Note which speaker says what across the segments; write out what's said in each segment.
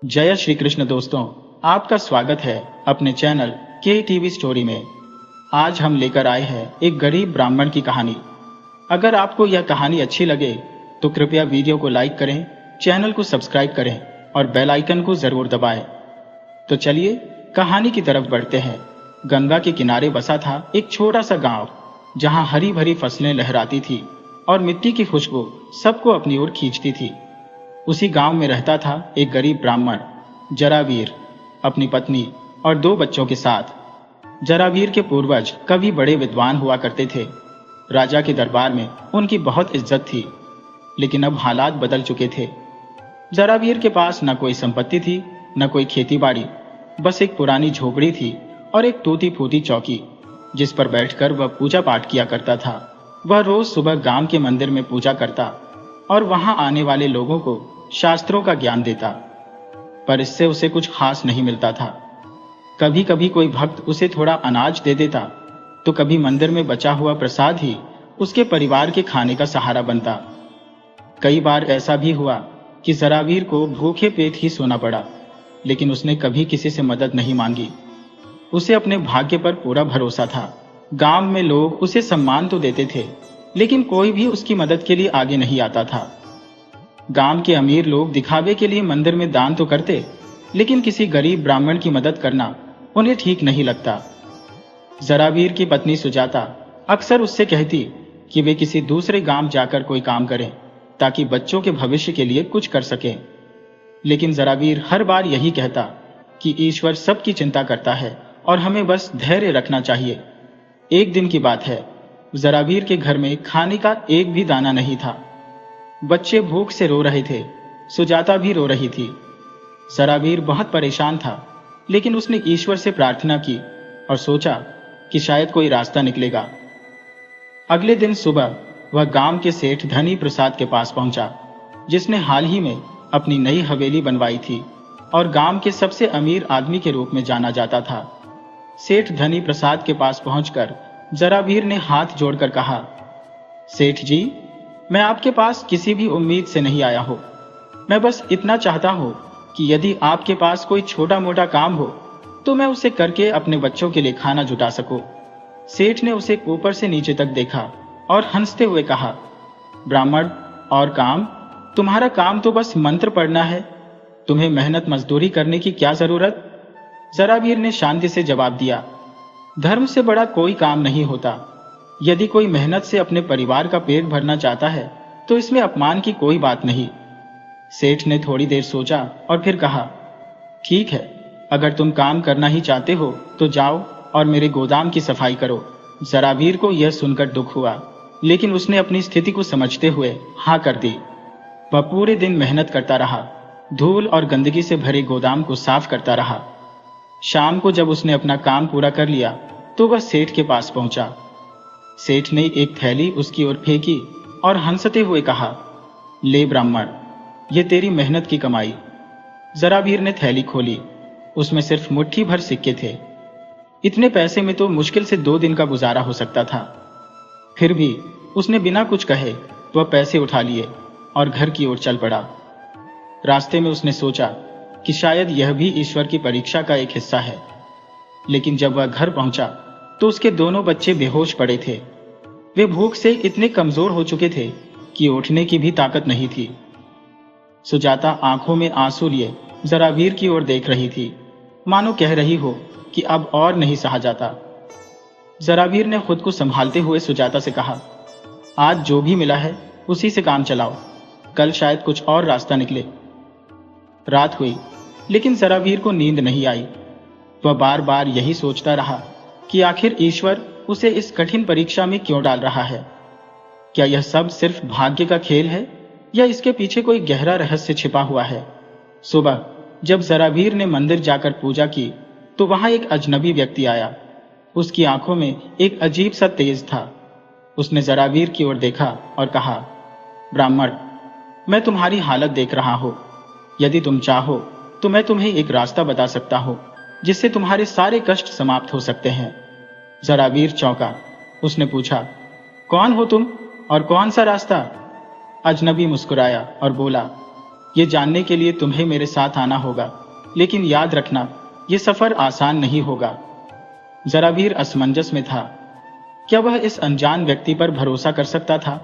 Speaker 1: जय श्री कृष्ण दोस्तों, आपका स्वागत है अपने चैनल के टीवी स्टोरी में। आज हम लेकर आए हैं एक गरीब ब्राह्मण की कहानी। अगर आपको यह कहानी अच्छी लगे तो कृपया वीडियो को लाइक करें, चैनल को सब्सक्राइब करें और बेल आइकन को जरूर दबाएं। तो चलिए कहानी की तरफ बढ़ते हैं। गंगा के किनारे बसा था एक छोटा सा गांव, जहां हरी भरी फसलें लहराती थी और मिट्टी की खुशबू सबको अपनी ओर खींचती थी। उसी गांव में रहता था एक गरीब ब्राह्मण जरावीर, अपनी पत्नी और 2 बच्चों के साथ। जरावीर के पूर्वज कभी बड़े विद्वान हुआ करते थे। राजा के दरबार में उनकी बहुत इज्जत थी, लेकिन अब हालात बदल चुके थे। जरावीर के पास न कोई संपत्ति थी, न कोई खेतीबाड़ी, बस एक पुरानी झोपड़ी थी और एक टूटी फूटी चौकी, जिस पर बैठकर वह पूजा पाठ किया करता था। वह रोज सुबह गांव के मंदिर में पूजा करता और वहां आने वाले लोगों को शास्त्रों का ज्ञान देता, पर इससे उसे कुछ खास नहीं मिलता था। कभी कभी कोई भक्त उसे थोड़ा अनाज दे देता, तो कभी मंदिर में बचा हुआ प्रसाद ही उसके परिवार के खाने का सहारा बनता। कई बार ऐसा भी हुआ कि जरावीर को भूखे पेट ही सोना पड़ा, लेकिन उसने कभी किसी से मदद नहीं मांगी। उसे अपने भाग्य पर पूरा भरोसा था। गांव में लोग उसे सम्मान तो देते थे, लेकिन कोई भी उसकी मदद के लिए आगे नहीं आता था। गांव के अमीर लोग दिखावे के लिए मंदिर में दान तो करते, लेकिन किसी गरीब ब्राह्मण की मदद करना उन्हें ठीक नहीं लगता। जरावीर की पत्नी सुजाता अक्सर उससे कहती कि वे किसी दूसरे गांव जाकर कोई काम करें, ताकि बच्चों के भविष्य के लिए कुछ कर सकें। लेकिन जरावीर हर बार यही कहता कि ईश्वर सबकी चिंता करता है और हमें बस धैर्य रखना चाहिए। एक दिन की बात है, जरावीर के घर में खाने का एक भी दाना नहीं था। बच्चे भूख से रो रहे थे, सुजाता भी रो रही थी। जरावीर बहुत परेशान था, लेकिन उसने ईश्वर से प्रार्थना की और सोचा कि शायद कोई रास्ता निकलेगा। अगले दिन सुबह वह गांव के सेठ धनी प्रसाद के पास पहुंचा, जिसने हाल ही में अपनी नई हवेली बनवाई थी और गांव के सबसे अमीर आदमी के रूप में जाना जाता था। सेठ धनी प्रसाद के पास पहुंचकर जरावीर ने हाथ जोड़कर कहा, सेठ जी, मैं आपके पास किसी भी उम्मीद से नहीं आया हूं। मैं बस इतना चाहता हूं कि यदि आपके पास कोई छोटा मोटा काम हो तो मैं उसे करके अपने बच्चों के लिए खाना जुटा सकूं। सेठ ने उसे ऊपर से नीचे तक देखा और हंसते हुए कहा, ब्राह्मण, और काम? तुम्हारा काम तो बस मंत्र पढ़ना है। तुम्हें मेहनत मजदूरी करने की क्या जरूरत? जरावीर ने शांति से जवाब दिया, धर्म से बड़ा कोई काम नहीं होता। यदि कोई मेहनत से अपने परिवार का पेट भरना चाहता है तो इसमें अपमान की कोई बात नहीं। सेठ ने थोड़ी देर सोचा और फिर कहा, ठीक है, अगर तुम काम करना ही चाहते हो तो जाओ और मेरे गोदाम की सफाई करो। जरावीर को यह सुनकर दुख हुआ, लेकिन उसने अपनी स्थिति को समझते हुए हाँ कर दी। वह पूरे दिन मेहनत करता रहा, धूल और गंदगी से भरे गोदाम को साफ करता रहा। शाम को जब उसने अपना काम पूरा कर लिया तो वह सेठ के पास पहुंचा। सेठ ने एक थैली उसकी ओर फेंकी और हंसते हुए कहा, ले ब्राह्मण, ये तेरी मेहनत की कमाई। जरावीर ने थैली खोली, उसमें सिर्फ मुट्ठी भर सिक्के थे। इतने पैसे में तो मुश्किल से 2 दिन का गुजारा हो सकता था। फिर भी उसने बिना कुछ कहे वह पैसे उठा लिए और घर की ओर चल पड़ा। रास्ते में उसने सोचा कि शायद यह भी ईश्वर की परीक्षा का एक हिस्सा है। लेकिन जब वह घर पहुंचा तो उसके दोनों बच्चे बेहोश पड़े थे। वे भूख से इतने कमजोर हो चुके थे कि उठने की भी ताकत नहीं थी। सुजाता आंखों में आंसू लिए जरावीर की ओर देख रही थी, मानो कह रही हो कि अब और नहीं सहा जाता। जरावीर ने खुद को संभालते हुए सुजाता से कहा, आज जो भी मिला है उसी से काम चलाओ, कल शायद कुछ और रास्ता निकले। रात हुई, लेकिन जरावीर को नींद नहीं आई। वह बार बार यही सोचता रहा कि आखिर ईश्वर उसे इस कठिन परीक्षा में क्यों डाल रहा है। क्या यह सब सिर्फ भाग्य का खेल है या इसके पीछे कोई गहरा रहस्य छिपा हुआ है? सुबह जब जरावीर ने मंदिर जाकर पूजा की तो वहां एक अजनबी व्यक्ति आया। उसकी आंखों में एक अजीब सा तेज था। उसने जरावीर की ओर देखा और कहा, ब्राह्मण, मैं तुम्हारी हालत देख रहा हूं। यदि तुम चाहो तो मैं तुम्हें एक रास्ता बता सकता हूं, जिससे तुम्हारे सारे कष्ट समाप्त हो सकते हैं। जरावीर चौंका। उसने पूछा, कौन हो तुम और कौन सा रास्ता? अजनबी मुस्कुराया और बोला, ये जानने के लिए तुम्हें मेरे साथ आना होगा, लेकिन याद रखना ये सफर आसान नहीं होगा। जरावीर असमंजस में था। क्या वह इस अनजान व्यक्ति पर भरोसा कर सकता था?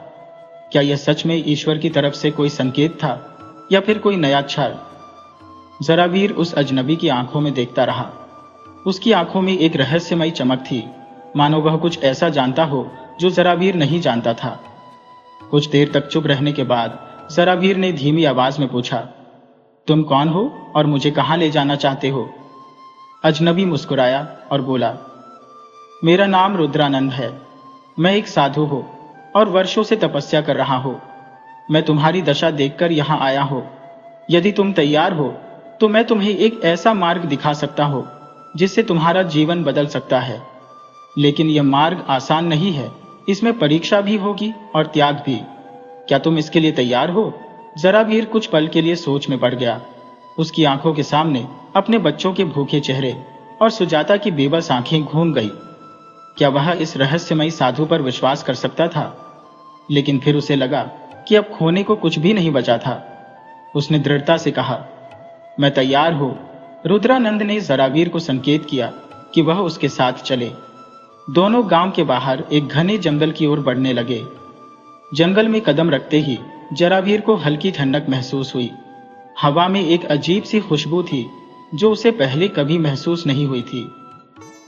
Speaker 1: क्या यह सच में ईश्वर की तरफ से कोई संकेत था या फिर कोई नया छल? जरावीर उस अजनबी की आंखों में देखता रहा। उसकी आंखों में एक रहस्यमयी चमक थी, मानो वह कुछ ऐसा जानता हो जो जरावीर नहीं जानता था। कुछ देर तक चुप रहने के बाद जरावीर ने धीमी आवाज में पूछा, तुम कौन हो और मुझे कहां ले जाना चाहते हो? अजनबी मुस्कुराया और बोला, मेरा नाम रुद्रानंद है। मैं एक साधु हूं और वर्षों से तपस्या कर रहा हूं। मैं तुम्हारी दशा देखकर यहां आया हूं। यदि तुम तैयार हो तो मैं तुम्हें एक ऐसा मार्ग दिखा सकता हूं जिससे तुम्हारा जीवन बदल सकता है। लेकिन यह मार्ग आसान नहीं है, इसमें परीक्षा भी होगी और त्याग भी। क्या तुम इसके लिए तैयार हो? जरावीर कुछ पल के लिए सोच में पड़ गया। उसकी आंखों के सामने अपने बच्चों के भूखे चेहरे और सुजाता की बेबस आंखें घूम गई। क्या वह इस रहस्यमयी साधु पर विश्वास कर सकता था? लेकिन फिर उसे लगा कि अब खोने को कुछ भी नहीं बचा था। उसने दृढ़ता से कहा, मैं तैयार हूं। रुद्रानंद ने जरावीर को संकेत किया कि वह उसके साथ चले। दोनों गांव के बाहर एक घने जंगल की ओर बढ़ने लगे। जंगल में कदम रखते ही जरावीर को हल्की ठंडक महसूस हुई। हवा में एक अजीब सी खुशबू थी जो उसे पहले कभी महसूस नहीं हुई थी।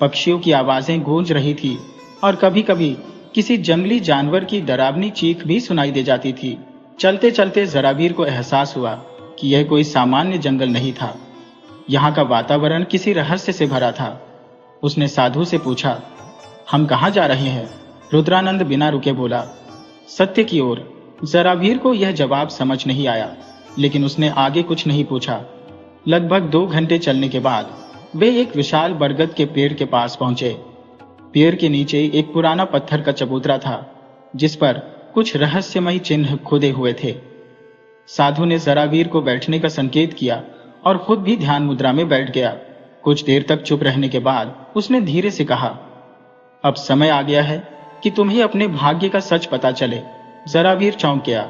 Speaker 1: पक्षियों की आवाजें गूंज रही थी और कभी कभी किसी जंगली जानवर की डरावनी चीख भी सुनाई दे जाती थी। चलते चलते जरावीर को एहसास हुआ कि यह कोई सामान्य जंगल नहीं था। यहाँ का वातावरण किसी रहस्य से भरा था। उसने साधु से पूछा, हम कहाँ जा रहे हैं? रुद्रानंद बिना रुके बोला, सत्य की ओर। जरावीर को यह जवाब समझ नहीं आया, लेकिन उसने आगे कुछ नहीं पूछा। लगभग 2 घंटे चलने के बाद वे एक विशाल बरगद के पेड़ के पास पहुंचे। पेड़ के नीचे एक पुराना पत्थर का चबूतरा था, जिस पर कुछ रहस्यमयी चिन्ह खुदे हुए थे। साधु ने जरावीर को बैठने का संकेत किया और खुद भी ध्यान मुद्रा में बैठ गया। कुछ देर तक चुप रहने के बाद उसने धीरे से कहा, अब समय आ गया है कि तुम्हें अपने भाग्य का सच पता चले। जरावीर चौंक गया।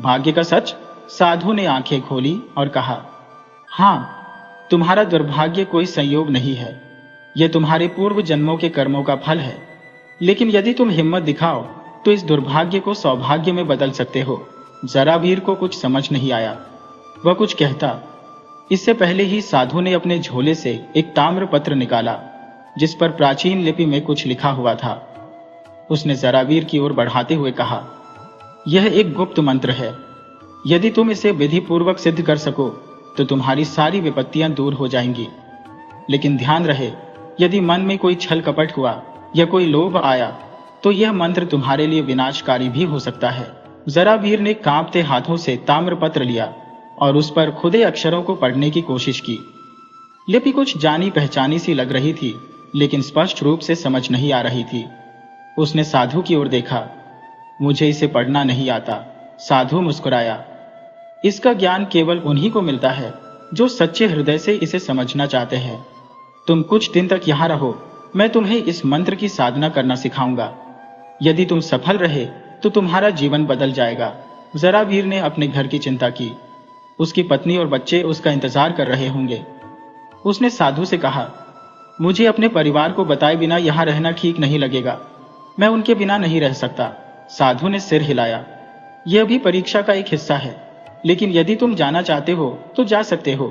Speaker 1: भाग्य का सच? साधु ने आंखें खोली और कहा, हाँ, तुम्हारा दुर्भाग्य कोई संयोग नहीं है। यह तुम्हारे पूर्व जन्मों के कर्मों का फल है। लेकिन यदि तुम हिम्मत दिखाओ तो इस दुर्भाग्य को सौभाग्य में बदल सकते हो। जरावीर को कुछ समझ नहीं आया। वह कुछ कहता, इससे पहले ही साधु ने अपने झोले से एक ताम्र पत्र निकाला, जिस पर प्राचीन लिपि में कुछ लिखा हुआ था। उसने जरावीर की ओर बढ़ाते हुए कहा, यह एक गुप्त मंत्र है। यदि तुम इसे विधि पूर्वक सिद्ध कर सको तो तुम्हारी सारी विपत्तियां दूर हो जाएंगी। लेकिन ध्यान रहे, यदि मन में कोई छल कपट हुआ या कोई लोभ आया तो यह मंत्र तुम्हारे लिए विनाशकारी भी हो सकता है। जरावीर ने कांपते हाथों से ताम्रपत्र लिया और उस पर खुदे अक्षरों को पढ़ने की कोशिश की। लिपि कुछ जानी पहचानी सी लग रही थी, लेकिन स्पष्ट रूप से समझ नहीं आ रही थी। उसने साधु की ओर देखा। मुझे इसे पढ़ना नहीं आता। साधु मुस्कुराया। इसका ज्ञान केवल उन्हीं को मिलता है जो सच्चे हृदय से इसे समझना चाहते हैं। तुम कुछ दिन तक यहाँ रहो, मैं तुम्हें इस मंत्र की साधना करना सिखाऊंगा। यदि तुम सफल रहे तो तुम्हारा जीवन बदल जाएगा। जरावीर ने अपने घर की चिंता की। उसकी पत्नी और बच्चे उसका इंतजार कर रहे होंगे। उसने साधु से कहा, मुझे अपने परिवार को बताए बिना यहाँ रहना ठीक नहीं लगेगा। मैं उनके बिना नहीं रह सकता। साधु ने सिर हिलाया। यह भी परीक्षा का एक हिस्सा है, लेकिन यदि तुम जाना चाहते हो तो जा सकते हो।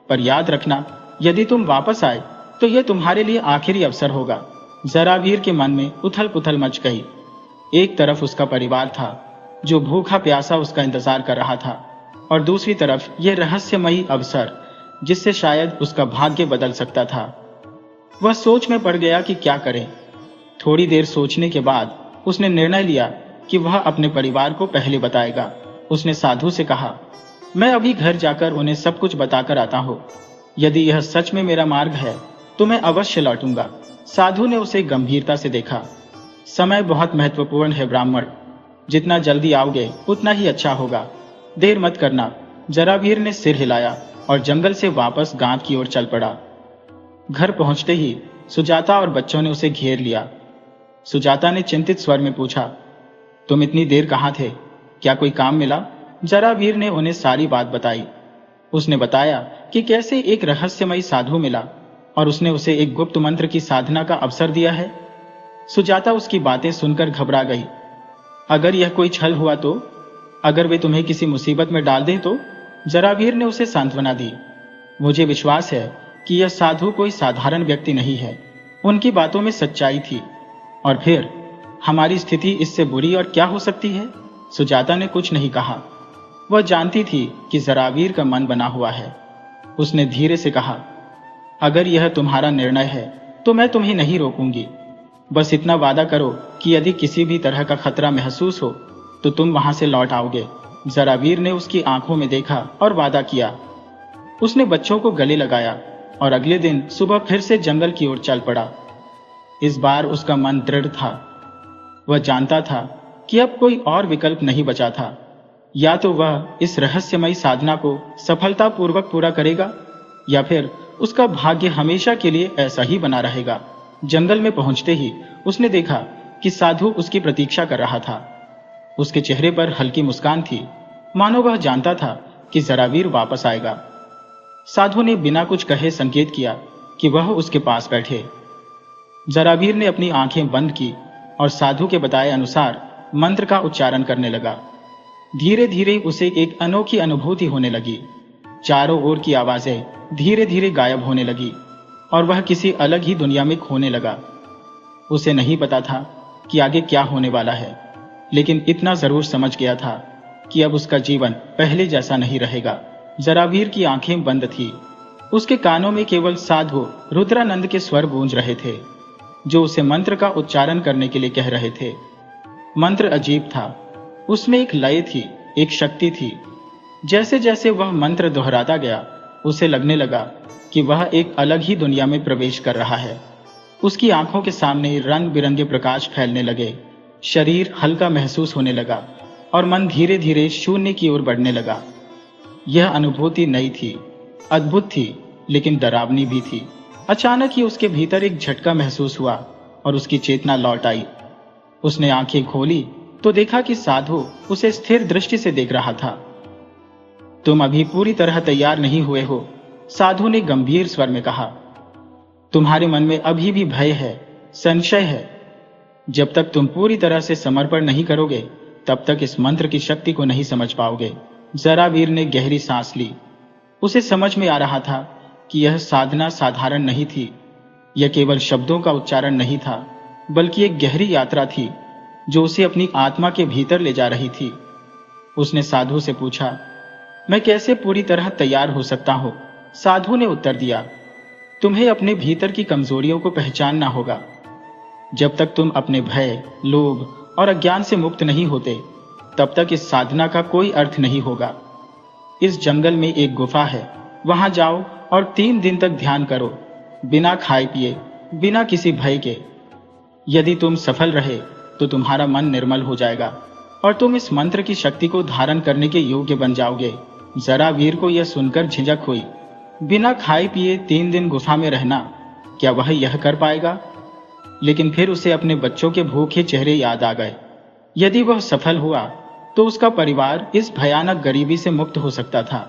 Speaker 1: पर याद रखना, यदि तुम वापस आए तो यह तुम्हारे लिए आखिरी अवसर होगा। जरावीर के मन में उथल पुथल मच गई। एक तरफ उसका परिवार था जो भूखा प्यासा उसका इंतजार कर रहा था, और दूसरी तरफ यह रहस्यमयी अवसर जिससे शायद उसका भाग्य बदल सकता था। वह सोच में पड़ गया कि क्या करे। थोड़ी देर सोचने के बाद उसने निर्णय लिया कि वह अपने परिवार को पहले बताएगा। उसने साधु से कहा, मैं अभी घर जाकर उन्हें सब कुछ बताकर आता हूँ। यदि यह सच में मेरा मार्ग है तो मैं अवश्य लौटूंगा। साधु ने उसे गंभीरता से देखा। समय बहुत महत्वपूर्ण है ब्राह्मण, जितना जल्दी आओगे उतना ही अच्छा होगा। देर मत करना। जरावीर ने सिर हिलाया और जंगल से वापस गांव की ओर चल पड़ा। घर पहुंचते ही सुजाता और बच्चों ने उसे घेर लिया। सुजाता ने चिंतित स्वर में पूछा, तुम इतनी देर कहाँ थे? क्या कोई काम मिला? जरावीर ने उन्हें सारी बात बताई। उसने बताया कि कैसे एक रहस्यमयी साधु मिला और उसने उसे एक गुप्त मंत्र की साधना का अवसर दिया है। सुजाता उसकी बातें सुनकर घबरा गई। अगर यह कोई छल हुआ तो? अगर वे तुम्हें किसी मुसीबत में डाल दें तो? जरावीर ने उसे सांत्वना दी। मुझे विश्वास है कि यह साधु कोई साधारण व्यक्ति नहीं है। उनकी बातों में सच्चाई थी। और फिर हमारी स्थिति इससे बुरी और क्या हो सकती है? सुजाता ने कुछ नहीं कहा। वह जानती थी कि जरावीर का मन बना हुआ है। उसने धीरे से कहा, अगर यह तुम्हारा निर्णय है तो मैं तुम्हें नहीं रोकूंगी। बस इतना वादा करो कि यदि किसी भी तरह का खतरा महसूस हो तो तुम वहां से लौट आओगे। जरावीर ने उसकी आंखों में देखा और वादा किया। उसने बच्चों को गले लगाया और अगले दिन सुबह फिर से जंगल की ओर चल पड़ा। इस बार उसका मन दृढ़ था। वह जानता था कि अब कोई और विकल्प नहीं बचा था। या तो वह इस रहस्यमयी साधना को सफलतापूर्वक पूरा करेगा या फिर उसका भाग्य हमेशा के लिए ऐसा ही बना रहेगा। जंगल में पहुंचते ही उसने देखा कि साधु उसकी प्रतीक्षा कर रहा था। उसके चेहरे पर हल्की मुस्कान थी, मानो वह जानता था कि जरावीर वापस आएगा। साधु ने बिना कुछ कहे संकेत किया कि वह उसके पास बैठे। जरावीर ने अपनी आंखें बंद की और साधु के बताए अनुसार मंत्र का उच्चारण करने लगा। धीरे धीरे उसे एक अनोखी अनुभूति होने लगी। चारों ओर की आवाजें धीरे धीरे गायब होने लगी और वह किसी अलग ही दुनिया में खोने लगा। उसे नहीं पता था कि आगे क्या होने वाला है, लेकिन इतना जरूर समझ गया था कि अब उसका जीवन पहले जैसा नहीं रहेगा। जरावीर की आंखें बंद थी। उसके कानों में केवल साधु रुद्रानंद के स्वर गूंज रहे थे, जो उसे मंत्र का उच्चारण करने के लिए कह रहे थे। मंत्र अजीब था। उसमें एक लय थी, एक शक्ति थी। जैसे जैसे वह मंत्र दोहराता गया, उसे लगने लगा कि वह एक अलग ही दुनिया में प्रवेश कर रहा है। उसकी आंखों के सामने रंग बिरंगे प्रकाश फैलने लगे, शरीर हल्का महसूस होने लगा और मन धीरे धीरे शून्य की ओर बढ़ने लगा। यह अनुभूति नई थी, अद्भुत थी, लेकिन डरावनी भी थी। अचानक ही उसके भीतर एक झटका महसूस हुआ और उसकी चेतना लौट आई। उसने आंखें खोली तो देखा कि साधु उसे स्थिर दृष्टि से देख रहा था। तुम अभी पूरी तरह तैयार नहीं हुए हो, साधु ने गंभीर स्वर में कहा। तुम्हारे मन में अभी भी भय है, संशय है। जब तक तुम पूरी तरह से समर्पण नहीं करोगे, तब तक इस मंत्र की शक्ति को नहीं समझ पाओगे। जरावीर ने गहरी सांस ली। उसे समझ में आ रहा था कि यह साधना साधारण नहीं थी। यह केवल शब्दों का उच्चारण नहीं था, बल्कि एक गहरी यात्रा थी जो उसे अपनी आत्मा के भीतर ले जा रही थी। उसने साधु से पूछा, मैं कैसे पूरी तरह तैयार हो सकता हूं? साधु ने उत्तर दिया, तुम्हें अपने भीतर की कमजोरियों को पहचानना होगा। जब तक तुम अपने भय, लोभ और अज्ञान से मुक्त नहीं होते, तब तक इस साधना का कोई अर्थ नहीं होगा। इस जंगल में एक गुफा है, वहां जाओ और 3 दिन तक ध्यान करो, बिना खाए पिए, बिना किसी भय के। यदि तुम सफल रहे तो तुम्हारा मन निर्मल हो जाएगा और तुम इस मंत्र की शक्ति को धारण करने के योग्य बन जाओगे। जरावीर को यह सुनकर झिझक हुई। बिना खाए पिए 3 दिन गुफा में रहना, क्या वह यह कर पाएगा? लेकिन फिर उसे अपने बच्चों के भूखे चेहरे याद आ गए। यदि वह सफल हुआ तो उसका परिवार इस भयानक गरीबी से मुक्त हो सकता था।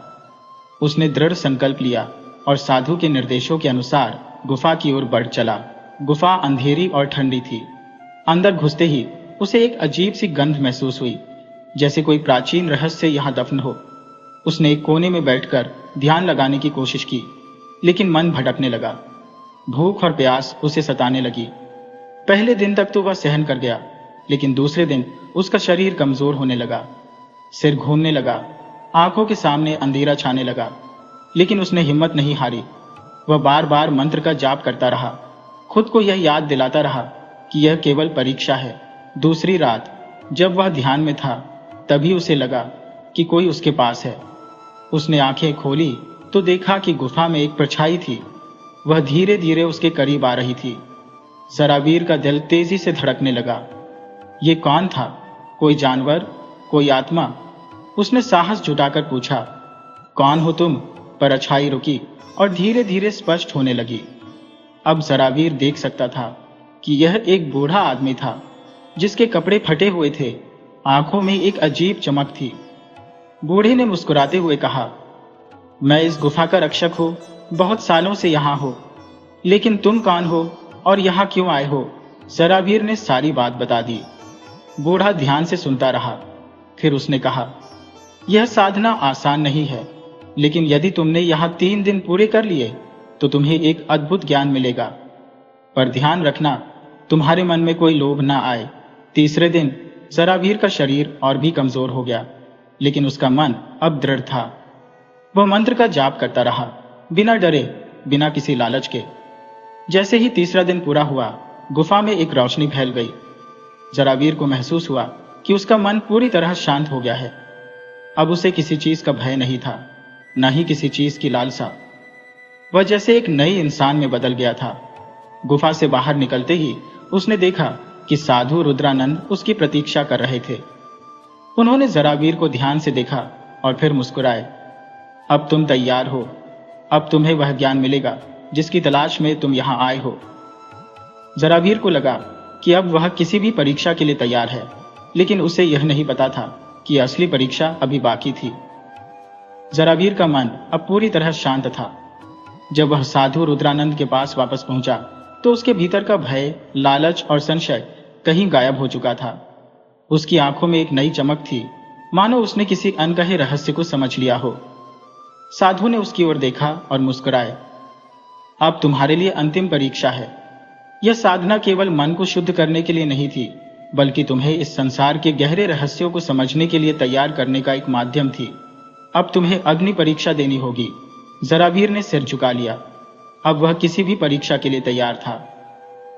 Speaker 1: उसने दृढ़ संकल्प लिया और साधु के निर्देशों के अनुसार गुफा की ओर बढ़ चला। गुफा अंधेरी और ठंडी थी। अंदर घुसते ही उसे एक अजीब सी गंध महसूस हुई, जैसे कोई प्राचीन रहस्य यहां दफन हो। उसने एक कोने में बैठकर ध्यान लगाने की कोशिश की, लेकिन मन भटकने लगा। भूख और प्यास उसे सताने लगी। पहले दिन तक तो वह सहन कर गया, लेकिन दूसरे दिन उसका शरीर कमजोर होने लगा, सिर घूमने लगा, आंखों के सामने अंधेरा छाने लगा। लेकिन उसने हिम्मत नहीं हारी। वह बार बार मंत्र का जाप करता रहा, खुद को यह याद दिलाता रहा कि यह केवल परीक्षा है। दूसरी रात जब वह ध्यान में था, तभी उसे लगा कि कोई उसके पास है। उसने आंखें खोली तो देखा कि गुफा में एक परछाई थी। वह धीरे धीरे उसके करीब आ रही थी। जरावीर का दिल तेजी से धड़कने लगा। ये कौन था? कोई जानवर? कोई आत्मा? उसने साहस जुटाकर पूछा, कौन हो तुम? परछाई रुकी और धीरे धीरे स्पष्ट होने लगी। अब जरावीर देख सकता था कि यह एक बूढ़ा आदमी था, जिसके कपड़े फटे हुए थे, आंखों में एक अजीब चमक थी। बूढ़े ने मुस्कुराते हुए कहा, मैं इस गुफा का रक्षक हूँ, बहुत सालों से यहाँ हो। लेकिन तुम कौन हो और यहाँ क्यों आए हो? जरावीर ने सारी बात बता दी। बूढ़ा ध्यान से सुनता रहा। फिर उसने कहा, यह साधना आसान नहीं है, लेकिन यदि तुमने यहाँ 3 दिन पूरे कर लिए तो तुम्हें एक अद्भुत ज्ञान मिलेगा। पर ध्यान रखना, तुम्हारे मन में कोई लोभ ना आए। तीसरे दिन जरावीर का शरीर और भी कमजोर हो गया, लेकिन उसका मन अब दृढ़ था। वह मंत्र का जाप करता रहा, बिना डरे, बिना किसी लालच के। जैसे ही तीसरा दिन पूरा हुआ, गुफा में एक रोशनी फैल गई। जरावीर को महसूस हुआ कि उसका मन पूरी तरह शांत हो गया है। अब उसे किसी चीज का भय नहीं था, न ही किसी चीज की लालसा। वह जैसे एक नए इंसान में बदल गया था। गुफा से बाहर निकलते ही उसने देखा कि साधु रुद्रानंद उसकी प्रतीक्षा कर रहे थे। उन्होंने जरावीर को ध्यान से देखा और फिर मुस्कुराए। अब तुम तैयार हो, अब तुम्हें वह ज्ञान मिलेगा जिसकी तलाश में तुम यहां आए हो। जरावीर को लगा कि अब वह किसी भी परीक्षा के लिए तैयार है, लेकिन उसे यह नहीं पता था कि असली परीक्षा अभी बाकी थी। जरावीर का मन अब पूरी तरह शांत था। जब वह साधु रुद्रानंद के पास वापस पहुंचा तो उसके भीतर का भय, लालच और संशय कहीं गायब हो चुका था। उसकी आंखों में एक नई चमक थी, मानो उसने किसी अनकहे रहस्य को समझ लिया हो। साधु ने उसकी ओर देखा और मुस्कुराए। अब तुम्हारे लिए अंतिम परीक्षा है। यह साधना केवल मन को शुद्ध करने के लिए नहीं थी, बल्कि तुम्हें इस संसार के गहरे रहस्यों को समझने के लिए तैयार करने का एक माध्यम थी। अब तुम्हें अग्नि परीक्षा देनी होगी। जरावीर ने सिर झुका लिया। अब वह किसी भी परीक्षा के लिए तैयार था।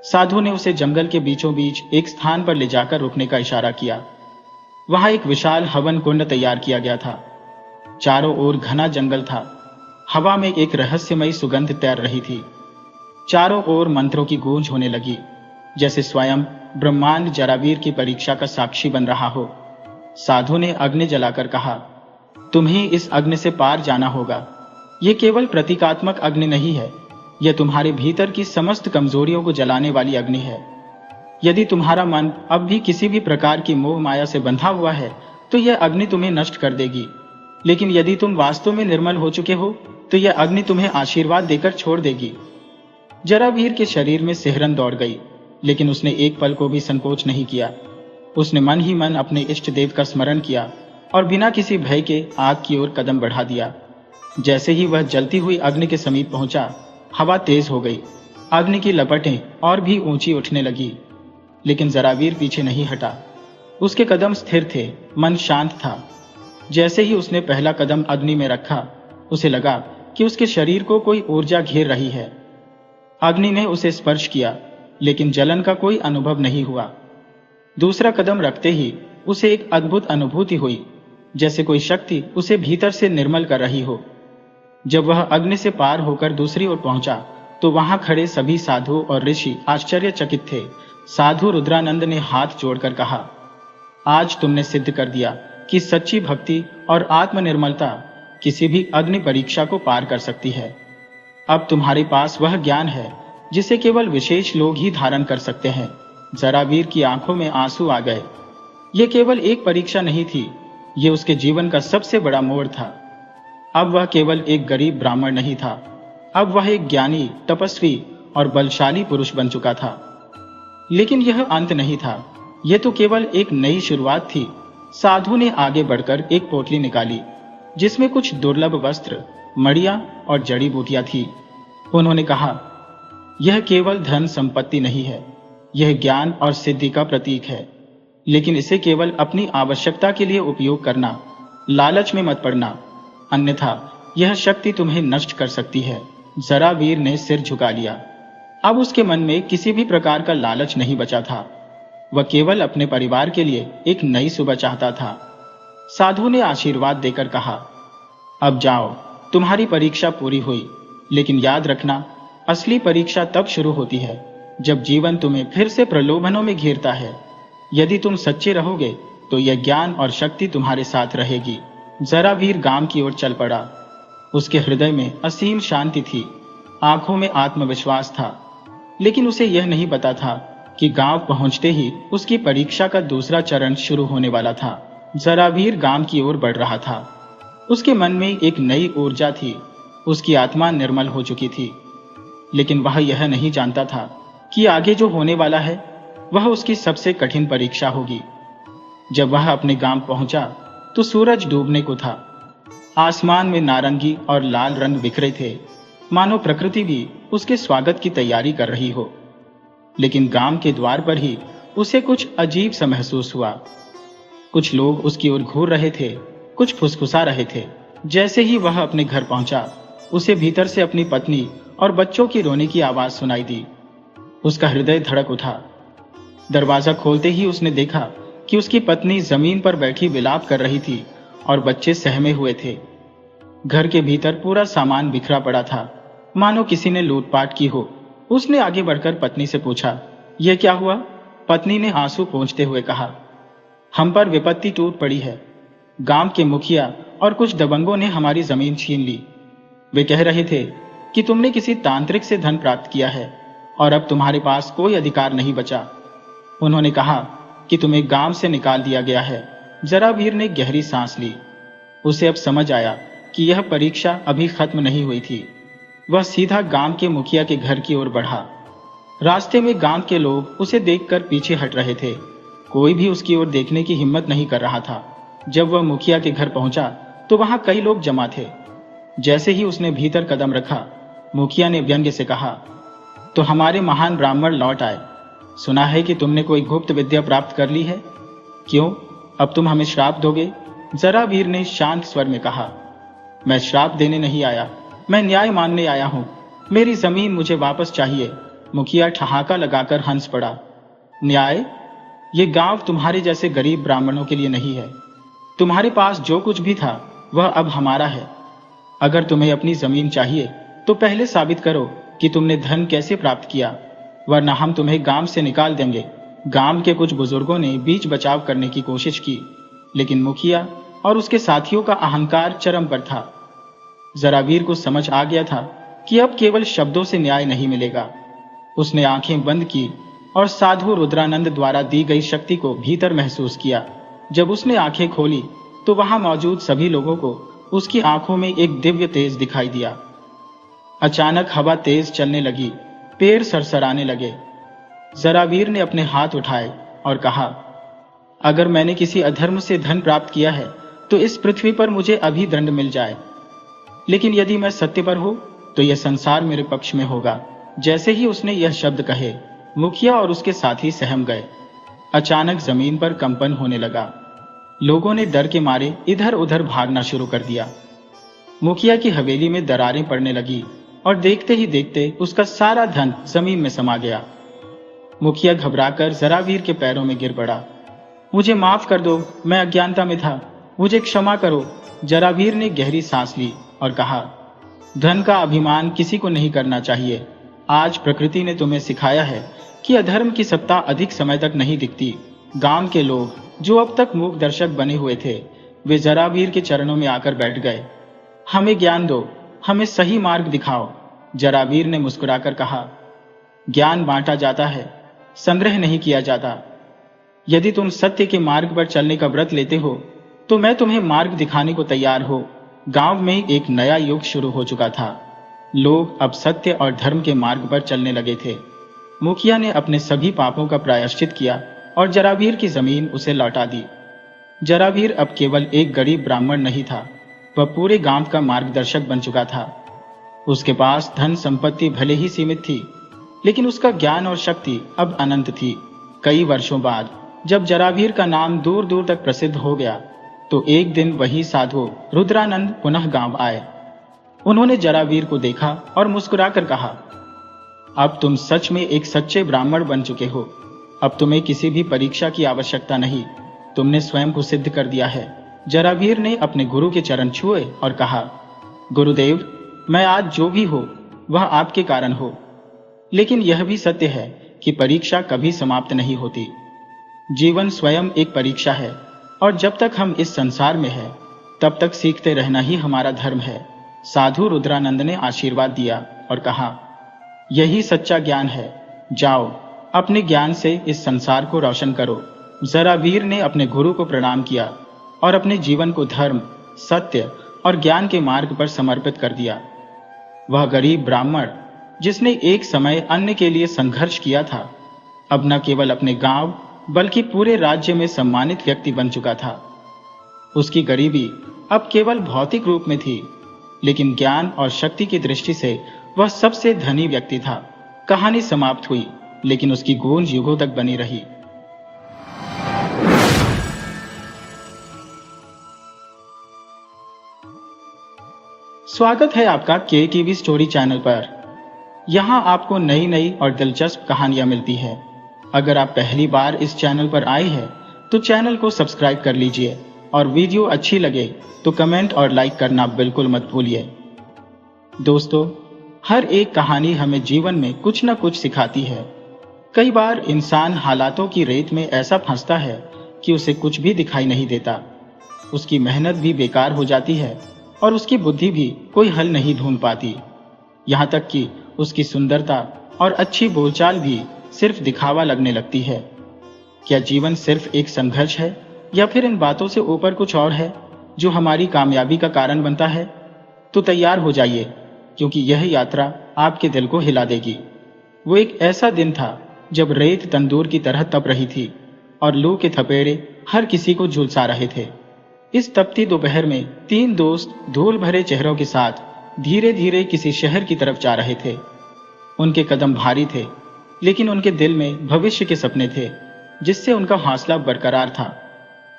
Speaker 1: साधु ने उसे जंगल के बीचों बीच एक स्थान पर ले जाकर रुकने का इशारा किया। वहां एक विशाल हवन कुंड तैयार किया गया था। चारों ओर घना जंगल था। हवा में एक रहस्यमयी सुगंध तैर रही थी। चारों ओर मंत्रों की गूंज होने लगी, जैसे स्वयं ब्रह्मांड जरावीर की परीक्षा का साक्षी बन रहा हो। साधु ने अग्नि जलाकर कहा, तुम्हें इस अग्नि से पार जाना होगा। यह केवल प्रतीकात्मक अग्नि नहीं है, यह तुम्हारे भीतर की समस्त कमजोरियों को जलाने वाली अग्नि है। यदि तुम्हारा मन अब भी किसी भी प्रकार की मोह माया से बंधा हुआ है तो यह अग्नि तुम्हें नष्ट कर देगी। लेकिन यदि तुम वास्तव में निर्मल हो चुके हो तो यह अग्नि तुम्हें आशीर्वाद देकर छोड़ देगी। जरावीर के शरीर में सिहरन दौड़ गई, लेकिन उसने एक पल को भी संकोच नहीं किया। उसने मन ही मन अपने इष्ट देव का स्मरण किया और बिना किसी भय के आग की ओर कदम बढ़ा दिया। जैसे ही वह जलती हुई अग्नि के समीप पहुंचा, हवा तेज हो गई। अग्नि की लपटें और भी ऊंची उठने लगी, लेकिन जरावीर पीछे नहीं हटा। उसके कदम स्थिर थे, मन शांत था। जैसे ही उसने पहला कदम अग्नि में रखा, उसे लगा कि उसके शरीर को कोई ऊर्जा घेर रही है। अग्नि ने उसे स्पर्श किया, लेकिन जलन का कोई अनुभव नहीं हुआ। दूसरा कदम रखते ही उसे एक अद्भुत अनुभूति हुई, जैसे कोई शक्ति उसे भीतर से निर्मल कर रही हो। जब वह अग्नि से पार होकर दूसरी ओर पहुंचा तो वहां खड़े सभी साधु और ऋषि आश्चर्यचकित थे। साधु रुद्रानंद ने हाथ जोड़कर कहा, आज तुमने सिद्ध कर दिया कि सच्ची भक्ति और आत्मनिर्मलता किसी भी अग्नि परीक्षा को पार कर सकती है। अब तुम्हारे पास वह ज्ञान है जिसे केवल विशेष लोग ही धारण कर सकते हैं। जरावीर की आंखों में आंसू आ गए। यह केवल एक परीक्षा नहीं थी, यह उसके जीवन का सबसे बड़ा मोड़ था। अब वह केवल एक गरीब ब्राह्मण नहीं था, अब वह एक ज्ञानी, तपस्वी और बलशाली पुरुष बन चुका था। लेकिन यह अंत नहीं था, यह तो केवल एक नई शुरुआत थी। साधु ने आगे बढ़कर एक पोटली निकाली, जिसमें कुछ दुर्लभ वस्त्र, मड़ियां और जड़ी बूटियां थी। उन्होंने कहा, यह केवल धन संपत्ति नहीं है, यह ज्ञान और सिद्धि का प्रतीक है। लेकिन इसे केवल अपनी आवश्यकता के लिए उपयोग करना, लालच में मत पड़ना, अन्यथा यह शक्ति तुम्हें नष्ट कर सकती है। जरावीर ने सिर झुका लिया। अब उसके मन में किसी भी प्रकार का लालच नहीं बचा था। वह केवल अपने परिवार के लिए एक नई सुबह चाहता था। साधु ने आशीर्वाद देकर कहा, अब जाओ, तुम्हारी परीक्षा पूरी हुई। लेकिन याद रखना, असली परीक्षा तब शुरू होती है जब जीवन तुम्हें फिर से प्रलोभनों में घेरता है। यदि तुम सच्चे रहोगे तो यह ज्ञान और शक्ति तुम्हारे साथ रहेगी। जरावीर गांव की ओर चल पड़ा। उसके हृदय में असीम शांति थी, आंखों में आत्मविश्वास था। लेकिन उसे यह नहीं पता था कि गांव पहुंचते ही उसकी परीक्षा का दूसरा चरण शुरू होने वाला था। जरावीर गांव की ओर बढ़ रहा था। उसके मन में एक नई ऊर्जा थी, उसकी आत्मा निर्मल हो चुकी थी। लेकिन वह यह नहीं जानता था कि आगे जो होने वाला है वह उसकी सबसे कठिन परीक्षा होगी। जब वह अपने गांव पहुंचा तो सूरज डूबने को था। आसमान में नारंगी और लाल रंग बिखरे थे, मानो प्रकृति भी उसके स्वागत की तैयारी कर रही हो। लेकिन गांव के द्वार पर ही उसे कुछ अजीब सा महसूस हुआ। कुछ लोग उसकी ओर घूर रहे थे, कुछ फुसफुसा रहे थे। जैसे ही वह अपने घर पहुंचा, उसे भीतर से अपनी पत्नी और बच्चों की रोने की आवाज सुनाई दी। उसका हृदय धड़क उठा। दरवाजा खोलते ही उसने देखा कि उसकी पत्नी जमीन पर बैठी विलाप कर रही थी और बच्चे सहमे हुए थे। घर के भीतर पूरा सामान बिखरा पड़ा था, मानो किसी ने लूटपाट की हो। उसने आगे बढ़कर पत्नी से पूछा, यह क्या हुआ? पत्नी ने आंसू पोंछते हुए कहा, हम पर विपत्ति टूट पड़ी है। गांव के मुखिया और कुछ दबंगों ने हमारी जमीन छीन ली। वे कह रहे थे कि तुमने किसी तांत्रिक से धन प्राप्त किया है और अब तुम्हारे पास कोई अधिकार नहीं बचा। उन्होंने कहा कि तुम्हें गांव से निकाल दिया गया है। जरावीर ने गहरी सांस ली। उसे अब समझ आया कि यह परीक्षा अभी खत्म नहीं हुई थी। वह सीधा गांव के मुखिया के घर की ओर बढ़ा। रास्ते में गांव के लोग उसे देखकर पीछे हट रहे थे। कोई भी उसकी ओर देखने की हिम्मत नहीं कर रहा था। जब वह मुखिया के घर पहुंचा तो वहां कई लोग जमा थे। जैसे ही उसने भीतर कदम रखा, मुखिया ने व्यंग्य से कहा, तो हमारे महान ब्राह्मण लौट आए। सुना है कि तुमने कोई गुप्त विद्या प्राप्त कर ली है। क्यों, अब तुम हमें श्राप दोगे? जरावीर ने शांत स्वर में कहा, मैं श्राप देने नहीं आया, मैं न्याय मानने आया हूं। मेरी जमीन मुझे वापस चाहिए। मुखिया ठहाका लगाकर हंस पड़ा। न्याय? ये गांव तुम्हारे जैसे गरीब ब्राह्मणों के लिए नहीं है। तुम्हारे पास जो कुछ भी था वह अब हमारा है। अगर तुम्हें अपनी जमीन चाहिए तो पहले साबित करो कि तुमने धन कैसे प्राप्त किया, वरना हम तुम्हें गांव से निकाल देंगे। गांव के कुछ बुजुर्गों ने बीच बचाव करने की कोशिश की, लेकिन मुखिया और उसके साथियों का अहंकार चरम पर था। जरावीर को समझ आ गया था कि अब केवल शब्दों से न्याय नहीं मिलेगा। उसने आंखें बंद की और साधु रुद्रानंद द्वारा दी गई शक्ति को भीतर महसूस किया। जब उसने आंखें खोली तो वहां मौजूद सभी लोगों को उसकी आंखों में एक दिव्य तेज दिखाई दिया। अचानक हवा तेज चलने लगी, पेड़ सरसराने लगे। जरावीर ने अपने हाथ उठाए और कहा, अगर मैंने किसी अधर्म से धन प्राप्त किया है तो इस पृथ्वी पर मुझे अभी दंड मिल जाए, लेकिन यदि मैं सत्य पर हूं तो यह संसार मेरे पक्ष में होगा। जैसे ही उसने यह शब्द कहे, मुखिया और उसके साथी सहम गए। अचानक जमीन पर कंपन होने लगा। लोगों ने डर के मारे इधर उधर भागना शुरू कर दिया। मुखिया की हवेली में दरारें पड़ने लगी और देखते ही देखते उसका सारा धन जमीन में समा गया। मुखिया घबराकर जरावीर के पैरों में गिर पड़ा। मुझे माफ कर दो, मैं अज्ञानता में था, मुझे क्षमा करो। जरावीर ने गहरी सांस ली और कहा, धन का अभिमान किसी को नहीं करना चाहिए। आज प्रकृति ने तुम्हें सिखाया है कि अधर्म की सत्ता अधिक समय तक नहीं दिखती। गांव के लोग जो अब तक मूक दर्शक बने हुए थे, वे जरावीर के चरणों में आकर बैठ गए। हमें ज्ञान दो, हमें सही मार्ग दिखाओ। जरावीर ने मुस्कुराकर कहा, ज्ञान बांटा जाता है, संग्रह नहीं किया जाता। यदि तुम सत्य के मार्ग पर चलने का व्रत लेते हो तो मैं तुम्हें मार्ग दिखाने को तैयार हो। गांव में एक नया युग शुरू हो चुका था। लोग अब सत्य और धर्म के मार्ग पर चलने लगे थे। मुखिया ने अपने सभी पापों का प्रायश्चित किया और जरावीर की जमीन उसे लौटा दी। जरावीर अब केवल एक गरीब ब्राह्मण नहीं था, वह पूरे गांव का मार्गदर्शक बन चुका था। उसके पास धन संपत्ति भले ही सीमित थी, लेकिन उसका ज्ञान और शक्ति अब अनंत थी। कई वर्षों बाद जब जरावीर का नाम दूर दूर तक प्रसिद्ध हो गया तो एक दिन वही साधु रुद्रानंद पुनः गांव आए। उन्होंने जरावीर को देखा और मुस्कुराकर कहा, अब तुम सच में एक सच्चे ब्राह्मण बन चुके हो। अब तुम्हें किसी भी परीक्षा की आवश्यकता नहीं, तुमने स्वयं को सिद्ध कर दिया है। जरावीर ने अपने गुरु के चरण छुए और कहा, गुरुदेव, मैं आज जो भी हो वह आपके कारण हो, लेकिन यह भी सत्य है कि परीक्षा कभी समाप्त नहीं होती। जीवन स्वयं एक परीक्षा है और जब तक हम इस संसार में हैं तब तक सीखते रहना ही हमारा धर्म है। साधु रुद्रानंद ने आशीर्वाद दिया और कहा, यही सच्चा ज्ञान है। जाओ, अपने ज्ञान से इस संसार को रोशन करो। जरावीर ने अपने गुरु को प्रणाम किया और अपने जीवन को धर्म, सत्य और ज्ञान के मार्ग पर समर्पित कर दिया। वह गरीब ब्राह्मण जिसने एक समय अन्न के लिए संघर्ष किया था, अब न केवल अपने गांव बल्कि पूरे राज्य में सम्मानित व्यक्ति बन चुका था। उसकी गरीबी अब केवल भौतिक रूप में थी, लेकिन ज्ञान और शक्ति की दृष्टि से वह सबसे धनी व्यक्ति था। कहानी समाप्त हुई, लेकिन उसकी गूंज युगों तक बनी रही। स्वागत है आपका के टीवी स्टोरी चैनल पर। यहाँ आपको नई नई और दिलचस्प कहानियां मिलती है। अगर आप पहली बार इस चैनल पर आए हैं तो चैनल को सब्सक्राइब कर लीजिए और वीडियो अच्छी लगे तो कमेंट और लाइक करना बिल्कुल मत भूलिए। दोस्तों, हर एक कहानी हमें जीवन में कुछ न कुछ सिखाती है। कई बार इंसान हालातों की रेत में ऐसा फंसता है कि उसे कुछ भी दिखाई नहीं देता। उसकी मेहनत भी बेकार हो जाती है और उसकी बुद्धि भी कोई हल नहीं ढूंढ पाती। यहाँ तक कि उसकी सुंदरता और अच्छी बोलचाल भी सिर्फ दिखावा लगने लगती है। क्या जीवन सिर्फ एक संघर्ष है या फिर इन बातों से ऊपर कुछ और है जो हमारी कामयाबी का कारण बनता है? तो तैयार हो जाइए, क्योंकि यह यात्रा आपके दिल को हिला देगी। वो एक ऐसा दिन था जब रेत तंदूर की तरह तप रही थी और लू के थपेड़े हर किसी को झुलसा रहे थे। इस तपती दोपहर में 3 दोस्त धूल भरे चेहरों के साथ धीरे धीरे किसी शहर की तरफ जा रहे थे। उनके कदम भारी थे, लेकिन उनके दिल में भविष्य के सपने थे जिससे उनका हौसला बरकरार था।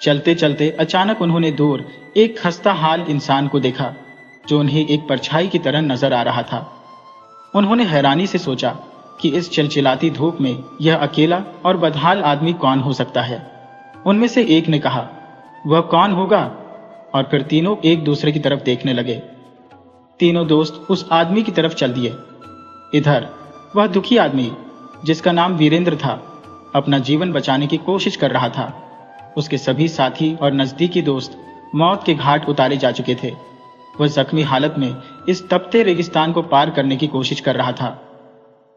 Speaker 1: चलते चलते अचानक उन्होंने दूर एक खस्ता हाल इंसान को देखा जो उन्हें एक परछाई की तरह नजर आ रहा था। उन्होंने हैरानी से सोचा कि इस चिलचिलाती धूप में यह अकेला और बदहाल आदमी कौन हो सकता है। उनमें से एक ने कहा, वह कौन होगा? और फिर तीनों एक दूसरे की तरफ देखने लगे। तीनों दोस्त उस आदमी की तरफ चल दिए। इधर वह दुखी आदमी जिसका नाम वीरेंद्र था, अपना जीवन बचाने की कोशिश कर रहा था। उसके सभी साथी और नजदीकी दोस्त मौत के घाट उतारे जा चुके थे। वह जख्मी हालत में इस तपते रेगिस्तान को पार करने की कोशिश कर रहा था।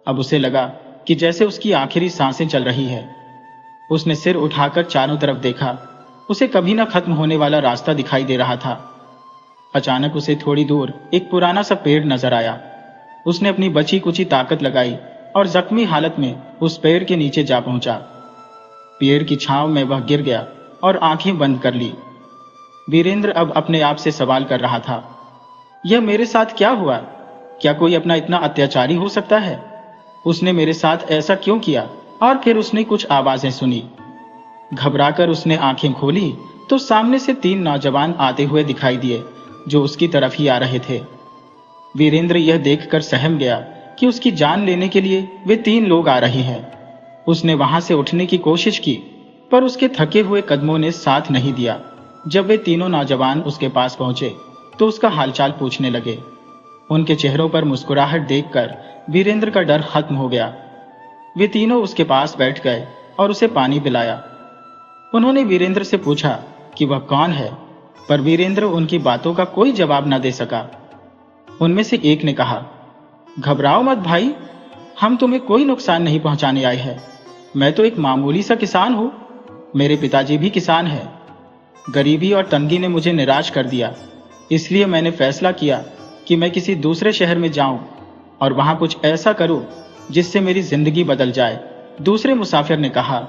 Speaker 1: अब उसे लगा कि जैसे उसकी आखिरी सांसें चल रही है। उसने सिर उठाकर चारों तरफ देखा। उसे कभी न खत्म होने वाला रास्ता दिखाई दे रहा था। अचानक उसे थोड़ी दूर एक पुराना सा पेड़ नजर आया। उसने अपनी बची कुची ताकत लगाई और जख्मी हालत में उस पेड़ के नीचे जा पहुंचा। पेड़ की छांव में वह गिर गया और आंखें बंद कर ली। वीरेंद्र अब अपने आप से सवाल कर रहा था, यह मेरे साथ क्या हुआ? क्या कोई अपना इतना अत्याचारी हो सकता है? उसने मेरे साथ ऐसा क्यों किया? और फिर उसने कुछ आवाजें सुनी। घबराकर उसने आंखें खोली तो सामने से 3 नौजवान आते हुए दिखाई दिए जो उसकी तरफ ही आ रहे थे। वीरेंद्र यह देखकर सहम गया कि उसकी जान लेने के लिए वे 3 लोग आ रहे हैं। उसने वहां से उठने की कोशिश की, पर उसके थके हुए कदमों ने साथ नहीं दिया। जब वे तीनों नौजवान उसके पास पहुंचे तो उसका हालचाल पूछने लगे। उनके चेहरों पर मुस्कुराहट देखकर वीरेंद्र का डर खत्म हो गया। वे तीनों उसके पास बैठ गए और उसे पानी पिलाया। उन्होंने वीरेंद्र से पूछा कि वह कौन है, पर वीरेंद्र उनकी बातों का कोई जवाब न दे सका। उनमें से एक ने कहा, घबराओ मत भाई, हम तुम्हें कोई नुकसान नहीं पहुंचाने आए हैं। मैं तो एक मामूली सा किसान हूं। मेरे पिताजी भी किसान हैं। गरीबी और तंगी ने मुझे निराश कर दिया, इसलिए मैंने फैसला किया कि मैं किसी दूसरे शहर में जाऊं और वहां कुछ ऐसा करूं जिससे मेरी जिंदगी बदल जाए। दूसरे मुसाफिर ने कहा,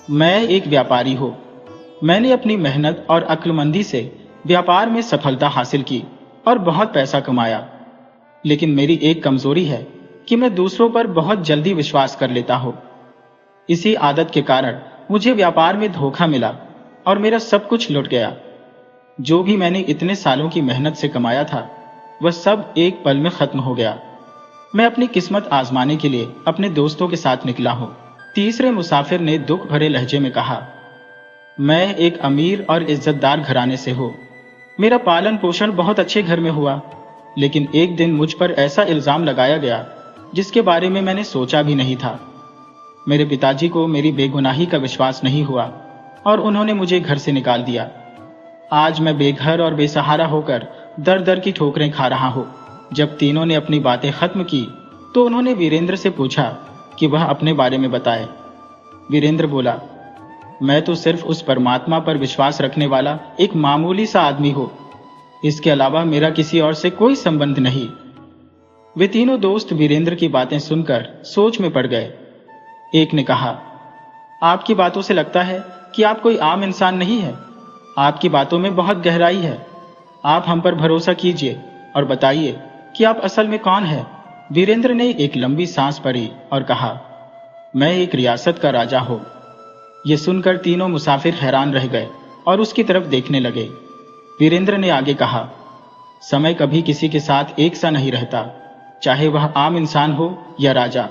Speaker 1: मैं एक व्यापारी हूं। मैंने अपनी मेहनत और अक्लमंदी से व्यापार में सफलता हासिल की और बहुत पैसा कमाया, लेकिन मेरी एक कमजोरी है कि मैं दूसरों पर बहुत जल्दी विश्वास कर लेता हूं। इसी आदत के कारण मुझे व्यापार में धोखा मिला और मेरा सब कुछ लुट गया। जो भी मैंने इतने सालों की मेहनत से कमाया था, वह सब एक पल में खत्म हो गया। मैं अपनी किस्मत आजमाने के लिए अपने दोस्तों के साथ निकला हूं। तीसरे मुसाफिर ने दुख भरे लहजे में कहा, मैं एक अमीर और इज्जतदार घराने से हूं। मेरा पालन पोषण बहुत अच्छे घर में हुआ, लेकिन एक दिन मुझ पर ऐसा इल्जाम लगाया गया जिसके बारे में मैंने सोचा भी नहीं था। मेरे पिताजी को मेरी बेगुनाही का विश्वास नहीं हुआ और उन्होंने मुझे घर से निकाल दिया। आज मैं बेघर और बेसहारा होकर दर दर की ठोकरें खा रहा हूं। जब तीनों ने अपनी बातें खत्म की तो उन्होंने वीरेंद्र से पूछा कि वह अपने बारे में बताए। वीरेंद्र बोला, मैं तो सिर्फ उस परमात्मा पर विश्वास रखने वाला एक मामूली सा आदमी हूं। इसके अलावा मेरा किसी और से कोई संबंध नहीं। वे तीनों दोस्त वीरेंद्र की बातें सुनकर सोच में पड़ गए। एक ने कहा, आपकी बातों से लगता है कि आप कोई आम इंसान नहीं है। आपकी बातों में बहुत गहराई है। आप हम पर भरोसा कीजिए और बताइए कि आप असल में कौन है। वीरेंद्र ने एक लंबी सांस भरी और कहा, मैं एक रियासत का राजा हूं। यह सुनकर तीनों मुसाफिर हैरान रह गए और उसकी तरफ देखने लगे। वीरेंद्र ने आगे कहा, समय कभी किसी के साथ एक सा नहीं रहता, चाहे वह आम इंसान हो या राजा।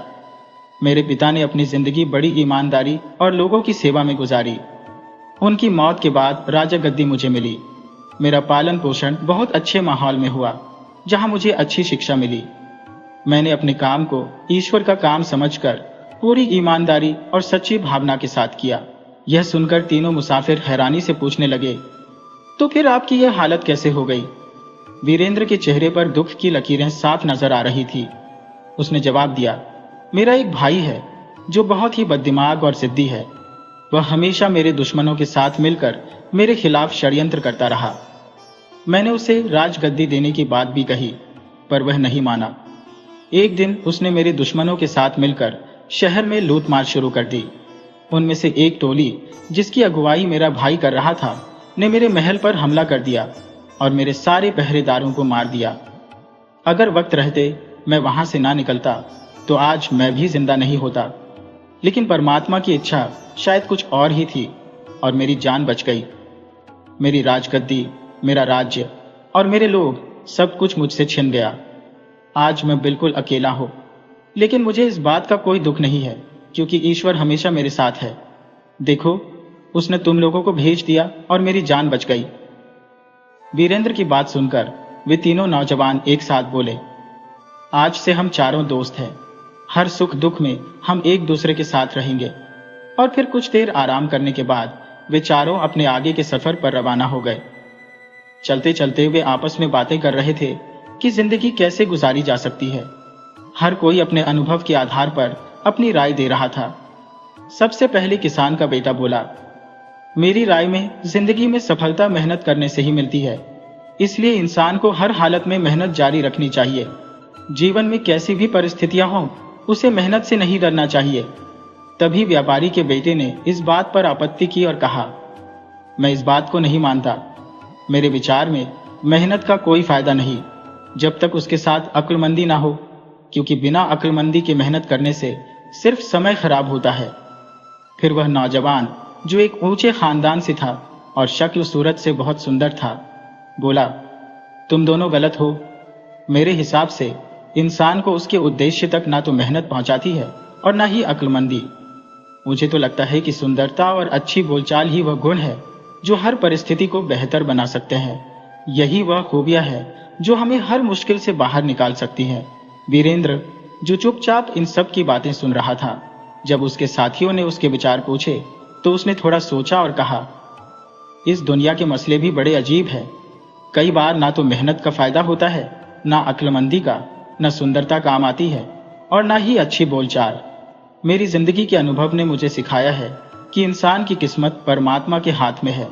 Speaker 1: मेरे पिता ने अपनी जिंदगी बड़ी ईमानदारी और लोगों की सेवा में गुजारी। उनकी मौत के बाद राजा गद्दी मुझे मिली। मेरा पालन पोषण बहुत अच्छे माहौल में हुआ, जहां मुझे अच्छी शिक्षा मिली। मैंने अपने काम को ईश्वर का काम समझकर पूरी ईमानदारी और सच्ची भावना के साथ किया। यह सुनकर तीनों मुसाफिर हैरानी से पूछने लगे, तो फिर आपकी यह हालत कैसे हो गई? वीरेंद्र के चेहरे पर दुख की लकीरें साफ नजर आ रही थी। उसने जवाब दिया, मेरा एक भाई है जो बहुत ही बददिमाग और जिद्दी है। वह हमेशा मेरे दुश्मनों के साथ मिलकर मेरे खिलाफ षड्यंत्र करता रहा। मैंने उसे राजगद्दी देने की बात भी कही, पर वह नहीं माना। एक दिन उसने मेरे दुश्मनों के साथ मिलकर शहर में लूटमार शुरू कर दी। उनमें से एक टोली, जिसकी अगुवाई मेरा भाई कर रहा था, ने मेरे महल पर हमला कर दिया और मेरे सारे पहरेदारों को मार दिया। अगर वक्त रहते मैं वहां से ना निकलता तो आज मैं भी जिंदा नहीं होता। लेकिन परमात्मा की इच्छा शायद कुछ और ही थी और मेरी जान बच गई। मेरी राजगद्दी, मेरा राज्य और मेरे लोग, सब कुछ मुझसे छिन गया। आज मैं बिल्कुल अकेला हूं, लेकिन मुझे इस बात का कोई दुख नहीं है, क्योंकि ईश्वर हमेशा मेरे साथ है। देखो, उसने तुम लोगों को भेज दिया और मेरी जान बच गई। वीरेंद्र की बात सुनकर वे तीनों नौजवान एक साथ बोले, आज से हम चारों दोस्त हैं। हर सुख दुख में हम एक दूसरे के साथ रहेंगे। और फिर कुछ देर आराम करने के बाद वे चारों अपने आगे के सफर पर रवाना हो गए। चलते चलते वे आपस में बातें कर रहे थे कि जिंदगी कैसे गुजारी जा सकती है। हर कोई अपने अनुभव के आधार पर अपनी राय दे रहा था। सबसे पहले किसान का बेटा बोला, मेरी राय में जिंदगी में सफलता मेहनत करने से ही मिलती है। इसलिए इंसान को हर हालत में मेहनत जारी रखनी चाहिए। जीवन में कैसी भी परिस्थितियां हों, उसे मेहनत से नहीं डरना चाहिए। तभी व्यापारी के बेटे ने इस बात पर आपत्ति की और कहा, मैं इस बात को नहीं मानता। मेरे विचार में मेहनत का कोई फायदा नहीं, जब तक उसके साथ अक्लमंदी ना हो, क्योंकि बिना अक्लमंदी के मेहनत करने से सिर्फ समय खराब होता है। फिर वह नौजवान, जो एक ऊंचे खानदान से था और शक्ल सूरत से बहुत सुंदर था, बोला, तुम दोनों गलत हो। मेरे हिसाब से इंसान को उसके उद्देश्य तक ना तो मेहनत पहुंचाती है और ना ही अक्लमंदी। मुझे तो लगता है कि सुंदरता और अच्छी बोलचाल ही वह गुण है जो हर परिस्थिति को बेहतर बना सकते हैं। यही वह खूबियां है जो हमें हर मुश्किल से बाहर निकाल सकती हैं। वीरेंद्र, जो चुपचाप इन सब की बातें सुन रहा था, जब उसके साथियों ने उसके विचार पूछे तो उसने थोड़ा सोचा और कहा, इस दुनिया के मसले भी बड़े अजीब है। कई बार ना तो मेहनत का फायदा होता है, ना अक्लमंदी का, ना सुंदरता काम आती है और ना ही अच्छी बोलचाल। मेरी जिंदगी के अनुभव ने मुझे सिखाया है कि इंसान की किस्मत परमात्मा के हाथ में है।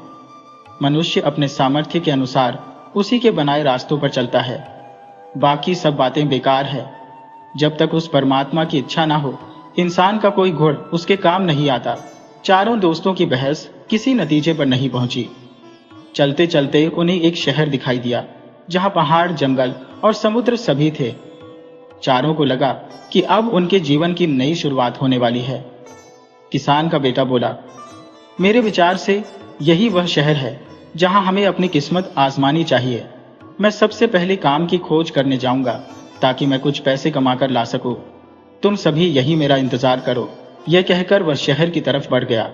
Speaker 1: मनुष्य अपने सामर्थ्य के अनुसार उसी के बनाए रास्तों पर चलता है। बाकी सब बातें बेकार है। जब तक उस परमात्मा की इच्छा ना हो, इंसान का कोई गुण उसके काम नहीं आता। चारों दोस्तों की बहस किसी नतीजे पर नहीं पहुंची। चलते चलते उन्हें एक शहर दिखाई दिया, जहां पहाड़, जंगल और समुद्र सभी थे। चारों को लगा कि अब उनके जीवन की नई शुरुआत होने वाली है। किसान का बेटा बोला, मेरे विचार से यही वह शहर है जहां हमें अपनी किस्मत आजमानी चाहिए। मैं सबसे पहले काम की खोज करने जाऊंगा ताकि मैं कुछ पैसे कमाकर ला सकूं। तुम सभी यही मेरा इंतजार करो। यह कहकर वह शहर की तरफ बढ़ गया।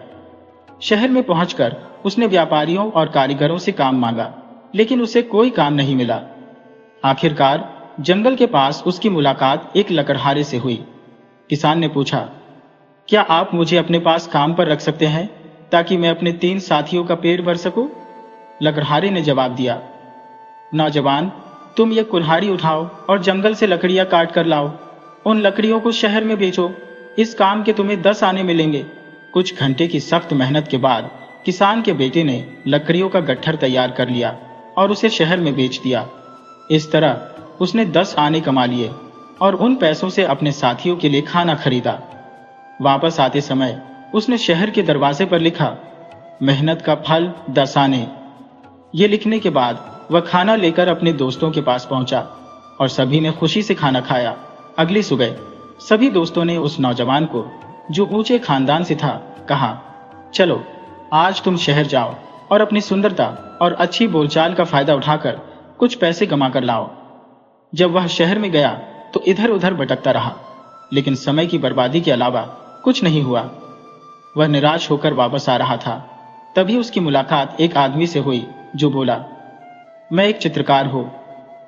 Speaker 1: शहर में पहुंचकर उसने व्यापारियों और कारीगरों से काम मांगा, लेकिन उसे कोई काम नहीं मिला। आखिरकार जंगल के पास उसकी मुलाकात एक लकड़हारे से हुई। किसान ने पूछा, क्या आप मुझे अपने पास काम पर रख सकते हैं ताकि मैं अपने 3 साथियों का पेट भर सकूं? लकड़हारे ने जवाब दिया, नौजवान, तुम ये कुल्हाड़ी उठाओ और जंगल से लकड़ियां काट कर लाओ। उन लकड़ियों को शहर में बेचो। इस काम के तुम्हें 10 आने मिलेंगे। कुछ घंटे की सख्त मेहनत के बाद किसान के बेटे ने लकड़ियों का गट्ठर तैयार कर लिया और उसे शहर में बेच दिया। इस तरह उसने 10 आने कमा लिए और उन पैसों से अपने साथियों के लिए खाना खरीदा। वापस आते समय उसने शहर के दरवाजे पर लिखा, मेहनत का फल 10 आने। ये लिखने के बाद वह खाना लेकर अपने दोस्तों के पास पहुंचा और सभी ने खुशी से खाना खाया। अगली सुबह सभी दोस्तों ने उस नौजवान को, जो ऊंचे खानदान से था, कहा, चलो आज तुम शहर जाओ और अपनी सुंदरता और अच्छी बोलचाल का फायदा उठाकर कुछ पैसे कमा कर लाओ। जब वह शहर में गया तो इधर उधर भटकता रहा, लेकिन समय की बर्बादी के अलावा कुछ नहीं हुआ। वह निराश होकर वापस आ रहा था। तभी उसकी मुलाकात एक आदमी से हुई जो बोला, मैं एक चित्रकार हूं,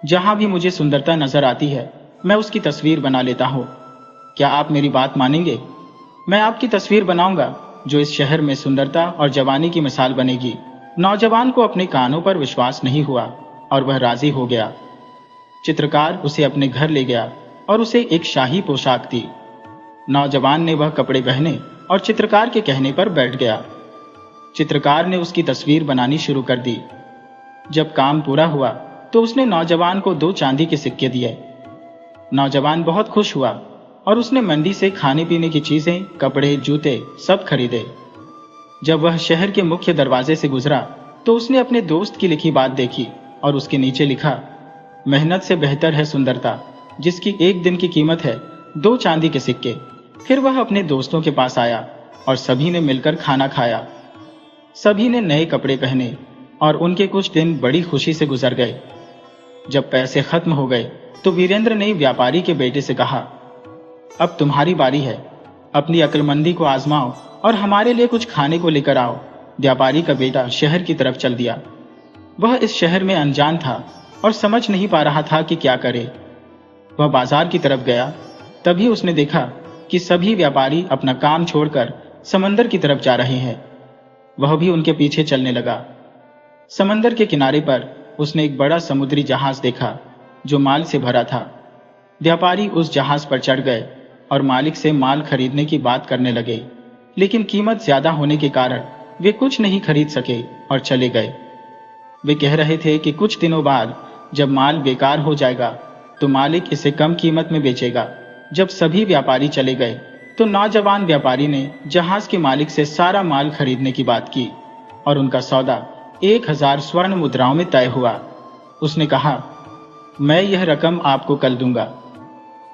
Speaker 1: जहां भी मुझे सुंदरता नजर आती है मैं उसकी तस्वीर बना लेता हूं। क्या आप मेरी बात मानेंगे? मैं आपकी तस्वीर बनाऊंगा जो इस शहर में सुंदरता और जवानी की मिसाल बनेगी। नौजवान को अपने कानों पर विश्वास नहीं हुआ और वह राजी हो गया। चित्रकार उसे अपने घर ले गया और उसे एक शाही पोशाक दी। नौजवान ने वह कपड़े पहने और चित्रकार के कहने पर बैठ गया। चित्रकार ने उसकी तस्वीर बनानी शुरू कर दी। जब काम पूरा हुआ तो उसने नौजवान को 2 चांदी के सिक्के दिए। नौजवान बहुत खुश हुआ और उसने मंडी से खाने पीने की चीजें, कपड़े, जूते सब खरीदे। जब वह शहर के मुख्य दरवाजे से गुजरा तो उसने अपने दोस्त की लिखी बात देखी और उसके नीचे लिखा, मेहनत से बेहतर है सुंदरता, जिसकी एक दिन की कीमत है 2 चांदी के सिक्के। फिर वह अपने दोस्तों के पास आया और सभी ने मिलकर खाना खाया। सभी ने नए कपड़े पहने और उनके कुछ दिन बड़ी खुशी से गुजर गए। जब पैसे खत्म हो गए तो वीरेंद्र ने व्यापारी के बेटे से कहा, अब तुम्हारी बारी है, अपनी अक्लमंदी को आजमाओ और हमारे लिए कुछ खाने को लेकर आओ। व्यापारी का बेटा शहर की तरफ चल दिया। वह इस शहर में अनजान था और समझ नहीं पा रहा था कि क्या करे। वह बाजार की तरफ गया। तभी उसने देखा कि सभी व्यापारी अपना काम छोड़कर समंदर की तरफ जा रहे हैं। वह भी उनके पीछे चलने लगा। समंदर के किनारे पर उसने एक बड़ा समुद्री जहाज देखा जो माल से भरा था। व्यापारी उस जहाज पर चढ़ गए और मालिक से माल खरीदने की बात करने लगे, लेकिन कीमत ज्यादा होने के कारण वे कुछ नहीं खरीद सके और चले गए। वे कह रहे थे कि कुछ दिनों बाद जब माल बेकार हो जाएगा तो मालिक इसे कम कीमत में बेचेगा। जब सभी व्यापारी चले गए तो नौजवान व्यापारी ने जहाज के मालिक से सारा माल खरीदने की बात की और उनका सौदा 1000 स्वर्ण मुद्राओं में तय हुआ। उसने कहा, मैं यह रकम आपको कल दूंगा।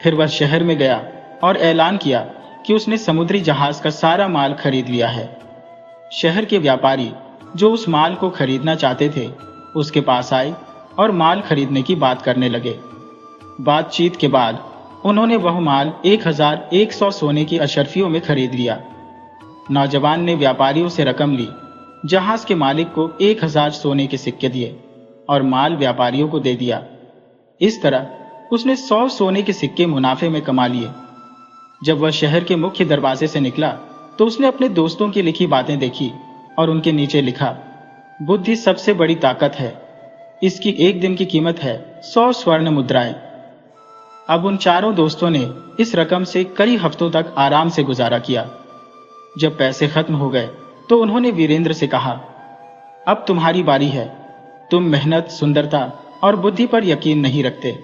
Speaker 1: फिर वह शहर में गया और ऐलान किया कि उसने समुद्री जहाज का सारा माल खरीद लिया है। शहर के व्यापारी जो उस माल को खरीदना चाहते थे उसके पास आए और माल खरीदने की बात करने लगे। बातचीत के बाद उन्होंने वह माल 1100 सोने की अशर्फियों में खरीद लिया। नौजवान ने व्यापारियों से रकम ली, जहाज के मालिक को 1000 सोने के सिक्के दिए और माल व्यापारियों को दे दिया। इस तरह उसने 100 सोने के सिक्के मुनाफे में कमा लिए। जब वह शहर के मुख्य दरवाजे से निकला तो उसने अपने दोस्तों की लिखी बातें देखी और उनके नीचे लिखा, बुद्धि सबसे बड़ी ताकत है, इसकी एक दिन की कीमत है 100 स्वर्ण मुद्राएं। अब उन चारों दोस्तों ने इस रकम से कई हफ्तों तक आराम से गुजारा किया। जब पैसे खत्म हो गए तो उन्होंने वीरेंद्र से कहा, अब तुम्हारी बारी है। तुम मेहनत, सुंदरता और बुद्धि पर यकीन नहीं रखते।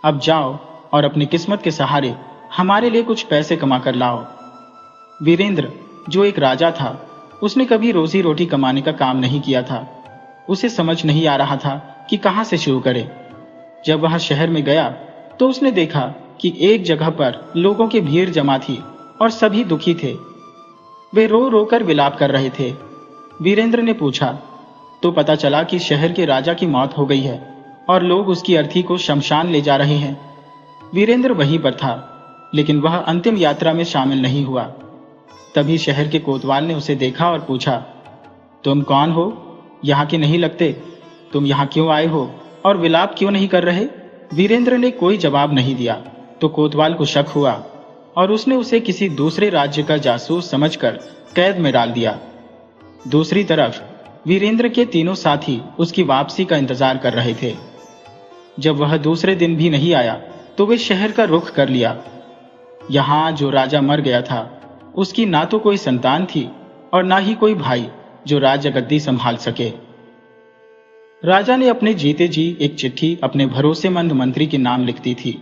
Speaker 1: अब जाओ और अपनी किस्मत के सहारे हमारे लिए कुछ पैसे कमा कर लाओ। वीरेंद्र, जो एक राजा था, उसने कभी रोजी रोटी कमाने का काम नहीं किया था। उसे समझ नहीं आ रहा था कि कहां से शुरू करे। जब वह शहर में गया तो उसने देखा कि एक जगह पर लोगों की भीड़ जमा थी और सभी दुखी थे। वे रो रो कर विलाप कर रहे थे। वीरेंद्र ने पूछा तो पता चला कि शहर के राजा की मौत हो गई है और लोग उसकी अर्थी को शमशान ले जा रहे हैं। वीरेंद्र वहीं पर था, लेकिन वह अंतिम यात्रा में शामिल नहीं हुआ। तभी शहर के कोतवाल ने उसे देखा और पूछा, तुम कौन हो? यहाँ के नहीं लगते। तुम यहाँ क्यों आए हो और विलाप क्यों नहीं कर रहे? वीरेंद्र ने कोई जवाब नहीं दिया तो कोतवाल को शक हुआ और उसने उसे किसी दूसरे राज्य का जासूस समझकर कैद में डाल दिया। दूसरी तरफ वीरेंद्र के तीनों साथी उसकी वापसी का इंतजार कर रहे थे। जब वह दूसरे दिन भी नहीं आया तो वे शहर का रुख कर लिया। यहाँ जो राजा मर गया था उसकी ना तो कोई संतान थी और ना ही कोई भाई जो राज गद्दी संभाल सके। राजा ने अपने जीते जी एक चिट्ठी अपने भरोसेमंद मंत्री के नाम लिख दी थी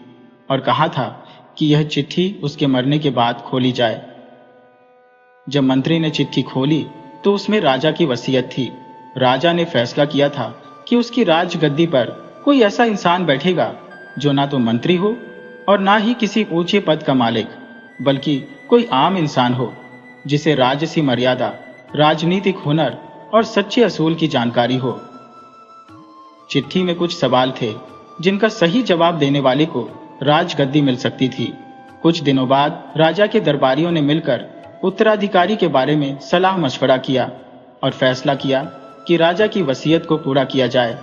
Speaker 1: और कहा था कि यह चिट्ठी उसके मरने के बाद खोली जाए। जब मंत्री ने चिट्ठी खोली तो उसमें राजा की वसीयत थी। राजा ने फैसला किया था कि उसकी राजगद्दी पर कोई ऐसा इंसान बैठेगा जो ना तो मंत्री हो और ना ही किसी ऊंचे पद का मालिक, बल्कि कोई आम इंसान हो जिसे राजसी मर्यादा, राजनीतिक हुनर और सच्चे असूल की जानकारी हो। चिट्ठी में कुछ सवाल थे जिनका सही जवाब देने वाले को राजगद्दी मिल सकती थी। कुछ दिनों बाद राजा के दरबारियों ने मिलकर उत्तराधिकारी के बारे में सलाह मशवरा किया और फैसला किया कि राजा की वसीयत को पूरा किया जाए।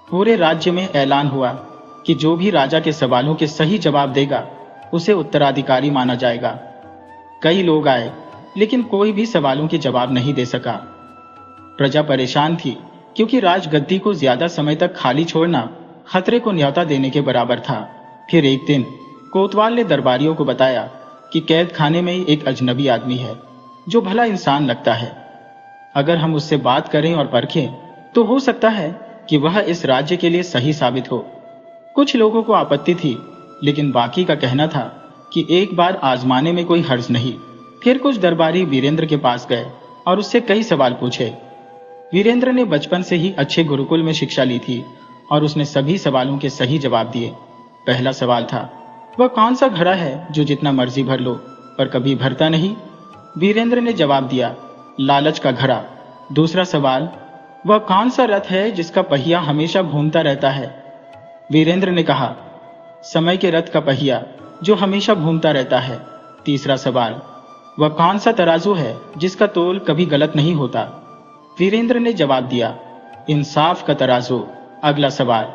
Speaker 1: पूरे राज्य में ऐलान हुआ कि जो भी राजा के सवालों के सही जवाब देगा उसे उत्तराधिकारी माना जाएगा। कई लोग आए लेकिन कोई भी सवालों के जवाब नहीं दे सका। प्रजा परेशान थी क्योंकि राजगद्दी को ज्यादा समय तक खाली छोड़ना खतरे को न्योता देने के बराबर था। फिर एक दिन कोतवाल ने दरबारियों को बताया कि कैद खाने में एक अजनबी आदमी है जो भला इंसान लगता है। अगर हम उससे बात करें और परखें तो हो सकता है कि वह इस राज्य के लिए सही साबित हो। कुछ लोगों को आपत्ति थी, लेकिन बाकी का कहना था कि एक बार आजमाने में कोई हर्ज नहीं। फिर कुछ दरबारी वीरेंद्र के पास गए और उससे कई सवाल पूछे। वीरेंद्र ने बचपन से ही अच्छे गुरुकुल में शिक्षा ली थी और उसने सभी सवालों के सही जवाब दिए। पहला सवाल था, वह कौन सा घड़ा है जो जितना मर्जी भर लो पर कभी भरता नहीं? वीरेंद्र ने जवाब दिया, लालच का घड़ा। दूसरा सवाल, वह कौन सा रथ है जिसका पहिया हमेशा घूमता रहता है? वीरेंद्र ने कहा, समय के रथ का पहिया जो हमेशा घूमता रहता है। तीसरा सवाल, वह कौन सा तराजू है जिसका तोल कभी गलत नहीं होता? वीरेंद्र ने जवाब दिया, इंसाफ का तराजू। अगला सवाल,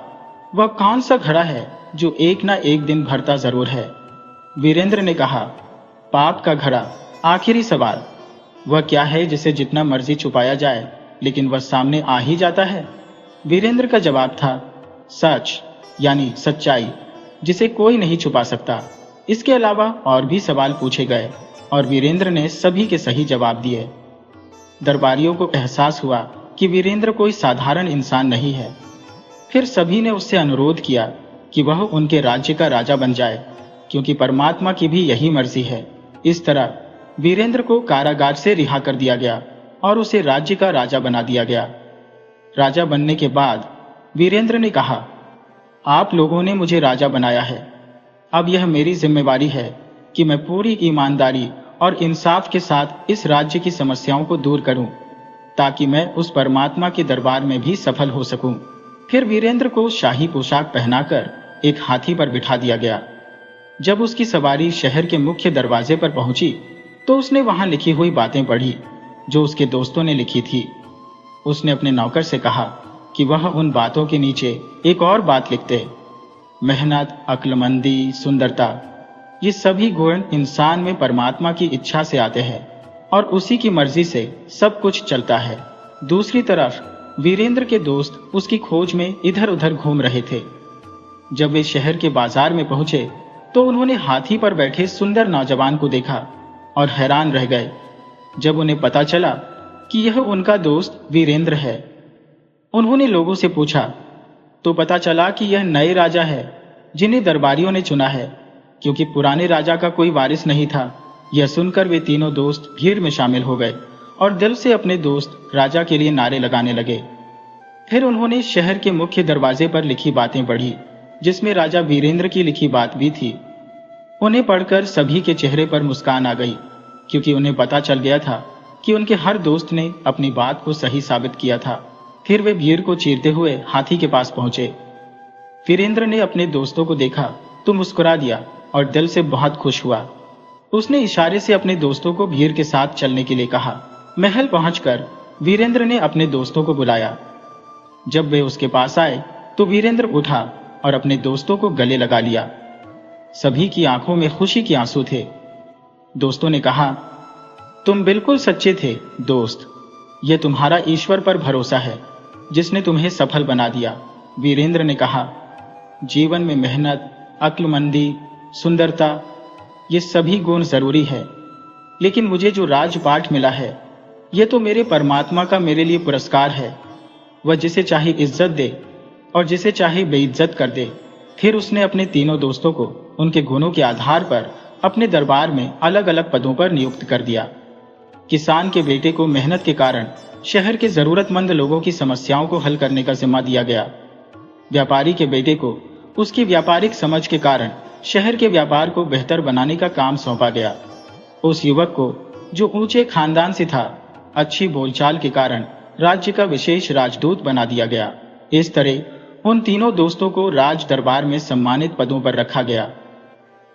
Speaker 1: वह कौन सा घड़ा है जो एक ना एक दिन भरता जरूर है? वीरेंद्र ने कहा, पाप का घड़ा। आखिरी सवाल, वह क्या है जिसे जितना मर्जी छुपाया जाए लेकिन वह सामने आ ही जाता है? वीरेंद्र का जवाब था, सच, यानी सच्चाई, जिसे कोई नहीं छुपा सकता। इसके अलावा और भी सवाल पूछे गए और वीरेंद्र ने सभी के सही जवाब दिए। दरबारियों को एहसास हुआ कि वीरेंद्र कोई साधारण इंसान नहीं है। फिर सभी ने उससे अनुरोध किया कि वह उनके राज्य का राजा बन जाए, क्योंकि परमात्मा की भी यही मर्जी है। इस तरह वीरेंद्र को कारागार से रिहा कर दिया गया और उसे राज्य का राजा बना दिया गया। राजा बनने के बाद वीरेंद्र ने कहा, आप लोगों ने मुझे राजा बनाया है। अब यह मेरी जिम्मेवारी है कि मैं पूरी ईमानदारी और इंसाफ के साथ इस राज्य की समस्याओं को दूर करूं, ताकि मैं उस परमात्मा के दरबार में भी सफल हो सकूं। फिर वीरेंद्र को शाही पोशाक पहनाकर एक हाथी पर बिठा दिया गया। जब उसकी सवारी शहर के मुख्य दरवाजे पर पहुंची तो उसने वहां लिखी हुई बातें पढ़ी जो उसके दोस्तों ने लिखी थी। उसने अपने नौकर से कहा कि वह उन बातों के नीचे एक और बात लिख दे। मेहनत, अक्लमंदी, सुंदरता, ये सभी गुण इंसान में परमात्मा की इच्छा से आते हैं और उसी की मर्जी से सब कुछ चलता है। दूसरी तरफ वीरेंद्र के दोस्त उसकी खोज में इधर उधर घूम रहे थे। जब वे शहर के बाजार में पहुंचे तो उन्होंने हाथी पर बैठे सुंदर नौजवान को देखा और हैरान रह गए जब उन्हें पता चला कि यह उनका दोस्त वीरेंद्र है। उन्होंने लोगों से पूछा तो पता चला कि यह नए राजा है जिन्हें दरबारियों ने चुना है, क्योंकि पुराने राजा का कोई वारिस नहीं था। यह सुनकर वे तीनों दोस्त भीड़ में शामिल हो गए और दिल से अपने दोस्त राजा के लिए नारे लगाने लगे। फिर उन्होंने शहर के मुख्य दरवाजे पर लिखी बातें पढ़ी, जिसमें राजा वीरेंद्र की लिखी बात भी थी। उन्हें पढ़कर सभी के चेहरे पर मुस्कान आ गई, क्योंकि उन्हें पता चल गया था कि उनके हर दोस्त ने अपनी बात को सही साबित किया था। फिर वे भीड़ को चीरते हुए हाथी के पास पहुंचे। वीरेंद्र ने अपने दोस्तों को देखा तो मुस्कुरा दिया और दिल से बहुत खुश हुआ। उसने इशारे से अपने दोस्तों को भीड़ के साथ चलने के लिए कहा। महल पहुंचकर वीरेंद्र ने अपने दोस्तों को बुलाया। जब वे उसके पास आए तो वीरेंद्र उठा और अपने दोस्तों को गले लगा लिया। सभी की आंखों में खुशी के आंसू थे। दोस्तों ने कहा, तुम बिल्कुल सच्चे थे दोस्त, यह तुम्हारा ईश्वर पर भरोसा है जिसने तुम्हें सफल बना दिया। वीरेंद्र ने कहा, जीवन में मेहनत, अक्लमंदी, सुंदरता, ये सभी गुण जरूरी है, लेकिन मुझे जो राजपाठ मिला है, यह तो मेरे परमात्मा का मेरे लिए पुरस्कार है। वह जिसे चाहे इज्जत दे और जिसे चाहे बेइज्जत कर दे। फिर उसने अपने तीनों दोस्तों को उनके गुणों के आधार पर अपने दरबार में अलग अलग पदों पर नियुक्त कर दिया। किसान के बेटे को मेहनत के कारण शहर के जरूरतमंद लोगों की समस्याओं को हल करने का जिम्मा दिया गया। व्यापारी के बेटे को उसकी व्यापारिक समझ के कारण शहर के व्यापार को बेहतर बनाने का काम सौंपा गया। उस युवक को, जो ऊंचे खानदान से था, अच्छी बोलचाल के कारण राज्य का विशेष राजदूत बना दिया गया। इस तरह उन तीनों दोस्तों को राज दरबार में सम्मानित पदों पर रखा गया।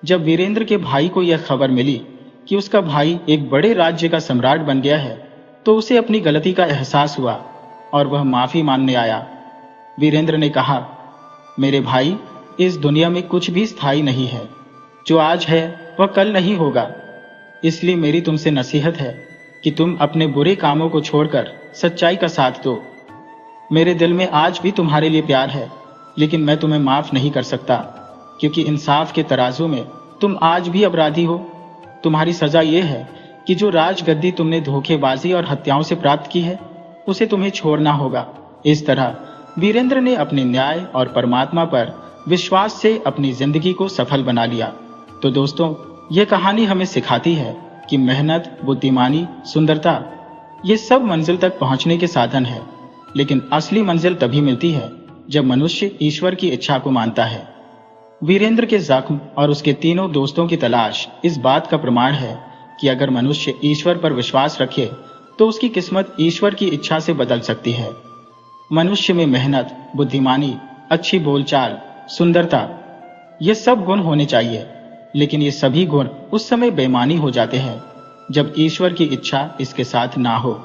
Speaker 1: जब वीरेंद्र के भाई को यह खबर मिली कि उसका भाई एक बड़े राज्य का सम्राट बन गया है, तो उसे अपनी गलती का एहसास हुआ और वह माफी मांगने आया। वीरेंद्र ने कहा, मेरे भाई, इस दुनिया में कुछ भी स्थायी नहीं है। जो आज है वह कल नहीं होगा। इसलिए मेरी तुमसे नसीहत है कि तुम अपने बुरे कामों को छोड़कर सच्चाई का साथ दो। मेरे दिल में आज भी तुम्हारे लिए प्यार है, लेकिन मैं तुम्हें माफ नहीं कर सकता, क्योंकि इंसाफ के तराजू में तुम आज भी अपराधी हो। तुम्हारी सजा यह है कि जो राजगद्दी तुमने धोखेबाजी और हत्याओं से प्राप्त की है, उसे तुम्हें छोड़ना होगा। इस तरह वीरेंद्र ने अपने न्याय और परमात्मा पर विश्वास से अपनी जिंदगी को सफल बना लिया। तो दोस्तों, यह कहानी हमें सिखाती है कि मेहनत, बुद्धिमानी, सुंदरता, ये सब मंजिल तक पहुंचने के साधन है, लेकिन असली मंजिल तभी मिलती है जब मनुष्य ईश्वर की इच्छा को मानता है। वीरेंद्र के जख्म और उसके तीनों दोस्तों की तलाश इस बात का प्रमाण है कि अगर मनुष्य ईश्वर पर विश्वास रखे तो उसकी किस्मत ईश्वर की इच्छा से बदल सकती है। मनुष्य में मेहनत, बुद्धिमानी, अच्छी बोलचाल, सुंदरता, ये सब गुण होने चाहिए, लेकिन ये सभी गुण उस समय बेईमानी हो जाते हैं जब ईश्वर की इच्छा इसके साथ ना हो।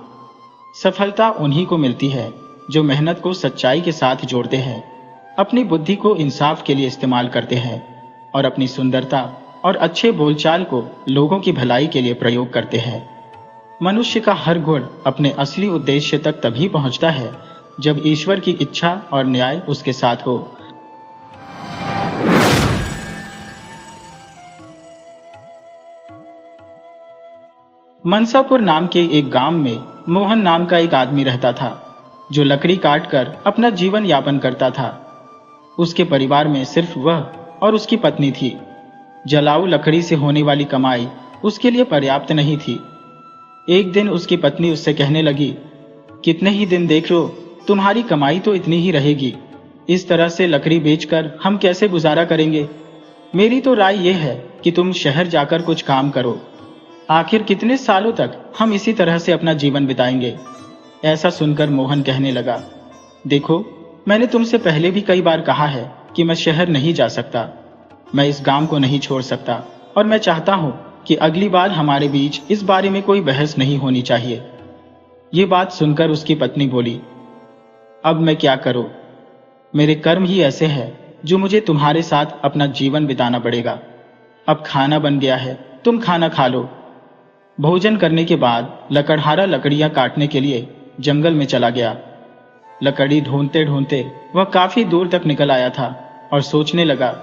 Speaker 1: सफलता उन्हीं को मिलती है जो मेहनत को सच्चाई के साथ जोड़ते हैं, अपनी बुद्धि को इंसाफ के लिए इस्तेमाल करते हैं और अपनी सुंदरता और अच्छे बोलचाल को लोगों की भलाई के लिए प्रयोग करते हैं। मनुष्य का हर गुण अपने असली उद्देश्य तक तभी पहुंचता है जब ईश्वर की इच्छा और न्याय उसके साथ हो। मनसापुर नाम के एक गांव में मोहन नाम का एक आदमी रहता था, जो लकड़ी काटकर अपना जीवन यापन करता था। उसके परिवार में सिर्फ वह और उसकी पत्नी थी। जलाऊ लकड़ी से होने वाली कमाई उसके लिए पर्याप्त नहीं थी। एक दिन उसकी पत्नी उससे कहने लगी, कितने ही दिन देख लो, तुम्हारी कमाई तो इतनी ही रहेगी। इस तरह से लकड़ी बेचकर हम कैसे गुजारा करेंगे? मेरी तो राय यह है कि तुम शहर जाकर कुछ काम करो। आखिर कितने सालों तक हम इसी तरह से अपना जीवन बिताएंगे? ऐसा सुनकर मोहन कहने लगा, देखो, मैंने तुमसे पहले भी कई बार कहा है कि मैं शहर नहीं जा सकता। मैं इस गांव को नहीं छोड़ सकता और मैं चाहता हूं कि अगली बार हमारे बीच इस बारे में कोई बहस नहीं होनी चाहिए। ये बात सुनकर उसकी पत्नी बोली, अब मैं क्या करूं? मेरे कर्म ही ऐसे हैं जो मुझे तुम्हारे साथ अपना जीवन बिताना पड़ेगा। अब खाना बन गया है, तुम खाना खा लो। भोजन करने के बाद लकड़हारा लकड़ियां काटने के लिए जंगल में चला गया। लकड़ी ढूंढते ढूंढते वह काफी दूर तक निकल आया था और सोचने लगा,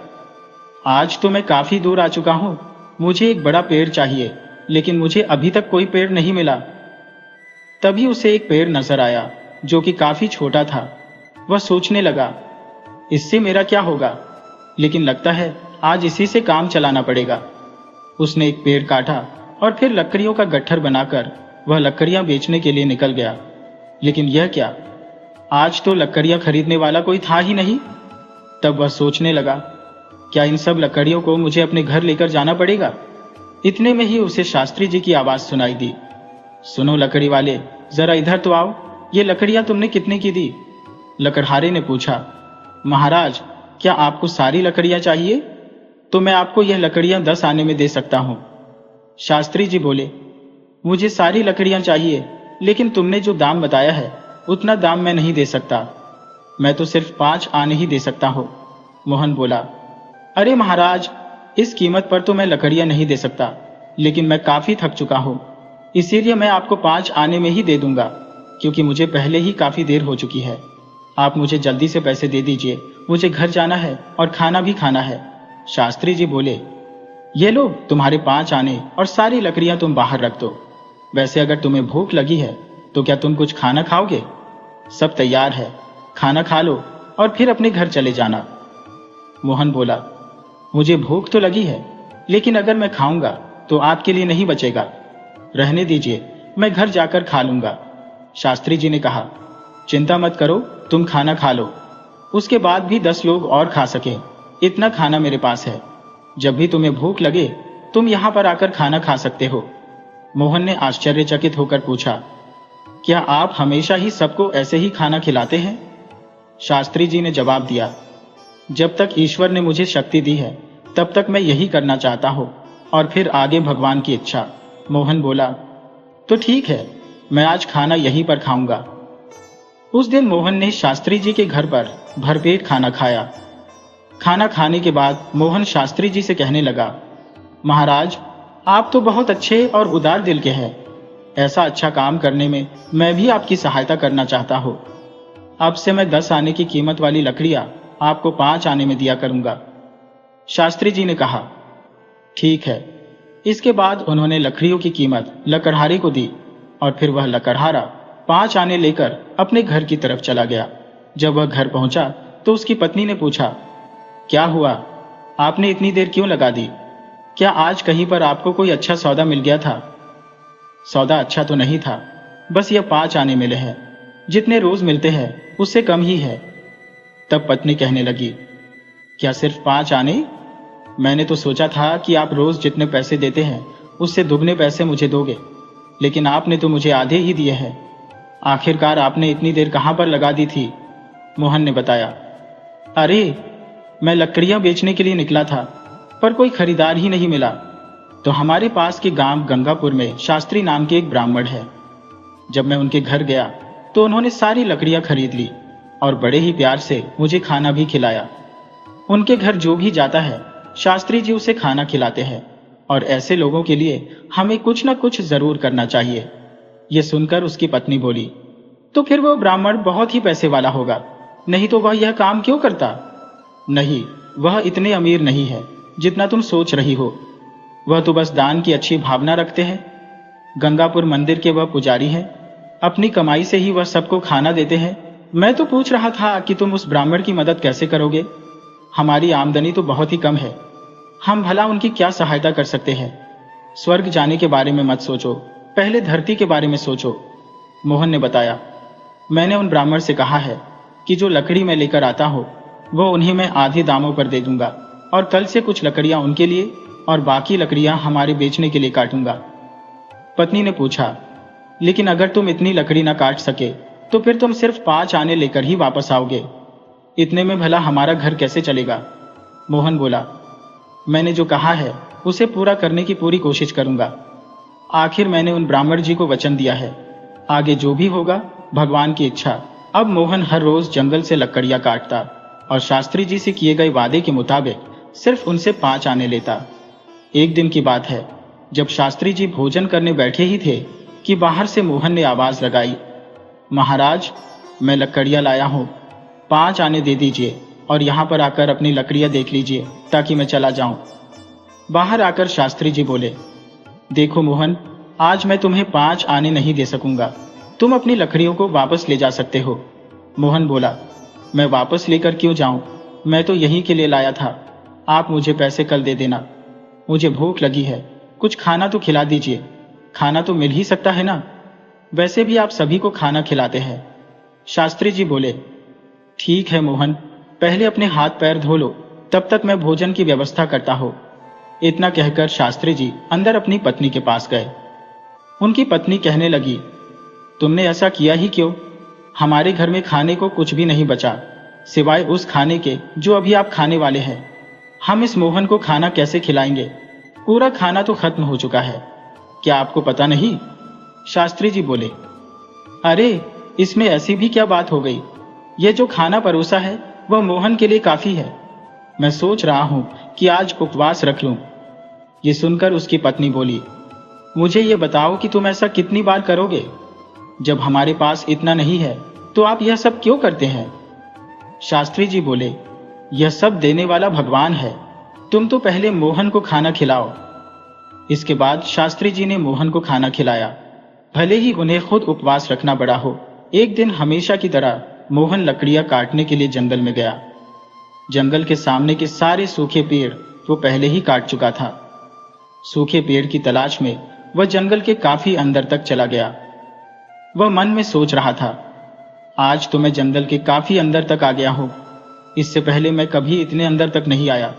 Speaker 1: आज तो मैं काफी दूर आ चुका हूं, मुझे एक बड़ा पेड़ चाहिए, लेकिन मुझे अभी तक कोई पेड़ नहीं मिला। तभी उसे एक पेड़ नजर आया जो कि काफी छोटा था। वह सोचने लगा, इससे मेरा क्या होगा, लेकिन लगता है आज इसी से काम चलाना पड़ेगा। उसने एक पेड़ काटा और फिर लकड़ियों का गट्ठर बनाकर वह लकड़ियां बेचने के लिए निकल गया। लेकिन यह क्या, आज तो लकड़ियां खरीदने वाला कोई था ही नहीं। तब वह सोचने लगा, क्या इन सब लकड़ियों को मुझे अपने घर लेकर जाना पड़ेगा? इतने में ही उसे शास्त्री जी की आवाज सुनाई दी, सुनो लकड़ी वाले, जरा इधर तो आओ, ये लकड़ियां तुमने कितने की दी? लकड़हारे ने पूछा, महाराज, क्या आपको सारी लकड़ियां चाहिए? तो मैं आपको यह लकड़ियां 10 आने में दे सकता हूं। शास्त्री जी बोले, मुझे सारी लकड़ियां चाहिए, लेकिन तुमने जो दाम बताया है उतना दाम मैं नहीं दे सकता। मैं तो सिर्फ 5 आने ही दे सकता हूं। मोहन बोला, अरे महाराज, इस कीमत पर तो मैं लकड़ियां नहीं दे सकता, लेकिन मैं काफी थक चुका हूं, इसीलिए मैं आपको 5 आने में ही दे दूंगा, क्योंकि मुझे पहले ही काफी देर हो चुकी है। आप मुझे जल्दी से पैसे दे दीजिए, मुझे घर जाना है और खाना भी खाना है। शास्त्री जी बोले, ये लो तुम्हारे 5 आने और सारी लकड़ियां तुम बाहर रख दो। वैसे अगर तुम्हें भूख लगी है तो क्या तुम कुछ खाना खाओगे? सब तैयार है, खाना खा लो और फिर अपने घर चले जाना। मोहन बोला, मुझे भूख तो लगी है, लेकिन अगर मैं खाऊंगा तो आपके लिए नहीं बचेगा। रहने दीजिए, मैं घर जाकर खा लूंगा। शास्त्री जी ने कहा, चिंता मत करो, तुम खाना खा लो, उसके बाद भी 10 लोग और खा सके, इतना खाना मेरे पास है। जब भी तुम्हें भूख लगे तुम यहाँ पर आकर खाना खा सकते हो। मोहन ने आश्चर्यचकित होकर पूछा, क्या आप हमेशा ही सबको ऐसे ही खाना खिलाते हैं? शास्त्री जी ने जवाब दिया, जब तक ईश्वर ने मुझे शक्ति दी है तब तक मैं यही करना चाहता हूं, और फिर आगे भगवान की इच्छा। मोहन बोला, तो ठीक है, मैं आज खाना यहीं पर खाऊंगा। उस दिन मोहन ने शास्त्री जी के घर पर भरपेट खाना खाया। खाना खाने के बाद मोहन शास्त्री जी से कहने लगा, महाराज, आप तो बहुत अच्छे और उदार दिल के हैं। ऐसा अच्छा काम करने में मैं भी आपकी सहायता करना चाहता हूं। अब से मैं 10 आने की कीमत वाली लकड़ियां आपको 5 आने में दिया करूंगा। शास्त्री जी ने कहा, ठीक है। इसके बाद उन्होंने लकड़ियों की कीमत लकड़हारे को दी और फिर वह लकड़हारा 5 आने लेकर अपने घर की तरफ चला गया। जब वह घर पहुंचा तो उसकी पत्नी ने पूछा, क्या हुआ, आपने इतनी देर क्यों लगा दी? क्या आज कहीं पर आपको कोई अच्छा सौदा मिल गया था? सौदा अच्छा तो नहीं था, बस यह 5 आने मिले हैं, जितने रोज मिलते हैं उससे कम ही है। तब पत्नी कहने लगी, क्या सिर्फ 5 आने? मैंने तो सोचा था कि आप रोज जितने पैसे देते हैं उससे दुगने पैसे मुझे दोगे, लेकिन आपने तो मुझे आधे ही दिए हैं। आखिरकार आपने इतनी देर कहां पर लगा दी थी? मोहन ने बताया, अरे मैं लकड़ियां बेचने के लिए निकला था, पर कोई खरीदार ही नहीं मिला। तो हमारे पास के गांव गंगापुर में शास्त्री नाम के एक ब्राह्मण है। जब मैं उनके घर गया तो उन्होंने सारी लकड़ियां खरीद ली और बड़े ही प्यार से मुझे खाना भी खिलाया। उनके घर जो भी जाता है शास्त्री जी उसे खाना खिलाते हैं, और ऐसे लोगों के लिए हमें कुछ न कुछ जरूर करना चाहिए। ये सुनकर उसकी पत्नी बोली, तो फिर वो ब्राह्मण बहुत ही पैसे वाला होगा, नहीं तो वह यह काम क्यों करता? नहीं, वह इतने अमीर नहीं है जितना तुम सोच रही हो। वह तो बस दान की अच्छी भावना रखते हैं। गंगापुर मंदिर के वह पुजारी हैं, अपनी कमाई से ही वह सबको खाना देते हैं। मैं तो पूछ रहा था कि तुम उस ब्राह्मण की मदद कैसे करोगे? हमारी आमदनी तो बहुत ही कम है, हम भला उनकी क्या सहायता कर सकते हैं? स्वर्ग जाने के बारे में मत सोचो, पहले धरती के बारे में सोचो। मोहन ने बताया, मैंने उन ब्राह्मण से कहा है कि जो लकड़ी मैं लेकर आता हूं वो उन्हें मैं आधे दामों पर दे दूंगा, और कल से कुछ लकड़ियां उनके लिए और बाकी लकड़ियां हमारे बेचने के लिए काटूंगा। पत्नी ने पूछा, लेकिन अगर तुम इतनी लकड़ी ना काट सके तो फिर तुम सिर्फ 5 आने लेकर ही वापस आओगे, इतने में भला हमारा घर कैसे चलेगा? मोहन बोला, मैंने जो कहा है उसे पूरा करने की पूरी कोशिश करूंगा। आखिर मैंने उन ब्राह्मण जी को वचन दिया है, आगे जो भी होगा भगवान की इच्छा। अब मोहन हर रोज जंगल से लकड़ियां काटता और शास्त्री जी से किए गए वादे के मुताबिक सिर्फ उनसे 5 आने लेता। एक दिन की बात है, जब शास्त्री जी भोजन करने बैठे ही थे कि बाहर से मोहन ने आवाज लगाई, महाराज, मैं लकड़ियां लाया हूं, 5 आने दे दीजिए और यहां पर आकर अपनी लकड़ियां देख लीजिए ताकि मैं चला जाऊं। बाहर आकर शास्त्री जी बोले, देखो मोहन, आज मैं तुम्हें 5 आने नहीं दे सकूंगा, तुम अपनी लकड़ियों को वापस ले जा सकते हो। मोहन बोला, मैं वापस लेकर क्यों जाऊं, मैं तो यहीं के लिए लाया था, आप मुझे पैसे कल दे देना। मुझे भूख लगी है, कुछ खाना तो खिला दीजिए, खाना तो मिल ही सकता है ना, वैसे भी आप सभी को खाना खिलाते हैं। शास्त्री जी बोले, ठीक है मोहन, पहले अपने हाथ पैर धो लो, तब तक मैं भोजन की व्यवस्था करता हूं। इतना कहकर शास्त्री जी अंदर अपनी पत्नी के पास गए। उनकी पत्नी कहने लगी, तुमने ऐसा किया ही क्यों? हमारे घर में खाने को कुछ भी नहीं बचा, सिवाय उस खाने के जो अभी आप खाने वाले हैं। हम इस मोहन को खाना कैसे खिलाएंगे? पूरा खाना तो खत्म हो चुका है, क्या आपको पता नहीं? शास्त्री जी बोले, अरे इसमें ऐसी भी क्या बात हो गई? यह जो खाना परोसा है वह मोहन के लिए काफी है। मैं सोच रहा हूं कि आज उपवास रख लूं। ये सुनकर उसकी पत्नी बोली, मुझे ये बताओ कि तुम ऐसा कितनी बार करोगे? जब हमारे पास इतना नहीं है तो आप यह सब क्यों करते हैं? शास्त्री जी बोले, यह सब देने वाला भगवान है, तुम तो पहले मोहन को खाना खिलाओ। इसके बाद शास्त्री जी ने मोहन को खाना खिलाया। भले ही उन्हें खुद उपवास रखना पड़ा हो, एक दिन हमेशा की तरह मोहन लकड़ियां काटने के लिए जंगल में गया। जंगल के सामने के सारे सूखे पेड़ वो पहले ही काट चुका था। सूखे पेड़ की तलाश में वह जंगल के काफी अंदर तक चला गया। वह मन में सोच रहा था, आज तो मैं जंगल के काफी अंदर तक आ गया हूं। इससे पहले मैं कभी इतने अंदर तक नहीं आया।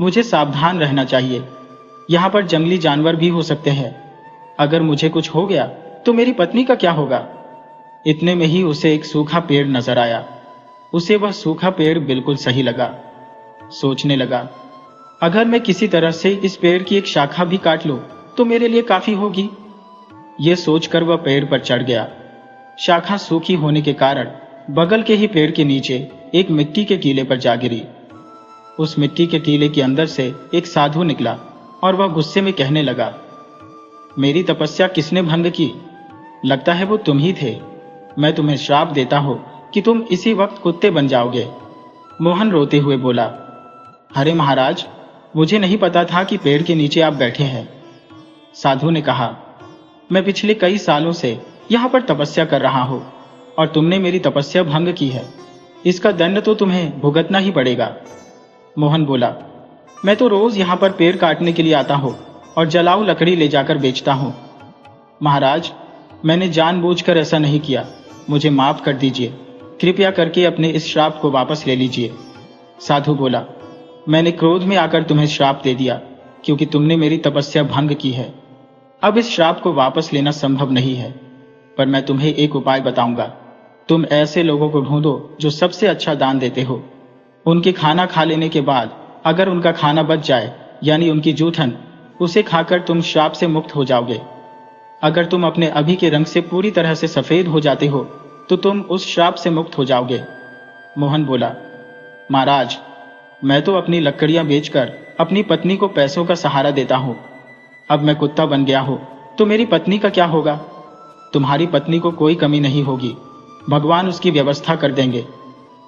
Speaker 1: मुझे सावधान रहना चाहिए। यहाँ पर जंगली जानवर भी हो सकते हैं। अगर मुझे कुछ हो गया तो मेरी पत्नी का क्या होगा। इतने में ही उसे एक सूखा पेड़ नजर आया। उसे वह सूखा पेड़ बिल्कुल सही लगा। सोचने लगा, अगर मैं किसी तरह से इस पेड़ की एक शाखा भी काट लूं तो मेरे लिए काफी होगी। यह सोचकर वह पेड़ पर चढ़ गया। शाखा सूखी होने के कारण बगल के ही पेड़ के नीचे एक मिट्टी के टीले पर जा गिरी। उस मिट्टी के टीले के अंदर से एक साधु निकला और वह गुस्से में कहने लगा, मेरी तपस्या किसने भंग की? लगता है वो तुम ही थे। मैं तुम्हें श्राप देता हूं कि तुम इसी वक्त कुत्ते बन जाओगे। मोहन रोते हुए बोला, अरे महाराज, मुझे नहीं पता था कि पेड़ के नीचे आप बैठे हैं। साधु ने कहा, मैं पिछले कई सालों से यहाँ पर तपस्या कर रहा हूँ और तुमने मेरी तपस्या भंग की है। इसका दंड तो तुम्हें भुगतना ही पड़ेगा। मोहन बोला, मैं तो रोज यहाँ पर पेड़ काटने के लिए आता हूँ और जलाऊ लकड़ी ले जाकर बेचता हूँ। महाराज, मैंने जानबूझकर ऐसा नहीं किया। मुझे माफ कर दीजिए। कृपया करके अपने इस श्राप को वापस ले लीजिए। साधु बोला, मैंने क्रोध में आकर तुम्हें श्राप दे दिया क्योंकि तुमने मेरी तपस्या भंग की है। अब इस श्राप को वापस लेना संभव नहीं है, पर मैं तुम्हें एक उपाय बताऊंगा। तुम ऐसे लोगों को ढूंढो जो सबसे अच्छा दान देते हो। उनके खाना खा लेने के बाद अगर उनका खाना बच जाए, यानी उनकी जूठन, उसे खाकर तुम श्राप से मुक्त हो जाओगे। अगर तुम अपने अभी के रंग से पूरी तरह से सफेद हो जाते हो तो तुम उस श्राप से मुक्त हो जाओगे। मोहन बोला, महाराज, मैं तो अपनी लकड़ियां बेचकर अपनी पत्नी को पैसों का सहारा देता हूं। अब मैं कुत्ता बन गया हूं तो मेरी पत्नी का क्या होगा? तुम्हारी पत्नी को कोई कमी नहीं होगी। भगवान उसकी व्यवस्था कर देंगे।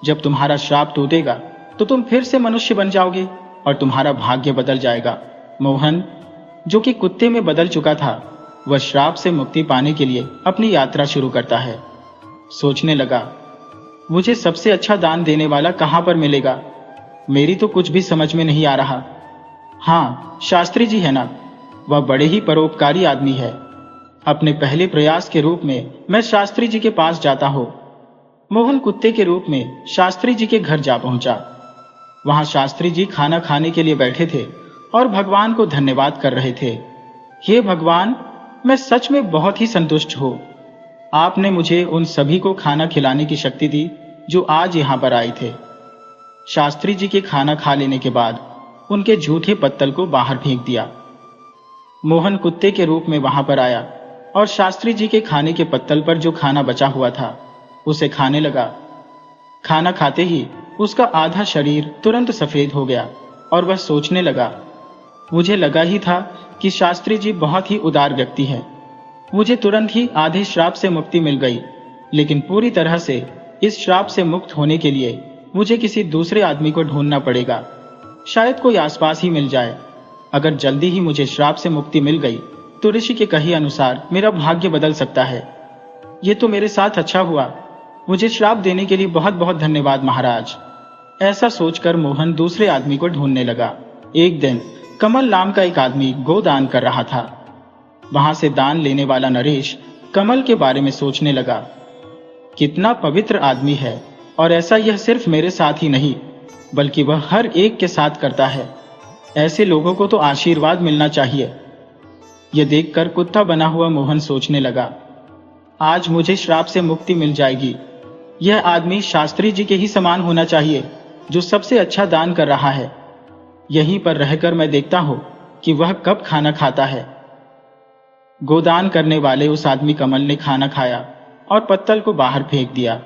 Speaker 1: जब तुम्हारा श्राप टूटेगा तो तुम फिर से मनुष्य बन जाओगे और तुम्हारा भाग्य बदल जाएगा। मोहन, जो कि कुत्ते में बदल चुका था, वह श्राप से मुक्ति पाने के लिए अपनी यात्रा शुरू करता है। सोचने लगा, मुझे सबसे अच्छा दान देने वाला कहां पर मिलेगा? मेरी तो कुछ भी समझ में नहीं आ रहा। हाँ, शास्त्री जी है ना, वह बड़े ही परोपकारी आदमी है। अपने पहले प्रयास के रूप में मैं शास्त्री जी के पास जाता हूं। मोहन कुत्ते के रूप में शास्त्री जी के घर जा पहुंचा। वहां शास्त्री जी खाना खाने के लिए बैठे थे और भगवान को धन्यवाद कर रहे थे। हे भगवान, मैं सच में बहुत ही संतुष्ट हूं। आपने मुझे उन सभी को खाना खिलाने की शक्ति दी जो आज यहां पर आए थे। शास्त्री जी के खाना खा लेने के बाद उनके झूठे पत्तल को बाहर फेंक दिया। मोहन कुत्ते के रूप में वहां पर आया और शास्त्री जी के खाने के पत्तल पर जो खाना बचा हुआ था उसे खाने लगा। खाना खाते ही उसका आधा शरीर तुरंत सफेद हो गया और वह सोचने लगा, मुझे लगा ही था कि शास्त्री जी बहुत ही उदार व्यक्ति हैं। मुझे तुरंत ही आधे श्राप से मुक्ति मिल गई, लेकिन पूरी तरह से इस श्राप से मुक्त होने के लिए मुझे किसी दूसरे आदमी को ढूंढना पड़ेगा। शायद कोई आसपास ही मिल जाए। अगर जल्दी ही मुझे श्राप से मुक्ति मिल गई तो ऋषि के कहे अनुसार मेरा भाग्य बदल सकता है। ये तो मेरे साथ अच्छा हुआ। मुझे श्राप देने के लिए बहुत बहुत धन्यवाद महाराज। ऐसा सोचकर मोहन दूसरे आदमी को ढूंढने लगा। एक दिन कमल नाम का एक आदमी गोदान कर रहा था। वहां से दान लेने वाला नरेश कमल के बारे में सोचने लगा, कितना पवित्र आदमी है, और ऐसा यह सिर्फ मेरे साथ ही नहीं बल्कि वह हर एक के साथ करता है। ऐसे लोगों को तो आशीर्वाद मिलना चाहिए। यह देखकर कुत्ता बना हुआ मोहन सोचने लगा, आज मुझे श्राप से मुक्ति मिल जाएगी। यह आदमी शास्त्री जी के ही समान होना चाहिए जो सबसे अच्छा दान कर रहा है। यहीं पर रहकर मैं देखता हूं कि वह कब खाना खाता है। गोदान करने वाले उस आदमी कमल ने खाना खाया और पत्तल को बाहर फेंक दिया।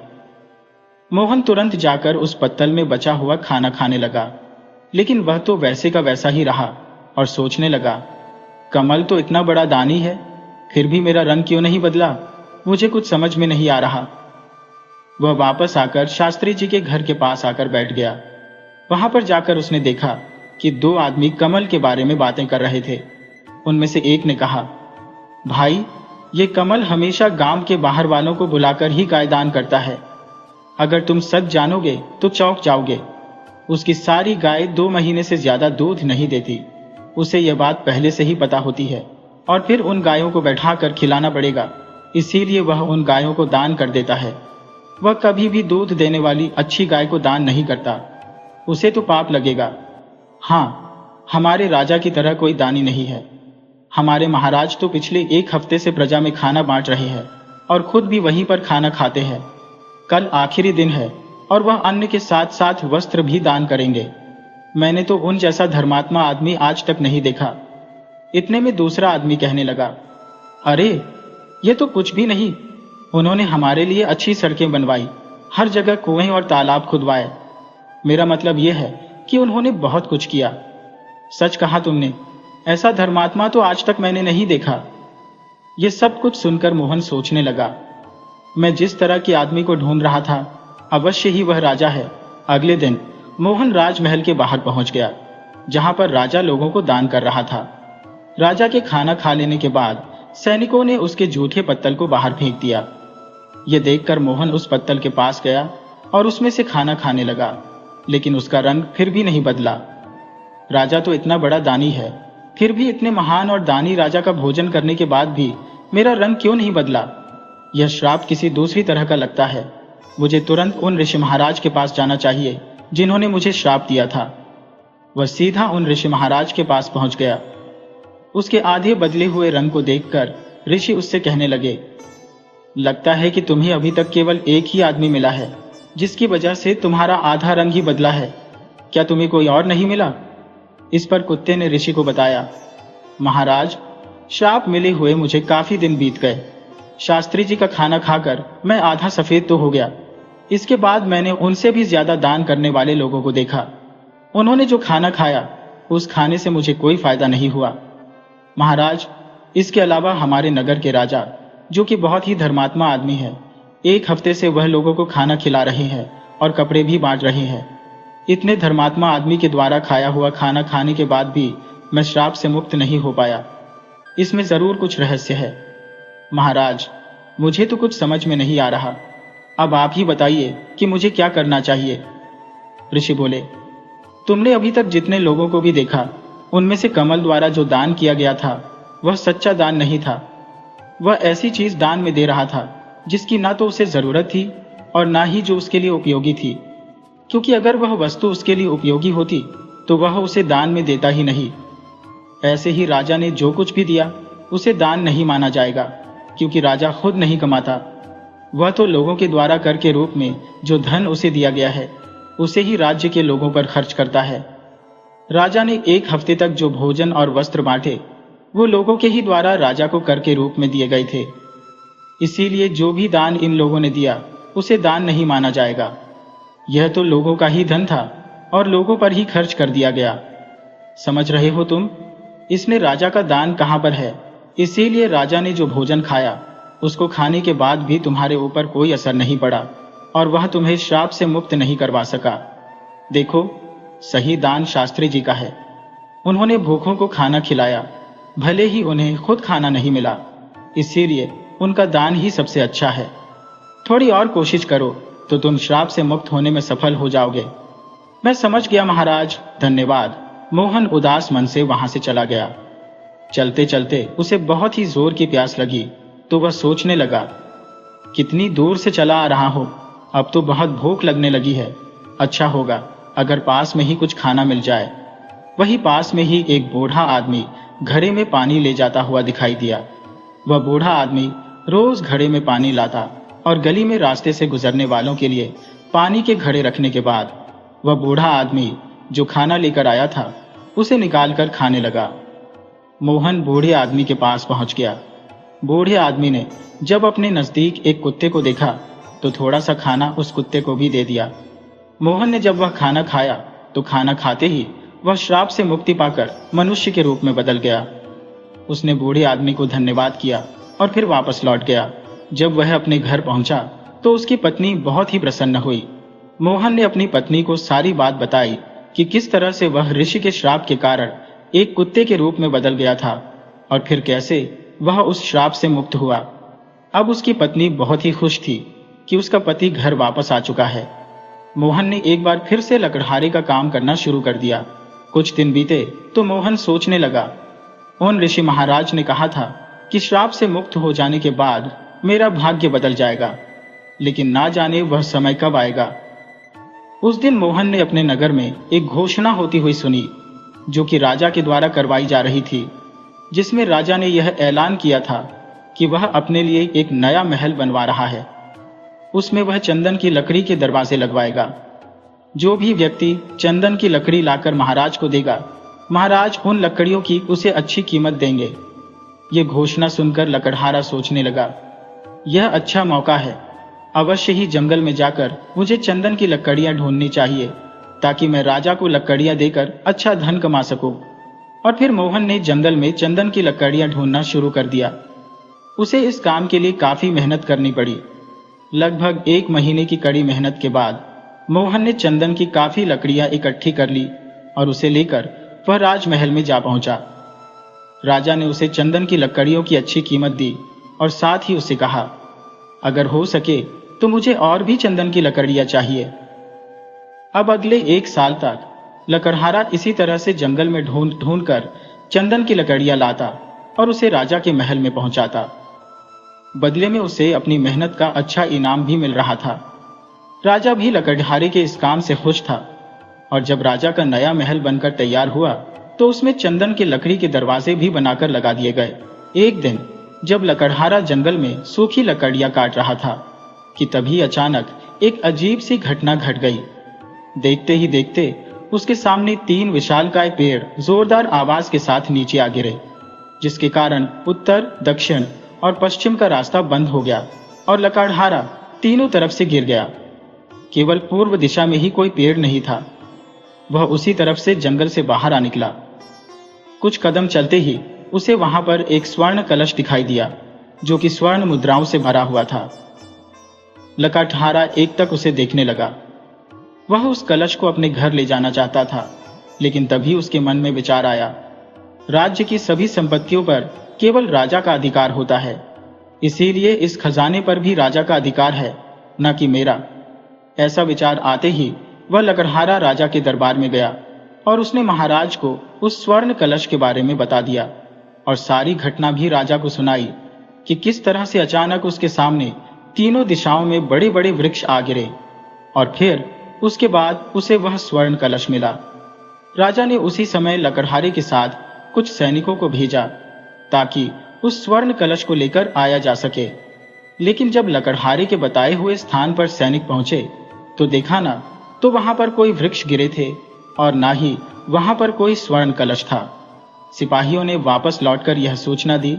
Speaker 1: मोहन तुरंत जाकर उस पत्तल में बचा हुआ खाना खाने लगा, लेकिन वह तो वैसे का वैसा ही रहा और सोचने लगा, कमल तो इतना बड़ा दानी है, फिर भी मेरा रंग क्यों नहीं बदला? मुझे कुछ समझ में नहीं आ रहा। वह वापस आकर शास्त्री जी के घर के पास आकर बैठ गया। वहां पर जाकर उसने देखा कि दो आदमी कमल के बारे में बातें कर रहे थे। उनमें से एक ने कहा, भाई, ये कमल हमेशा गांव के बाहर वालों को बुलाकर ही गाय दान करता है। अगर तुम सच जानोगे तो चौंक जाओगे। उसकी सारी गाय 2 महीने से ज्यादा दूध नहीं देती। उसे यह बात पहले से ही पता होती है और फिर उन गायों को बैठाकर खिलाना पड़ेगा, इसीलिए वह उन गायों को दान कर देता है। वह कभी भी दूध देने वाली अच्छी गाय को दान नहीं करता, उसे तो पाप लगेगा। हाँ, हमारे राजा की तरह कोई दानी नहीं है। हमारे महाराज तो पिछले 1 हफ्ते से प्रजा में खाना बांट रहे हैं और खुद भी वहीं पर खाना खाते हैं। कल आखिरी दिन है और वह अन्न के साथ साथ वस्त्र भी दान करेंगे। मैंने तो उन जैसा धर्मात्मा आदमी आज तक नहीं देखा। इतने में दूसरा आदमी कहने लगा, अरे, ये तो कुछ भी नहीं। उन्होंने हमारे लिए अच्छी सड़कें बनवाई, हर जगह कुएं और तालाब खुदवाए। मेरा मतलब यह है कि उन्होंने बहुत कुछ किया। सच कहा तुमने, ऐसा धर्मात्मा तो आज तक मैंने नहीं देखा। ये सब कुछ सुनकर मोहन सोचने लगा, मैं जिस तरह के आदमी को ढूंढ रहा था, अवश्य ही वह राजा है। अगले दिन मोहन राजमहल के बाहर पहुंच गया, जहां पर राजा लोगों को दान कर रहा था। राजा के खाना खा लेने के बाद सैनिकों ने उसके जूठे पत्तल को बाहर फेंक दिया। यह देखकर मोहन उस पत्तल के पास गया और उसमें से खाना खाने लगा, लेकिन उसका रंग फिर भी नहीं बदला। राजा तो इतना बड़ा दानी है, फिर भी इतने महान और दानी राजा का भोजन करने के बाद भी मेरा रंग क्यों नहीं बदला? यह श्राप किसी दूसरी तरह का लगता है। मुझे तुरंत उन ऋषि महाराज के पास जाना चाहिए जिन्होंने मुझे श्राप दिया था। वह सीधा उन ऋषि महाराज के पास पहुंच गया। उसके आधे बदले हुए रंग को देखकर ऋषि उससे कहने लगे, लगता है कि तुम्हें अभी तक केवल एक ही आदमी मिला है, जिसकी वजह से तुम्हारा आधा रंग ही बदला है। क्या तुम्हें कोई और नहीं मिला? इस पर कुत्ते ने ऋषि को बताया, महाराज, श्राप मिले हुए मुझे काफी दिन बीत गए। शास्त्री जी का खाना खाकर मैं आधा सफेद तो हो गया। इसके बाद मैंने उनसे भी ज्यादा दान करने वाले लोगों को देखा। उन्होंने जो खाना खाया, उस खाने से मुझे कोई फायदा नहीं हुआ। महाराज, इसके अलावा हमारे नगर के राजा, जो कि बहुत ही धर्मात्मा आदमी है, 1 हफ्ते से वह लोगों को खाना खिला रहे हैं और कपड़े भी बांट रहे हैं। इतने धर्मात्मा आदमी के द्वारा खाया हुआ खाना खाने के बाद भी मैं श्राप से मुक्त नहीं हो पाया। इसमें जरूर कुछ रहस्य है। महाराज, मुझे तो कुछ समझ में नहीं आ रहा। अब आप ही बताइए कि मुझे क्या करना चाहिए। ऋषि बोले, तुमने अभी तक जितने लोगों को भी देखा, उनमें से कमल द्वारा जो दान किया गया था, वह सच्चा दान नहीं था। वह ऐसी चीज दान में दे रहा था जिसकी ना तो उसे जरूरत थी और ना ही जो उसके लिए उपयोगी थी, क्योंकि अगर वह वस्तु उसके लिए उपयोगी होती तो वह उसे दान में देता ही नहीं। ऐसे ही राजा ने जो कुछ भी दिया उसे दान नहीं माना जाएगा, क्योंकि राजा खुद नहीं कमाता। वह तो लोगों के द्वारा कर के रूप में जो धन उसे दिया गया है, उसे ही राज्य के लोगों पर खर्च करता है। राजा ने 1 हफ्ते तक जो भोजन और वस्त्र बांटे, वो लोगों के ही द्वारा राजा को कर के रूप में दिए गए थे। इसीलिए जो भी दान इन लोगों ने दिया, उसे दान नहीं माना जाएगा। यह तो लोगों का ही धन था और लोगों पर ही खर्च कर दिया गया। समझ रहे हो तुम? इसने राजा का दान कहां पर है? इसीलिए राजा ने जो भोजन खाया, उसको खाने के बाद भी तुम्हारे ऊपर कोई असर नहीं पड़ा और वह तुम्हें श्राप से मुक्त नहीं करवा सका। देखो, सही दान शास्त्री जी का है। उन्होंने भूखों को खाना खिलाया, भले ही उन्हें खुद खाना नहीं मिला, इसीलिए उनका दान ही सबसे अच्छा है। थोड़ी और कोशिश करो तो तुम श्राप से मुक्त होने में सफल हो जाओगे। मैं समझ गया महाराज, धन्यवाद। मोहन उदास मन से वहां से चला गया। चलते चलते उसे बहुत ही जोर की प्यास लगी, तो वह सोचने लगा, कितनी दूर से चला आ रहा हूं, अब तो बहुत भूख लगने लगी है। अच्छा होगा अगर पास में ही कुछ खाना मिल जाए। वही पास में ही एक बूढ़ा आदमी घड़े में पानी ले जाता हुआ दिखाई दिया। वह बूढ़ा आदमी रोज घड़े में पानी लाता और गली में रास्ते से गुजरने वालों के लिए पानी के घड़े रखने के बाद वह बूढ़ा आदमी जो खाना लेकर आया था, उसे निकालकर खाने लगा। मोहन बूढ़े आदमी के पास पहुंच गया। बूढ़े आदमी ने जब अपने नजदीक एक कुत्ते को देखा तो थोड़ा सा खाना उस कुत्ते को भी दे दिया। मोहन ने जब वह खाना खाया तो खाना खाते ही वह श्राप से मुक्ति पाकर मनुष्य के रूप में बदल गया। उसने बूढ़े आदमी को धन्यवाद किया और फिर वापस लौट गया। जब वह अपने घर पहुंचा तो उसकी पत्नी बहुत ही प्रसन्न हुई। मोहन ने अपनी पत्नी को सारी बात बताई कि किस तरह से वह ऋषि के श्राप के कारण एक कुत्ते के रूप में बदल गया था और फिर कैसे वह उस श्राप से मुक्त हुआ। अब उसकी पत्नी बहुत ही खुश थी कि उसका पति घर वापस आ चुका है। मोहन ने एक बार फिर से लकड़हारे का काम करना शुरू कर दिया। कुछ दिन बीते तो मोहन सोचने लगा, उन ऋषि महाराज ने कहा था कि श्राप से मुक्त हो जाने के बाद मेरा भाग्य बदल जाएगा, लेकिन ना जाने वह समय कब आएगा। उस दिन मोहन ने अपने नगर में एक घोषणा होती हुई सुनी, जो कि राजा के द्वारा करवाई जा रही थी, जिसमें राजा ने यह ऐलान किया था कि वह अपने लिए एक नया महल बनवा रहा है। उसमें वह चंदन की लकड़ी के दरवाजे लगवाएगा। जो भी व्यक्ति चंदन की लकड़ी लाकर महाराज को देगा, महाराज उन लकड़ियों की उसे अच्छी कीमत देंगे। ये घोषणा सुनकर लकड़हारा सोचने लगा, यह अच्छा मौका है, अवश्य ही जंगल में जाकर मुझे चंदन की लकड़ियां ढूंढनी चाहिए ताकि मैं राजा को लकड़ियां देकर अच्छा धन कमा सकूं। और फिर मोहन ने जंगल में चंदन की लकड़ियां ढूंढना शुरू कर दिया। उसे इस काम के लिए काफी मेहनत करनी पड़ी। लगभग 1 महीने की कड़ी मेहनत के बाद मोहन ने चंदन की काफी लकड़ियां इकट्ठी कर ली और उसे लेकर वह राजमहल में जा पहुंचा। राजा ने उसे चंदन की लकड़ियों की अच्छी कीमत दी और साथ ही उसे कहा, अगर हो सके तो मुझे और भी चंदन की लकड़ियां चाहिए। अब अगले 1 साल तक लकड़हारा इसी तरह से जंगल में ढूंढ कर चंदन की लकड़ियां लाता और उसे राजा के महल में पहुंचाता। बदले में उसे अपनी मेहनत का अच्छा इनाम भी मिल रहा था। राजा भी लकड़हारे के इस काम से खुश था और जब राजा का नया महल बनकर तैयार हुआ तो उसमें चंदन की लकड़ी के दरवाजे भी बनाकर लगा दिए गए। एक दिन जब लकड़हारा जंगल में सूखी लकड़ियां काट रहा था कि तभी अचानक एक अजीब सी घटना घट गई। देखते ही देखते उसके सामने 3 विशालकाय पेड़ जोरदार आवाज के साथ नीचे आ गिरे, जिसके कारण उत्तर, दक्षिण और पश्चिम का रास्ता बंद हो गया और लकड़हारा तीनों तरफ से गिर गया। केवल पूर्व दिशा में ही कोई पेड़ नहीं था। वह उसी तरफ से जंगल से बाहर आ निकला। कुछ कदम चलते ही उसे वहां पर एक स्वर्ण कलश दिखाई दिया, जो कि स्वर्ण मुद्राओं से भरा हुआ था। लकड़हारा एकटक उसे देखने लगा। वह उस कलश को अपने घर ले जाना चाहता था, लेकिन तभी उसके मन में विचार आया, राज्य की सभी संपत्तियों पर केवल राजा का अधिकार होता है, इसीलिए इस खजाने पर भी राजा का अधिकार है, न कि मेरा। ऐसा विचार आते ही वह लकड़हारा राजा के दरबार में गया और उसने महाराज को उस स्वर्ण कलश के बारे में बता दिया और सारी घटना भी राजा को सुनाई कि किस तरह से अचानक उसके सामने तीनों दिशाओं में बड़े बड़े वृक्ष आ गिरे और फिर उसके बाद उसे वह स्वर्ण कलश मिला। राजा ने उसी समय लकड़हारे के साथ कुछ सैनिकों को भेजा ताकि उस स्वर्ण कलश को लेकर आया जा सके। लेकिन जब लकड़हारे के बताए हुए स्थान पर सैनिक पहुंचे तो देखा ना तो वहां पर कोई वृक्ष गिरे थे और ना ही वहां पर कोई स्वर्ण कलश था। सिपाहियों ने वापस लौटकर यह सूचना दी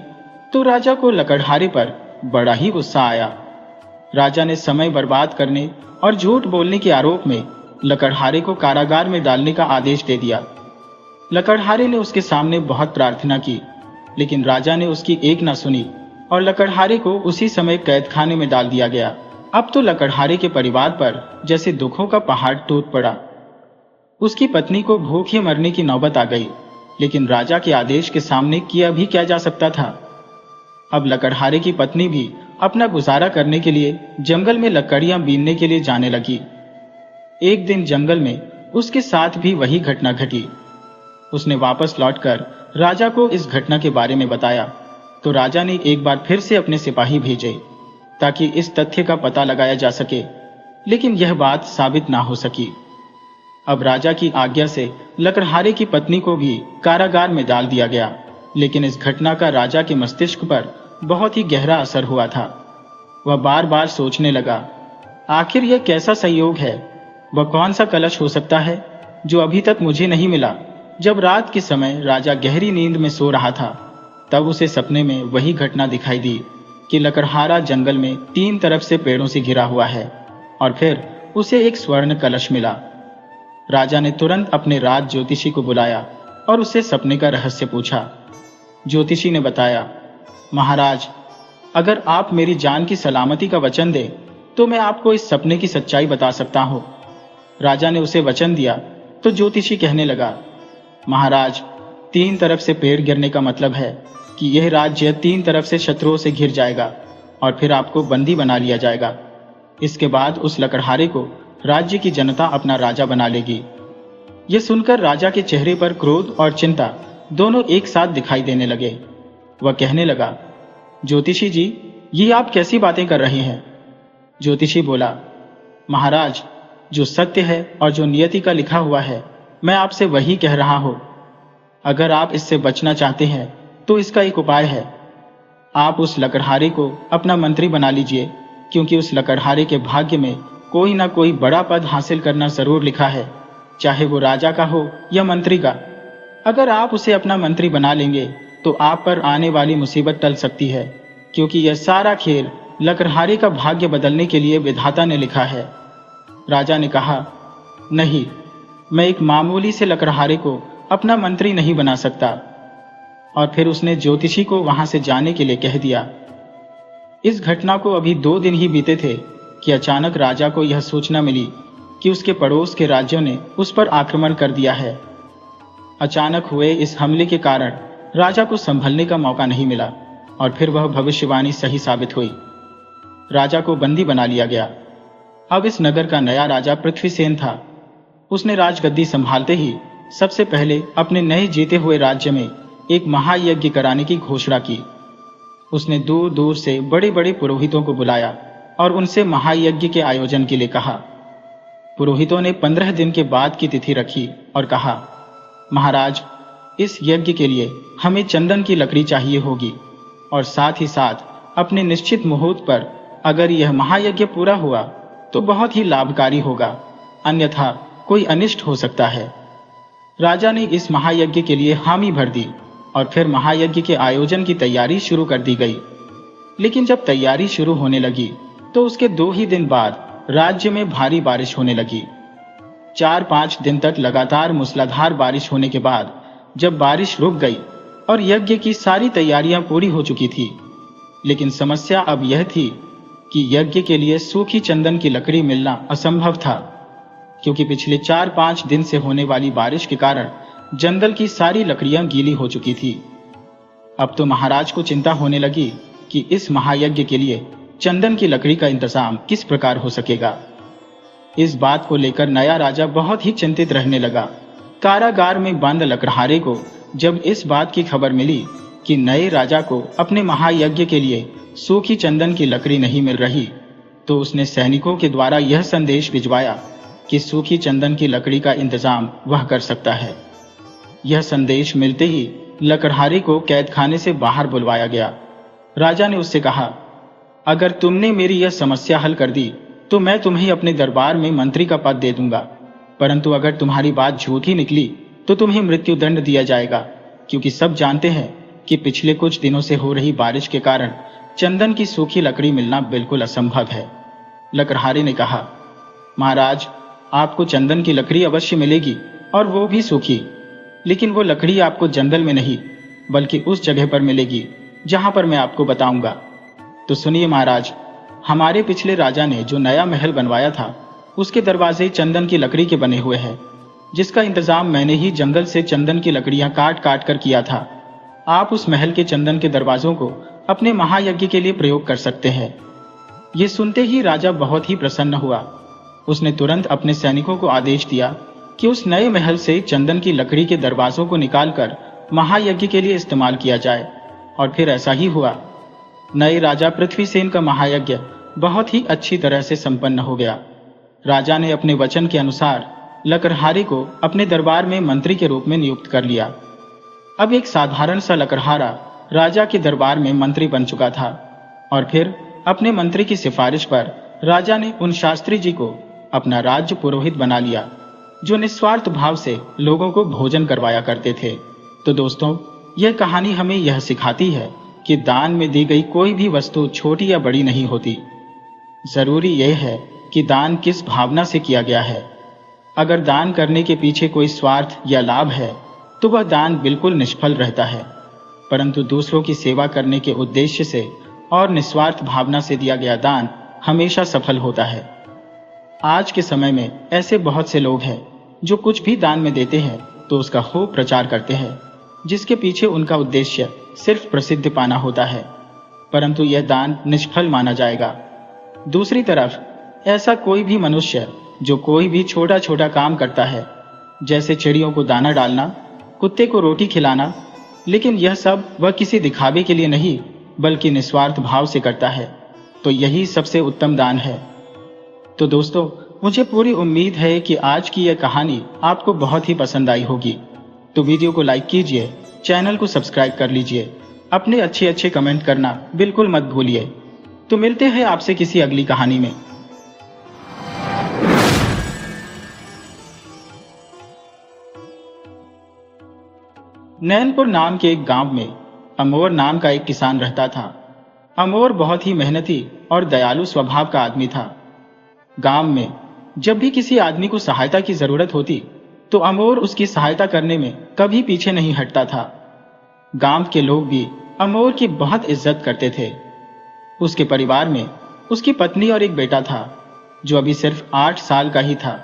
Speaker 1: तो राजा को लकड़हारे पर बड़ा ही गुस्सा आया। राजा ने समय बर्बाद करने और झूठ बोलने के आरोप में लकड़हारे को कारागार में डालने का आदेश दे दिया। लकड़हारे ने उसके सामने बहुत प्रार्थना की, लेकिन राजा ने उसकी एक न सुनी और लकड़हारे को उसी समय कैदखाने में डाल दिया गया। अब तो लकड़हारे के परिवार पर जैसे दुखों का पहाड़ टूट पड़ा। उसकी पत्नी को भूखे मरने की नौबत आ गई, लेकिन राजा के आदेश के सामने किया भी क्या जा सकता था। अब लकड़हारे की पत्नी भी अपना गुजारा करने के लिए जंगल में लकड़ियां बीनने के लिए जाने लगी। एक दिन जंगल में उसके साथ भी वही घटना घटी। उसने वापस लौटकर राजा को इस घटना के बारे में बताया तो राजा ने एक बार फिर से अपने सिपाही भेजे ताकि इस तथ्य का पता लगाया जा सके, लेकिन यह बात साबित ना हो सकी। अब राजा की आज्ञा से लकड़हारे की पत्नी को भी कारागार में डाल दिया गया, लेकिन इस घटना का राजा के मस्तिष्क पर बहुत ही गहरा असर हुआ था। वह बार बार सोचने लगा, आखिर यह कैसा संयोग है, वह कौन सा कलश हो सकता है जो अभी तक मुझे नहीं मिला। जब रात के समय राजा गहरी नींद में सो रहा था तब उसे सपने में वही घटना दिखाई दी कि लकड़हारा जंगल में 3 तरफ से पेड़ों से घिरा हुआ है और फिर उसे एक स्वर्ण कलश मिला। राजा ने तुरंत अपने राज ज्योतिषी को बुलाया और उससे सपने का रहस्य पूछा। ज्योतिषी ने बताया, महाराज, अगर आप मेरी जान की सलामती का वचन दे तो मैं आपको इस सपने की सच्चाई बता सकता हूं। राजा ने उसे वचन दिया तो ज्योतिषी कहने लगा, महाराज, 3 तरफ से पेड़ गिरने का मतलब है कि यह राज्य 3 तरफ से शत्रुओं से घिर जाएगा और फिर आपको बंदी बना लिया जाएगा। इसके बाद उस लकड़हारे को राज्य की जनता अपना राजा बना लेगी। यह सुनकर राजा के चेहरे पर क्रोध और चिंता दोनों एक साथ दिखाई देने लगे। वह कहने लगा, ज्योतिषी जी, ये आप कैसी बातें कर रहे हैं? ज्योतिषी बोला, महाराज, जो सत्य है और जो नियति का लिखा हुआ है, मैं आपसे वही कह रहा हूं। अगर आप इससे बचना चाहते हैं तो इसका एक उपाय है। आप उस लकड़हारे को अपना मंत्री बना लीजिए, क्योंकि उस लकड़हारे के भाग्य में कोई ना कोई बड़ा पद हासिल करना जरूर लिखा है, चाहे वो राजा का हो या मंत्री का। अगर आप उसे अपना मंत्री बना लेंगे तो आप पर आने वाली मुसीबत टल सकती है, क्योंकि यह सारा खेल लकड़हारे का भाग्य बदलने के लिए विधाता ने लिखा है। राजा ने कहा, नहीं, मैं एक मामूली से लकड़हारे को अपना मंत्री नहीं बना सकता। और फिर उसने ज्योतिषी को वहां से जाने के लिए कह दिया। इस घटना को अभी 2 दिन ही बीते थे कि अचानक राजा को यह सूचना मिली कि उसके पड़ोस के राज्यों ने उस पर आक्रमण कर दिया है। अचानक हुए इस हमले के कारण राजा को संभलने का मौका नहीं मिला और फिर वह भविष्यवाणी सही साबित हुई। राजा को बंदी बना लिया गया। अब इस नगर का नया राजा पृथ्वीसेन था। उसने राजगद्दी संभालते ही सबसे पहले अपने नए जीते हुए राज्य में एक महायज्ञ कराने की घोषणा की। उसने दूर दूर से बड़े बड़े पुरोहितों को बुलाया और उनसे महायज्ञ के आयोजन के लिए कहा। पुरोहितों ने 15 दिन के बाद की तिथि रखी और कहा, महाराज, इस यज्ञ के लिए हमें चंदन की लकड़ी चाहिए होगी और साथ ही साथ अपने निश्चित मुहूर्त पर अगर यह महायज्ञ पूरा हुआ तो बहुत ही लाभकारी होगा, अन्यथा कोई अनिष्ट हो सकता है। राजा ने इस महायज्ञ के लिए हामी भर दी और फिर महायज्ञ के आयोजन की तैयारी शुरू कर दी गई। लेकिन जब तैयारी शुरू होने लगी तो उसके 2 ही दिन बाद राज्य में भारी बारिश होने लगी। 4-5 दिन तक लगातार मूसलाधार बारिश होने के बाद जब बारिश रुक गई और यज्ञ की सारी तैयारियां पूरी हो चुकी थी, लेकिन समस्या अब यह थी कि यज्ञ के लिए सूखी चंदन की लकड़ी मिलना असंभव था, क्योंकि पिछले 4-5 दिन से होने वाली बारिश के कारण जंगल की सारी लकड़ियां गीली हो चुकी थी। अब तो महाराज को चिंता होने लगी कि इस महायज्ञ के लिए चंदन की लकड़ी का इंतजाम किस प्रकार हो सकेगा। इस बात को लेकर नया राजा बहुत ही चिंतित रहने लगा। कारागार में बंद लकड़हारे को जब इस बात की खबर मिली कि नए राजा को अपने महायज्ञ के लिए सूखी चंदन की लकड़ी नहीं मिल रही, तो उसने सैनिकों के द्वारा यह संदेश भिजवाया कि सूखी चंदन की लकड़ी का इंतजाम वह कर सकता है। यह संदेश मिलते ही लकड़हारे को कैदखाने से बाहर बुलवाया गया। राजा ने उससे कहा, अगर तुमने मेरी यह समस्या हल कर दी तो मैं तुम्हें अपने दरबार में मंत्री का पद दे दूंगा, परंतु अगर तुम्हारी बात झूठी निकली तो तुम्हें मृत्युदंड दिया जाएगा, क्योंकि सब जानते हैं कि पिछले कुछ दिनों से हो रही बारिश के कारण चंदन की सूखी लकड़ी मिलना बिल्कुल असंभव है। लकड़हारे ने कहा, महाराज, आपको चंदन की लकड़ी अवश्य मिलेगी और वो भी सूखी, लेकिन वो लकड़ी आपको जंगल में नहीं बल्कि उस जगह पर मिलेगी जहां पर मैं आपको बताऊंगा। तो सुनिए महाराज, हमारे पिछले राजा ने जो नया महल बनवाया था उसके दरवाजे चंदन की लकड़ी के बने हुए हैं, जिसका इंतजाम मैंने ही जंगल से चंदन की लकड़ियां काट काट कर किया था। आप उस महल के चंदन के दरवाजों को अपने महायज्ञ के लिए प्रयोग कर सकते हैं। ये सुनते ही राजा बहुत ही प्रसन्न हुआ। उसने तुरंत अपने सैनिकों को आदेश दिया कि उस नए महल से चंदन की लकड़ी के दरवाजों को निकालकर महायज्ञ के लिए इस्तेमाल किया जाए। और फिर ऐसा ही हुआ। नए राजा पृथ्वीसेन का महायज्ञ बहुत ही अच्छी तरह से संपन्न हो गया। राजा ने अपने वचन के अनुसार लकड़हारे को अपने दरबार में मंत्री के रूप में नियुक्त कर लिया। अब एक साधारण सा लकड़हारा राजा के दरबार में मंत्री बन चुका था और फिर अपने मंत्री की सिफारिश पर राजा ने उन शास्त्री जी को अपना राज्य पुरोहित बना लिया, जो निस्वार्थ भाव से लोगों को भोजन करवाया करते थे। तो दोस्तों, यह कहानी हमें यह सिखाती है कि दान में दी गई कोई भी वस्तु छोटी या बड़ी नहीं होती। जरूरी यह है कि दान किस भावना से किया गया है। अगर दान करने के पीछे कोई स्वार्थ या लाभ है तो वह दान बिल्कुल निष्फल रहता है, परंतु दूसरों की सेवा करने के उद्देश्य से और निस्वार्थ भावना से दिया गया दान हमेशा सफल होता है। आज के समय में ऐसे बहुत से लोग हैं जो कुछ भी दान में देते हैं तो उसका खूब प्रचार करते हैं, जिसके पीछे उनका उद्देश्य सिर्फ प्रसिद्धि पाना होता है, परंतु यह दान निष्फल माना जाएगा। दूसरी तरफ ऐसा कोई भी मनुष्य जो कोई भी छोटा छोटा काम करता है, जैसे चिड़ियों को दाना डालना, कुत्ते को रोटी खिलाना, लेकिन यह सब वह किसी दिखावे के लिए नहीं बल्कि निस्वार्थ भाव से करता है, तो यही सबसे उत्तम दान है। तो दोस्तों, मुझे पूरी उम्मीद है कि आज की यह कहानी आपको बहुत ही पसंद आई होगी। तो वीडियो को लाइक कीजिए, चैनल को सब्सक्राइब कर लीजिए, अपने अच्छे अच्छे कमेंट करना बिल्कुल मत भूलिए। तो मिलते हैं आपसे किसी अगली कहानी में। नैनपुर नाम के एक गांव में अमोर नाम का एक किसान रहता था। अमोर बहुत ही मेहनती और दयालु स्वभाव का आदमी था। गांव में जब भी किसी आदमी को सहायता की जरूरत होती तो अमोर उसकी सहायता करने में कभी पीछे नहीं हटता था। गांव के लोग भी अमोर की बहुत इज्जत करते थे। उसके परिवार में उसकी पत्नी और एक बेटा था जो अभी सिर्फ 8 साल का ही था।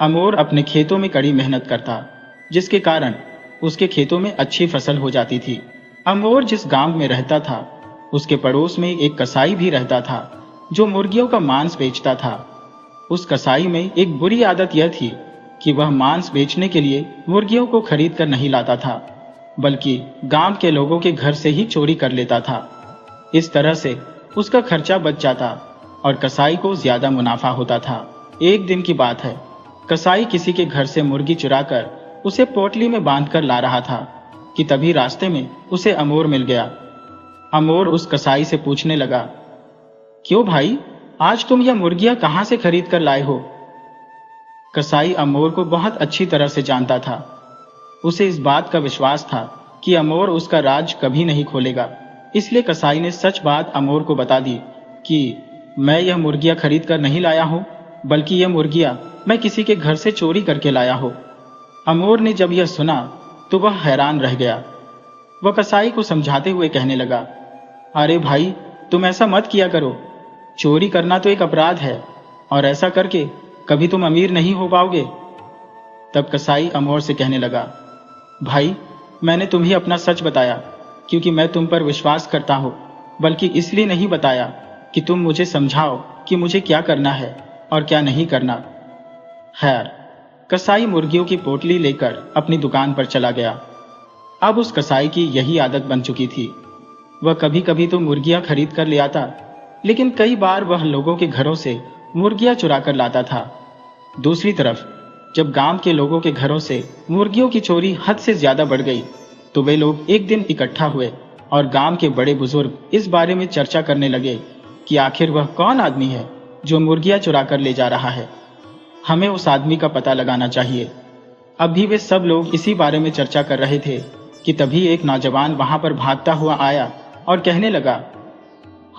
Speaker 1: अमोर अपने खेतों में कड़ी मेहनत करता, जिसके कारण उसके खेतों में अच्छी फसल हो जाती थी। अमोर जिस गांव में रहता था उसके पड़ोस में एक कसाई भी रहता था जो मुर्गियों का मांस बेचता था। उस कसाई में एक बुरी आदत यह थी कि वह मांस बेचने के लिए मुर्गियों को खरीद कर नहीं लाता था, बल्कि गांव के लोगों के घर से ही चोरी कर लेता था। इस तरह से उसका खर्चा बच जाता और कसाई को ज्यादा मुनाफा होता था। एक दिन की बात है, कसाई किसी के घर से मुर्गी चुराकर उसे पोटली में बांधकर ला रहा था कि तभी रास्ते में उसे अमोर मिल गया। अमोर उस कसाई से पूछने लगा, क्यों भाई, आज तुम यह मुर्गियां कहां से खरीद कर लाए हो? कसाई अमोर को बहुत अच्छी तरह से जानता था। उसे इस बात का विश्वास था कि अमोर उसका राज कभी नहीं खोलेगा, इसलिए कसाई ने सच बात अमोर को बता दी कि मैं यह मुर्गियां खरीद कर नहीं लाया हूं, बल्कि यह मुर्गियां मैं किसी के घर से चोरी करके लाया हूं। अमोर ने जब यह सुना तो वह हैरान रह गया। वह कसाई को समझाते हुए कहने लगा, अरे भाई, तुम ऐसा मत किया करो। चोरी करना तो एक अपराध है और ऐसा करके कभी तुम अमीर नहीं हो पाओगे। तब कसाई अमोर से कहने लगा, भाई, मैंने तुम्हें अपना सच बताया क्योंकि मैं तुम पर विश्वास करता हूं, बल्कि इसलिए नहीं बताया कि तुम मुझे समझाओ कि मुझे क्या करना है और क्या नहीं करना। खैर, कसाई मुर्गियों की पोटली लेकर अपनी दुकान पर चला गया। अब उस कसाई की यही आदत बन चुकी थी। वह कभी कभी तो मुर्गियां खरीद कर ले आता, लेकिन कई बार वह लोगों के घरों से मुर्गियां चुरा कर लाता था। दूसरी तरफ जब गांव के लोगों के घरों से मुर्गियों की चोरी हद से ज्यादा बढ़ गई तो वे लोग एक दिन इकट्ठा हुए और गांव के बड़े बुजुर्ग इस बारे में चर्चा करने लगे कि आखिर वह कौन आदमी है जो मुर्गियां चुरा कर ले जा रहा है। हमें उस आदमी का पता लगाना चाहिए। अब भी वे सब लोग इसी बारे में चर्चा कर रहे थे कि तभी एक नौजवान वहां पर भागता हुआ आया और कहने लगा,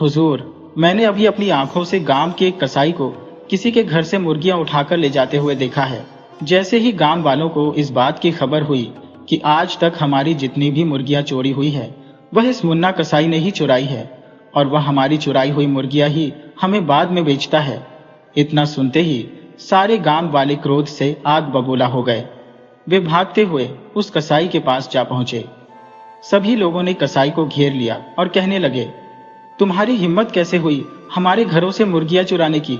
Speaker 1: हुजूर, मैंने अभी अपनी आंखों से गांव के एक कसाई को किसी के घर से मुर्गियां उठाकर ले जाते हुए देखा है। जैसे ही गांव वालों को इस बात की खबर हुई कि आज तक हमारी जितनी भी मुर्गियां चोरी हुई है वह इस मुन्ना कसाई ने ही चुराई है और वह हमारी चुराई हुई मुर्गियां ही हमें बाद में बेचता है, इतना सुनते ही सारे गांव वाले क्रोध से आग बबूला हो गए। वे भागते हुए उस कसाई के पास जा पहुंचे। सभी लोगों ने कसाई को घेर लिया और कहने लगे, तुम्हारी हिम्मत कैसे हुई हमारे घरों से मुर्गियां चुराने की?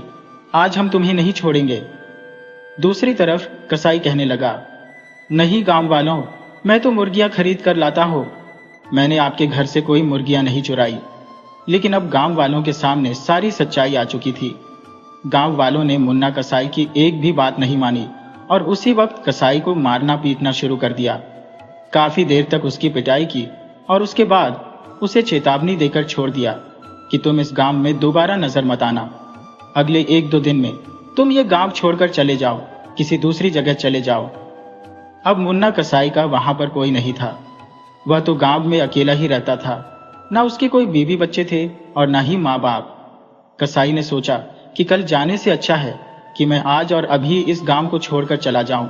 Speaker 1: आज हम तुम्हें नहीं छोड़ेंगे। दूसरी तरफ कसाई कहने लगा, नहीं गांव वालों, मैं तो मुर्गियां खरीद कर लाता हूं। मैंने आपके घर से कोई मुर्गियां नहीं चुराई। लेकिन अब गांव वालों के सामने सारी सच्चाई आ चुकी थी। गांव वालों ने मुन्ना कसाई की एक भी बात नहीं मानी और उसी वक्त कसाई को मारना पीटना शुरू कर दिया। काफी देर तक उसकी पिटाई की और उसके बाद उसे चेतावनी देकर छोड़ दिया कि तुम इस गांव में दोबारा नजर मत आना। अगले 1-2 दिन में तुम ये गांव छोड़कर चले जाओ, किसी दूसरी जगह चले जाओ। अब मुन्ना कसाई का वहां पर कोई नहीं था। वह तो गांव में अकेला ही रहता था। ना उसके कोई बीवी बच्चे थे और ना ही माँ बाप। कसाई ने सोचा कि कल जाने से अच्छा है कि मैं आज और अभी इस गांव को छोड़कर चला जाऊं,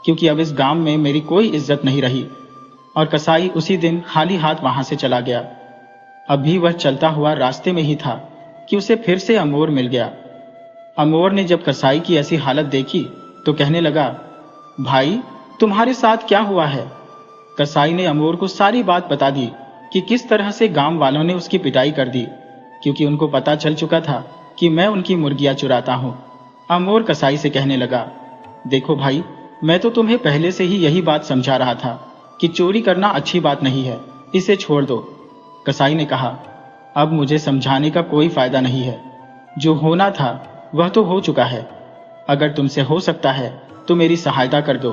Speaker 1: क्योंकि अब इस गांव में मेरी कोई इज्जत नहीं रही। और कसाई उसी दिन खाली हाथ वहां से चला गया। अभी वह चलता हुआ रास्ते में ही था कि उसे फिर से अमोर मिल गया। अमोर ने जब कसाई की ऐसी हालत देखी तो कहने लगा, भाई, तुम्हारे साथ क्या हुआ है? कसाई ने अमोर को सारी बात बता दी कि किस तरह से गांव वालों ने उसकी पिटाई कर दी, क्योंकि उनको पता चल चुका था कि मैं उनकी मुर्गियां चुराता हूं। अमोर कसाई से कहने लगा, देखो भाई, मैं तो तुम्हें पहले से ही यही बात समझा रहा था कि चोरी करना अच्छी बात नहीं है, इसे छोड़ दो। कसाई ने कहा, अब मुझे समझाने का कोई फायदा नहीं है, जो होना था वह तो हो चुका है। अगर तुमसे हो सकता है तो मेरी सहायता कर दो।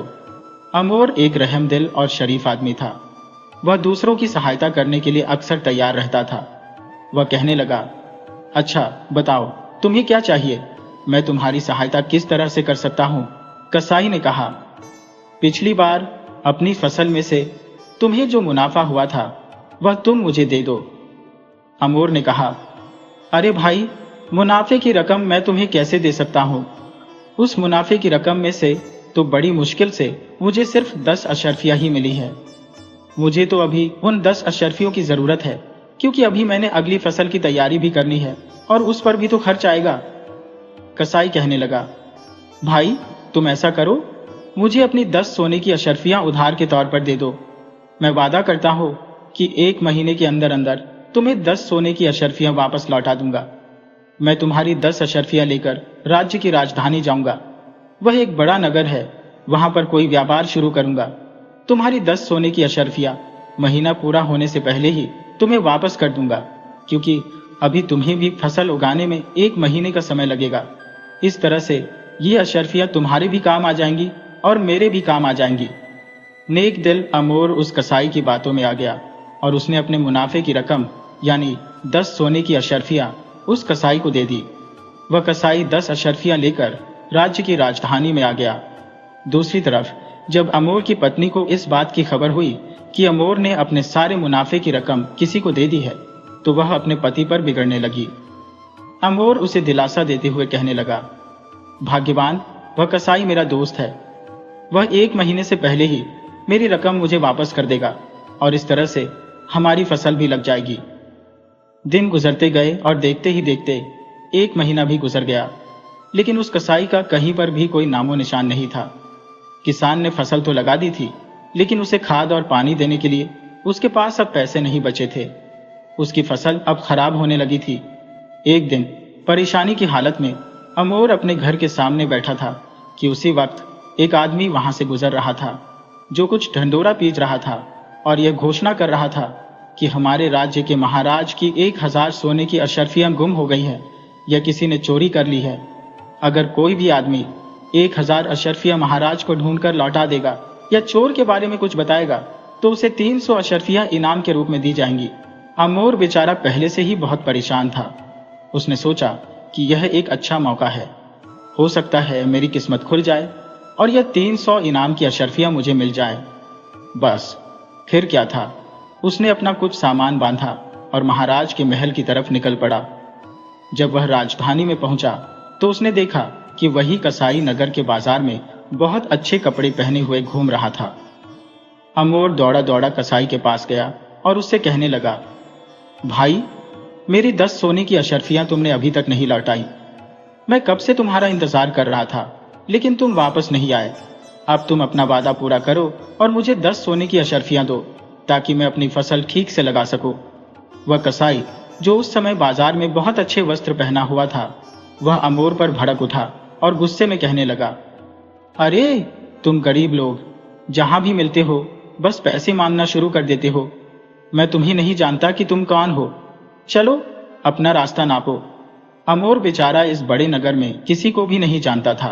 Speaker 1: अमोर एक रहमदिल और शरीफ आदमी था। वह दूसरों की सहायता करने के लिए अक्सर तैयार रहता था। वह कहने लगा, अच्छा बताओ, तुम्हें क्या चाहिए? मैं तुम्हारी सहायता किस तरह से कर सकता हूं? कसाई ने कहा, पिछली बार अपनी फसल में से तुम्हें जो मुनाफा हुआ था वह तुम मुझे दे दो। अमोर ने कहा, अरे भाई, मुनाफे की रकम मैं तुम्हें कैसे दे सकता हूं? उस मुनाफे की रकम में से तो बड़ी मुश्किल से मुझे सिर्फ 10 अशर्फिया ही मिली है। मुझे तो अभी उन 10 अशर्फियों की जरूरत है, क्योंकि अभी मैंने अगली फसल की तैयारी भी करनी है और उस पर भी तो खर्च आएगा। कसाई कहने लगा, भाई तुम ऐसा करो, मुझे अपनी 10 सोने की अशर्फियां उधार के तौर पर दे दो। मैं वादा करता हूं कि 1 महीने के अंदर अंदर तुम्हें 10 सोने की अशर्फियां वापस लौटा दूंगा। मैं तुम्हारी 10 अशर्फियां लेकर राज्य की राजधानी जाऊंगा। वह एक बड़ा नगर है, वहां पर कोई व्यापार शुरू करूंगा। तुम्हारी 10 सोने की अशर्फियां महीना पूरा होने से पहले ही तुम्हें वापस कर दूंगा, क्योंकि अभी तुम्हें भी फसल उगाने में 1 महीने का समय लगेगा। इस तरह से ये अशर्फियां तुम्हारे भी काम आ जाएंगी और मेरे भी काम आ जाएंगी। नेक दिल अमोर उस कसाई की बातों में आ गया और उसने अपने मुनाफे की रकम यानी 10 सोने की अशर्फियां उस कसाई को दे दी। वह कसाई 10 अशर्फियां लेकर राज्य की राजधानी में आ गया। दूसरी तरफ जब अमोर की पत्नी को इस बात की खबर हुई कि अमोर ने अपने सारे मुनाफे की रकम किसी को दे दी है, तो वह अपने पति पर बिगड़ने लगी। अमोर उसे दिलासा देते हुए कहने लगा, भाग्यवान, वह कसाई मेरा दोस्त है। वह 1 महीने से पहले ही मेरी रकम मुझे वापस कर देगा और इस तरह से हमारी फसल भी लग जाएगी। दिन गुजरते गए और देखते ही देखते 1 महीना भी गुजर गया, लेकिन उस कसाई का कहीं पर भी कोई नामो निशान नहीं था। किसान ने फसल तो लगा दी थी, लेकिन उसे खाद और पानी देने के लिए उसके पास अब पैसे नहीं बचे थे। उसकी फसल अब खराब होने लगी थी। एक दिन परेशानी की हालत में अमोर अपने घर के सामने बैठा था कि उसी वक्त एक आदमी वहां से गुजर रहा था, जो कुछ ढंडोरा पीट रहा था और यह घोषणा कर रहा था कि हमारे राज्य के महाराज की 1000 सोने की अशर्फियां गुम हो गई है या किसी ने चोरी कर ली है। अगर कोई भी आदमी 1000 अशर्फियां महाराज को ढूंढकर लौटा देगा या चोर के बारे में कुछ बताएगा तो उसे 300 अशर्फियां इनाम के रूप में दी जाएंगी। अमोर बेचारा पहले से ही बहुत परेशान था। उसने सोचा कि यह एक अच्छा मौका है, हो सकता है मेरी किस्मत खुल जाए और यह 300 इनाम की अशर्फियां मुझे मिल जाए। बस फिर क्या था, उसने अपना कुछ सामान बांधा और महाराज के महल की तरफ निकल पड़ा। जब वह राजधानी में पहुंचा तो उसने देखा कि वही कसाई नगर के बाजार में बहुत अच्छे कपड़े पहने हुए घूम रहा था। अमोर दौड़ा दौड़ा कसाई के पास गया और उससे कहने लगा, भाई, मेरी 10 सोने की अशर्फियां तुमने अभी तक नहीं लौटाई। मैं कब से तुम्हारा इंतजार कर रहा था, लेकिन तुम वापस नहीं आए। अब तुम अपना वादा पूरा करो और मुझे 10 सोने की अशर्फियां दो, ताकि मैं अपनी फसल ठीक से लगा सकूं। वह कसाई, जो उस समय बाजार में बहुत अच्छे वस्त्र पहना हुआ था, वह अमोर पर भड़क उठा और गुस्से में कहने लगा, अरे तुम गरीब लोग जहां भी मिलते हो बस पैसे मांगना शुरू कर देते हो। मैं तुम्हें नहीं जानता कि तुम कौन हो। चलो अपना रास्ता नापो। अमोर बेचारा इस बड़े नगर में किसी को भी नहीं जानता था।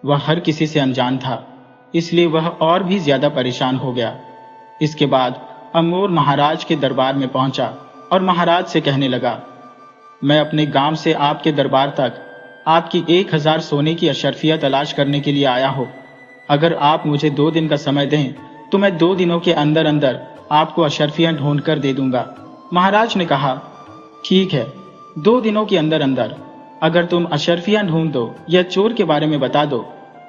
Speaker 1: वह हर किसी से अनजान था, इसलिए वह और भी ज्यादा परेशान हो गया। इसके बाद अमोर महाराज के दरबार में पहुंचा और महाराज से कहने लगा, मैं अपने गांव से आपके दरबार तक आपकी 1000 सोने की अशर्फियां तलाश करने के लिए आया हो। अगर आप मुझे 2 दिन का समय दें तो मैं 2 दिनों के अंदर अंदर आपको अशर्फियां ढूंढ कर दे दूंगा। महाराज ने कहा, ठीक है, 2 दिनों के अंदर अंदर अगर तुम अशर्फियां ढूंढ दो या चोर के बारे में बता दो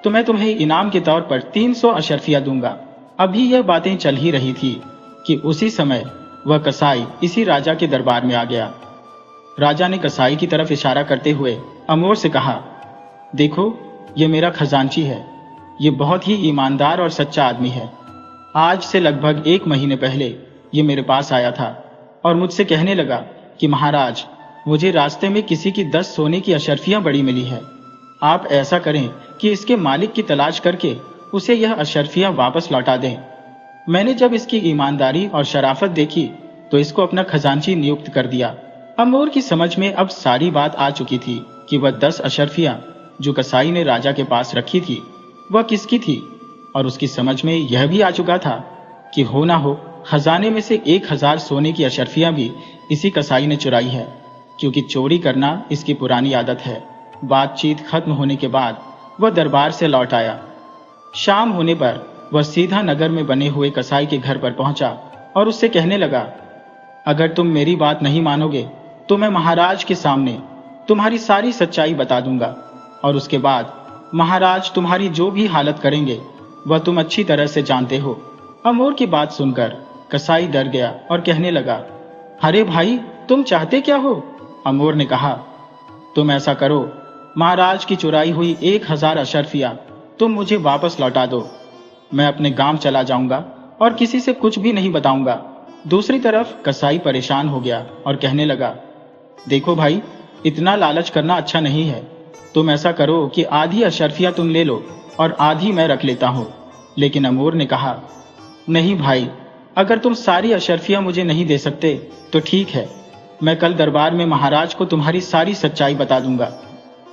Speaker 1: तो मैं तुम्हें इनाम के तौर पर 300 अशर्फियां दूंगा। अभी यह बातें चल ही रही थी कि उसी समय वह कसाई इसी राजा के दरबार में आ गया। राजा ने कसाई की तरफ इशारा करते हुए अमोर से कहा, देखो, यह मेरा खजांची है। ये बहुत ही ईमानदार और सच्चा आदमी है। आज से लगभग 1 महीने पहले ये मेरे पास आया था और मुझसे कहने लगा कि महाराज, मुझे रास्ते में किसी की 10 सोने की अशर्फियां बड़ी मिली है। आप ऐसा करें कि इसके मालिक की तलाश करके उसे यह अशर्फियां वापस लौटा दें। मैंने जब इसकी ईमानदारी और शराफत देखी तो इसको अपना खजांची नियुक्त कर दिया। अमोर की समझ में अब सारी बात आ चुकी थी कि वह 10 अशर्फियां जो कसाई ने राजा के पास रखी थी वह किसकी थी, और उसकी समझ में यह भी आ चुका था कि हो ना हो खजाने में से 1000 सोने की अशर्फियां भी इसी कसाई ने चुराई है, क्योंकि चोरी करना इसकी पुरानी आदत है। बातचीत खत्म होने के बाद वह दरबार से लौट आया। शाम होने पर वह सीधा नगर में बने हुए कसाई के घर पर पहुंचा और उससे कहने लगा, अगर तुम मेरी बात नहीं मानोगे तो मैं महाराज के सामने तुम्हारी सारी सच्चाई बता दूंगा, और उसके बाद महाराज तुम्हारी जो भी हालत करेंगे वह तुम अच्छी तरह से जानते हो। अमोर की बात सुनकर कसाई डर गया और कहने लगा, अरे भाई, तुम चाहते क्या हो? अमोर ने कहा, तुम ऐसा करो, महाराज की चुराई हुई 1000 अशर्फियां तुम मुझे वापस लौटा दो। मैं अपने गांव चला जाऊंगा और किसी से कुछ भी नहीं बताऊंगा। दूसरी तरफ कसाई परेशान हो गया और कहने लगा, देखो भाई, इतना लालच करना अच्छा नहीं है। तुम ऐसा करो कि आधी अशर्फियां तुम ले लो और आधी मैं रख लेता हूं। लेकिन अमोर ने कहा, नहीं भाई, अगर तुम सारी अशर्फियां मुझे नहीं दे सकते तो ठीक है, मैं कल दरबार में महाराज को तुम्हारी सारी सच्चाई बता दूंगा।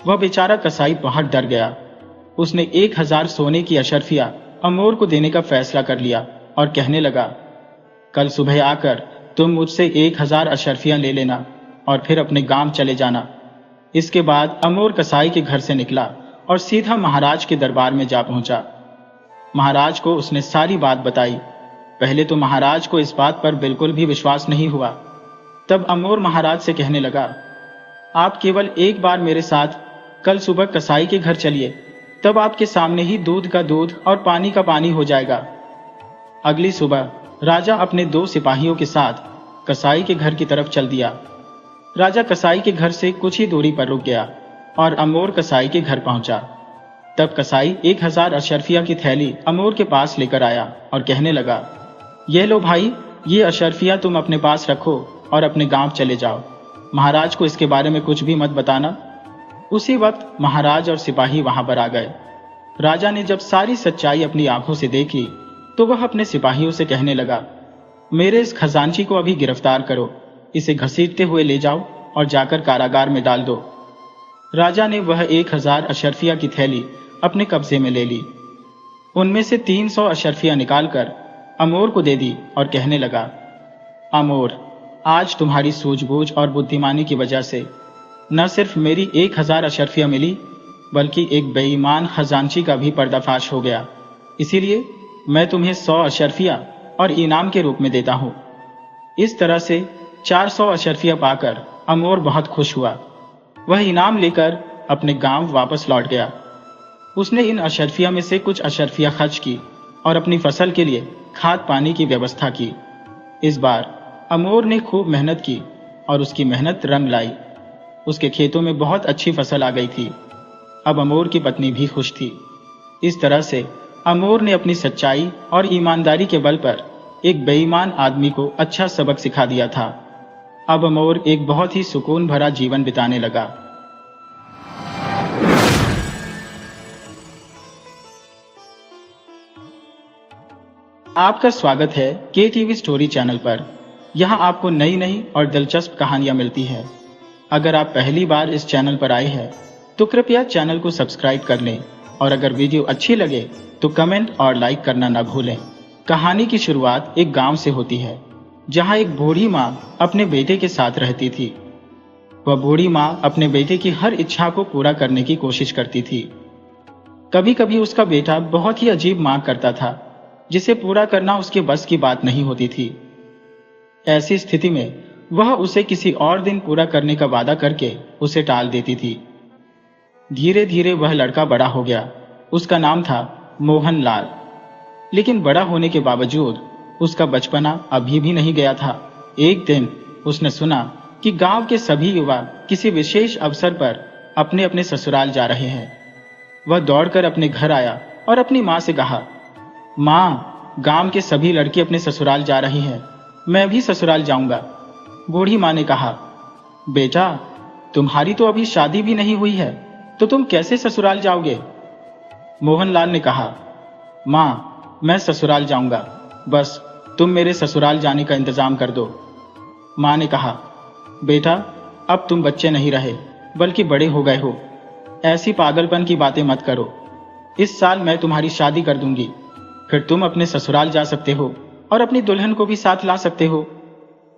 Speaker 1: वह बेचारा कसाई बहुत डर गया। उसने 1000 सोने की अशर्फियां अमोर को देने का फैसला कर लिया और कहने लगा, कल सुबह आकर तुम मुझसे 1000 अशर्फियां ले लेना और फिर अपने गांव चले जाना। इसके बाद अमोर कसाई के घर से निकला और सीधा महाराज के दरबार में जा पहुंचा। महाराज को उसने सारी बात बताई। पहले तो महाराज को इस बात पर बिल्कुल भी विश्वास नहीं हुआ। तब अमोर महाराज से कहने लगा, आप केवल एक बार मेरे साथ कल सुबह कसाई के घर चलिए, तब आपके सामने ही दूध का दूध और पानी का पानी हो जाएगा। अगली सुबह राजा अपने 2 सिपाहियों के साथ कसाई के घर की तरफ चल दिया। राजा कसाई के घर से कुछ ही दूरी पर रुक गया और अमोर कसाई के घर पहुंचा। तब कसाई 1000 अशर्फिया की थैली अमोर के पास लेकर आया और कहने लगा, ये लो भाई, ये अशर्फिया तुम अपने पास रखो और अपने गांव चले जाओ। महाराज को इसके बारे में कुछ भी मत बताना। उसी वक्त महाराज और सिपाही वहां पर आ गए। राजा ने जब सारी सच्चाई अपनी आंखों से देखी तो वह अपने सिपाहियों से कहने लगा, मेरे इस खजांची को अभी गिरफ्तार करो, इसे घसीटते हुए ले जाओ और जाकर कारागार में डाल दो। राजा ने वह 1000 अशर्फिया की थैली अपने कब्जे में ले ली। उनमें से 300 अशर्फिया निकालकर अमोर को दे दी और कहने लगा, अमोर, आज तुम्हारी सूझबूझ और बुद्धिमानी की वजह से न सिर्फ मेरी 1000 अशर्फिया मिली, बल्कि एक बेईमान खजांची का भी पर्दाफाश हो गया। इसीलिए मैं तुम्हें 100 अशर्फिया और इनाम के रूप में देता हूं। इस तरह से 400 अशर्फिया पाकर अमोर बहुत खुश हुआ। वह इनाम लेकर अपने गांव वापस लौट गया। उसने इन अशर्फिया में से कुछ अशर्फिया खर्च की और अपनी फसल के लिए खाद पानी की व्यवस्था की। इस बार अमोर ने खूब मेहनत की और उसकी मेहनत रंग लाई। उसके खेतों में बहुत अच्छी फसल आ गई थी। अब अमोर की पत्नी भी खुश थी। इस तरह से अमोर ने अपनी सच्चाई और ईमानदारी के बल पर एक बेईमान आदमी को अच्छा सबक सिखा दिया था। अब अमोर एक बहुत ही सुकून भरा जीवन बिताने लगा। आपका स्वागत है KTV स्टोरी चैनल पर। यहाँ आपको नई नई और दिलचस्प कहानियाँ मिलती है। अगर आप पहली बार इस चैनल पर आए हैं तो कृपया चैनल को सब्सक्राइब कर लें, और अगर वीडियो अच्छी लगे तो कमेंट और लाइक करना न भूलें। कहानी की शुरुआत एक गांव से होती है, जहां एक बूढ़ी माँ अपने बेटे के साथ रहती थी। वह बूढ़ी माँ अपने बेटे की हर इच्छा को पूरा करने की कोशिश करती थी। कभी कभी उसका बेटा बहुत ही अजीब मांग करता था, जिसे पूरा करना उसके बस की बात नहीं होती थी। ऐसी स्थिति में वह उसे किसी और दिन पूरा करने का वादा करके उसे टाल देती थी। धीरे धीरे वह लड़का बड़ा हो गया। उसका नाम था मोहन लाल। लेकिन बड़ा होने के बावजूद उसका बचपना अभी भी नहीं गया था। एक दिन उसने सुना कि गांव के सभी युवा किसी विशेष अवसर पर अपने अपने ससुराल जा रहे हैं। वह दौड़कर अपने घर आया और अपनी माँ से कहा, माँ, गांव के सभी लड़के अपने ससुराल जा रही हैं, मैं भी ससुराल जाऊंगा। बूढ़ी माँ ने कहा, बेटा, तुम्हारी तो अभी शादी भी नहीं हुई है, तो तुम कैसे ससुराल जाओगे? मोहनलाल ने कहा, माँ, मैं ससुराल जाऊंगा, बस तुम मेरे ससुराल जाने का इंतजाम कर दो। माँ ने कहा, बेटा, अब तुम बच्चे नहीं रहे बल्कि बड़े हो गए हो, ऐसी पागलपन की बातें मत करो। इस साल मैं तुम्हारी शादी कर दूंगी, फिर तुम अपने ससुराल जा सकते हो और अपनी दुल्हन को भी साथ ला सकते हो।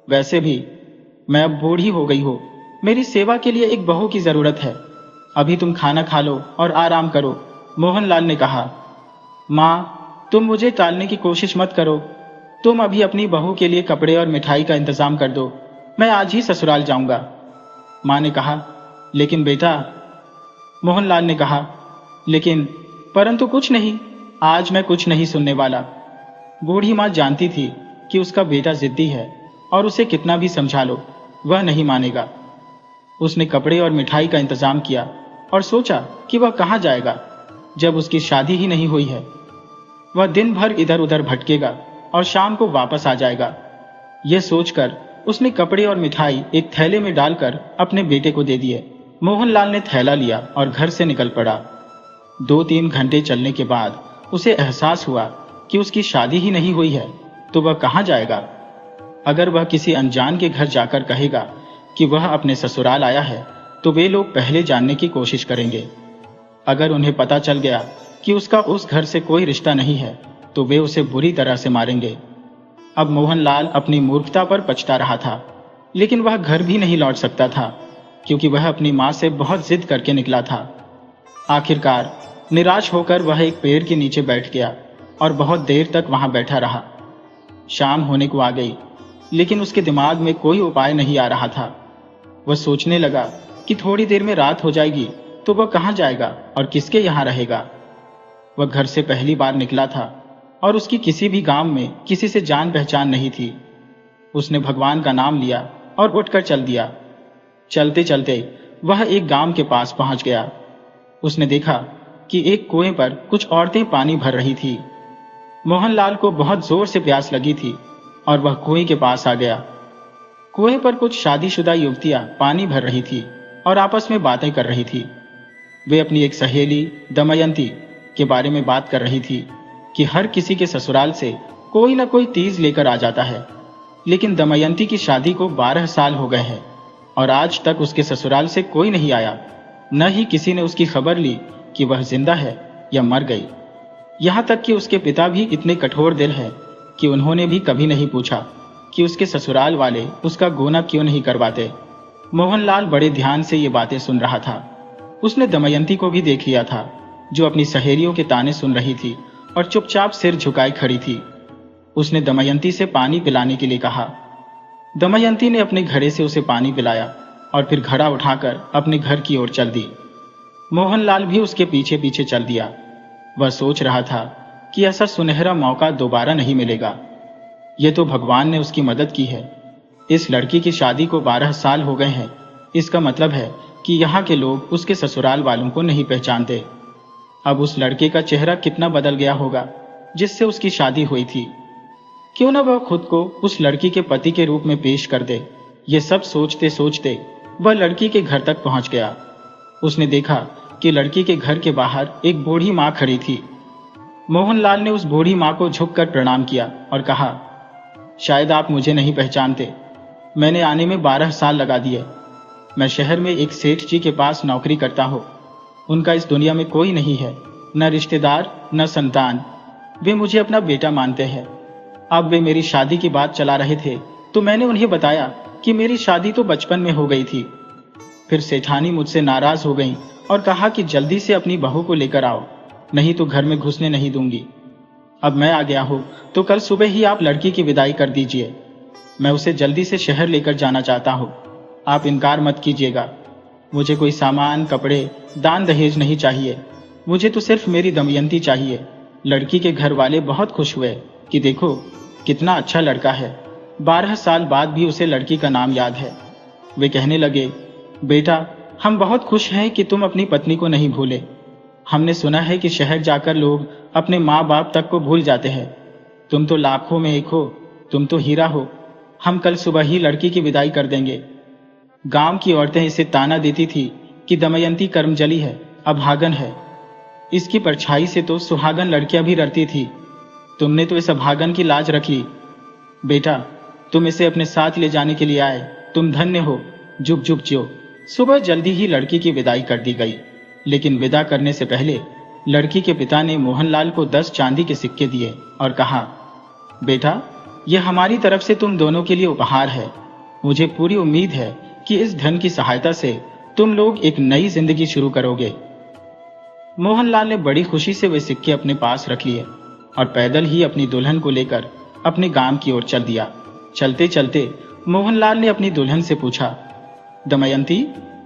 Speaker 1: वैसे भी मैं अब बूढ़ी हो गई हो, मेरी सेवा के लिए एक बहू की जरूरत है। अभी तुम खाना खा लो और आराम करो। मोहनलाल ने कहा, माँ, तुम मुझे टालने की कोशिश मत करो, तुम अभी अपनी बहू के लिए कपड़े और मिठाई का इंतजाम कर दो, मैं आज ही ससुराल जाऊंगा। माँ ने कहा, लेकिन बेटा। मोहनलाल ने कहा, लेकिन परंतु कुछ नहीं, आज मैं कुछ नहीं सुनने वाला। बूढ़ी माँ जानती थी कि उसका बेटा जिद्दी है और उसे कितना भी समझा लो वह नहीं मानेगा। उसने कपड़े और मिठाई का इंतजाम किया और सोचा कि वह कहाँ जाएगा जब उसकी शादी ही नहीं हुई है। वह दिन भर इधर उधर भटकेगा और शाम को वापस आ जाएगा। यह सोचकर उसने कपड़े और मिठाई एक थैले में डालकर अपने बेटे को दे दिए। मोहनलाल ने थैला लिया और घर से निकल पड़ा। 2-3 घंटे चलने के बाद उसे एहसास हुआ कि उसकी शादी ही नहीं हुई है, तो वह कहाँ जाएगा? अगर वह किसी अनजान के घर जाकर कहेगा कि वह अपने ससुराल आया है, तो वे लोग पहले जानने की कोशिश करेंगे। अगर उन्हें पता चल गया कि उसका उस घर से कोई रिश्ता नहीं है, तो वे उसे बुरी तरह से मारेंगे। अब मोहनलाल अपनी मूर्खता पर पछता रहा था, लेकिन वह घर भी नहीं लौट सकता था, क्योंकि वह अपनी माँ से बहुत जिद करके निकला था। आखिरकार निराश होकर वह एक पेड़ के नीचे बैठ गया और बहुत देर तक वहां बैठा रहा। शाम होने को आ गई, लेकिन उसके दिमाग में कोई उपाय नहीं आ रहा था। वह सोचने लगा कि थोड़ी देर में रात हो जाएगी तो वह कहाँ जाएगा और किसके यहाँ रहेगा। वह घर से पहली बार निकला था और उसकी किसी भी गांव में किसी से जान पहचान नहीं थी। उसने भगवान का नाम लिया और उठकर चल दिया। चलते चलते वह एक गांव के पास पहुंच गया। उसने देखा कि एक कुएं पर कुछ औरतें पानी भर रही थी। मोहनलाल को बहुत जोर से प्यास लगी थी और वह कुएं के पास आ गया। कुएं पर कुछ शादीशुदा युवतियां पानी भर रही थी और आपस में बातें कर रही थी। वे अपनी एक सहेली दमयंती के बारे में बात कर रही थी कि हर किसी के ससुराल से कोई न कोई तीज लेकर आ जाता है, लेकिन दमयंती की शादी को 12 साल हो गए हैं और आज तक उसके ससुराल से कोई नहीं आया। न ही किसी ने उसकी खबर ली कि वह जिंदा है या मर गई। यहाँ तक कि उसके पिता भी इतने कठोर दिल हैं कि उन्होंने भी कभी नहीं पूछा कि उसके ससुराल वाले उसका गोना क्यों नहीं करवाते। मोहनलाल बड़े ध्यान से ये बातें सुन रहा था। उसने दमयंती को भी देख लिया था, जो अपनी सहेलियों के ताने सुन रही थी और चुपचाप सिर झुकाए खड़ी थी। उसने दमयंती से पानी पिलाने के लिए कहा। दमयंती ने अपने घड़े से उसे पानी पिलाया और फिर घड़ा उठाकर अपने घर की ओर चल दी। मोहनलाल भी उसके पीछे पीछे चल दिया। वह सोच रहा था कि ऐसा सुनहरा मौका दोबारा नहीं मिलेगा। यह तो भगवान ने उसकी मदद की है। इस लड़की की शादी को 12 साल हो गए हैं। इसका मतलब है कि यहाँ के लोग उसके ससुराल वालों को नहीं पहचानते। अब उस लड़के का चेहरा कितना बदल गया होगा जिससे उसकी शादी हुई थी। क्यों न वह खुद को उस लड़की के पति के रूप में पेश कर दे। ये सब सोचते सोचते वह लड़की के घर तक पहुंच गया। उसने देखा कि लड़की के घर के बाहर एक बूढ़ी माँ खड़ी थी। मोहनलाल ने उस बूढ़ी माँ को झुककर प्रणाम किया और कहा, शायद आप मुझे नहीं पहचानते। मैंने आने में 12 साल लगा दिए। मैं शहर में एक सेठ जी के पास नौकरी करता हूँ। उनका इस दुनिया में कोई नहीं है, न रिश्तेदार न संतान। वे मुझे अपना बेटा मानते हैं। अब वे मेरी शादी की बात चला रहे थे तो मैंने उन्हें बताया कि मेरी शादी तो बचपन में हो गई थी। फिर सेठानी मुझसे नाराज हो गई और कहा कि जल्दी से अपनी बहू को लेकर आओ, नहीं तो घर में घुसने नहीं दूंगी। अब मैं आ गया हूँ तो कल सुबह ही आप लड़की की विदाई कर दीजिए। मैं उसे जल्दी से शहर लेकर जाना चाहता हूँ। आप इनकार मत कीजिएगा। मुझे कोई सामान, कपड़े, दान दहेज नहीं चाहिए। मुझे तो सिर्फ मेरी दमयंती चाहिए। लड़की के घर वाले बहुत खुश हुए कि देखो कितना अच्छा लड़का है। 12 साल बाद भी उसे लड़की का नाम याद है। वे कहने लगे, बेटा, हम बहुत खुश हैं कि तुम अपनी पत्नी को नहीं भूले। हमने सुना है कि शहर जाकर लोग अपने माँ बाप तक को भूल जाते हैं। तुम तो लाखों में एक हो, तुम तो हीरा हो। हम कल सुबह ही लड़की की विदाई कर देंगे। गांव की औरतें इसे ताना देती थी कि दमयंती कर्मजली है, अभागन है। इसकी परछाई से तो सुहागन लड़कियां भी डरती थी। तुमने तो इस अभागन की लाज रखी। बेटा, तुम इसे अपने साथ ले जाने के लिए आए, तुम धन्य हो। जुग जुग जियो। सुबह जल्दी ही लड़की की विदाई कर दी गई, लेकिन विदा करने से पहले लड़की के पिता ने मोहनलाल को 10 चांदी के सिक्के दिए और कहा, बेटा, यह हमारी तरफ से तुम दोनों के लिए उपहार है। मुझे पूरी उम्मीद है कि इस धन की सहायता से तुम लोग एक नई जिंदगी शुरू करोगे। मोहनलाल ने बड़ी खुशी से वे सिक्के अपने पास रख लिए और पैदल ही अपनी दुल्हन को लेकर अपने गांव की ओर चल दिया। चलते चलते मोहनलाल ने अपनी दुल्हन से पूछा, दमयंती,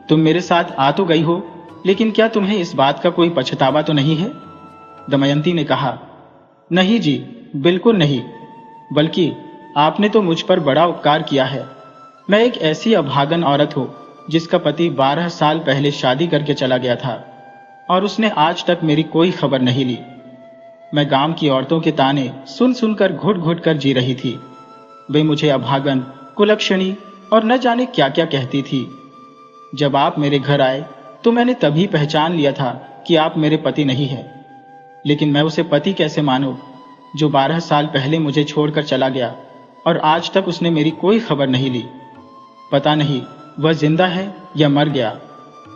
Speaker 1: तुम मेरे साथ आ तो गई हो, लेकिन क्या तुम्हें इस बात का कोई पछतावा तो नहीं है? दमयंती ने कहा, नहीं जी, बिल्कुल नहीं, बल्कि आपने तो मुझ पर बड़ा उपकार किया है। मैं एक ऐसी अभागन औरत हूं जिसका पति 12 साल पहले शादी करके चला गया था और उसने आज तक मेरी कोई खबर नहीं ली। मैं गांव की औरतों के ताने सुन सुनकर घुट घुट कर जी रही थी। वे मुझे अभागन, कुलक्षणी और न जाने क्या क्या कहती थी। जब आप मेरे घर आए तो मैंने तभी पहचान लिया था कि आप मेरे पति नहीं हैं। लेकिन मैं उसे पति कैसे मानूं जो 12 साल पहले मुझे छोड़कर चला गया और आज तक उसने मेरी कोई खबर नहीं ली। पता नहीं वह जिंदा है या मर गया,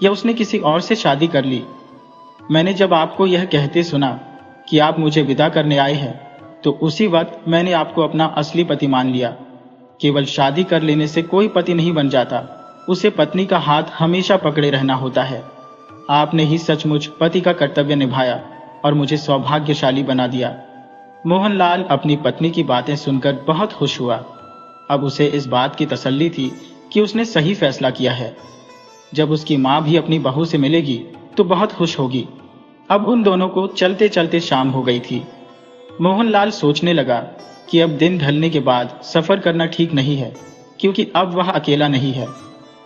Speaker 1: या उसने किसी और से शादी कर ली। मैंने जब आपको यह कहते सुना कि आप मुझे विदा करने आए हैं, तो उसी वक्त मैंने आपको अपना असली पति मान लिया। केवल शादी कर लेने से कोई पति नहीं बन जाता, उसे पत्नी का हाथ हमेशा पकड़े रहना होता है। आपने ही सचमुच पति का कर्तव्य निभाया और मुझे सौभाग्यशाली बना दिया। मोहनलाल अपनी पत्नी की बातें सुनकर बहुत खुश हुआ। अब उसे इस बात की तसल्ली थी कि उसने सही फैसला किया है। जब उसकी माँ भी अपनी बहू से मिलेगी तो बहुत खुश होगी। अब उन दोनों को चलते चलते शाम हो गई थी। मोहनलाल सोचने लगा कि अब दिन ढलने के बाद सफर करना ठीक नहीं है, क्योंकि अब वह अकेला नहीं है,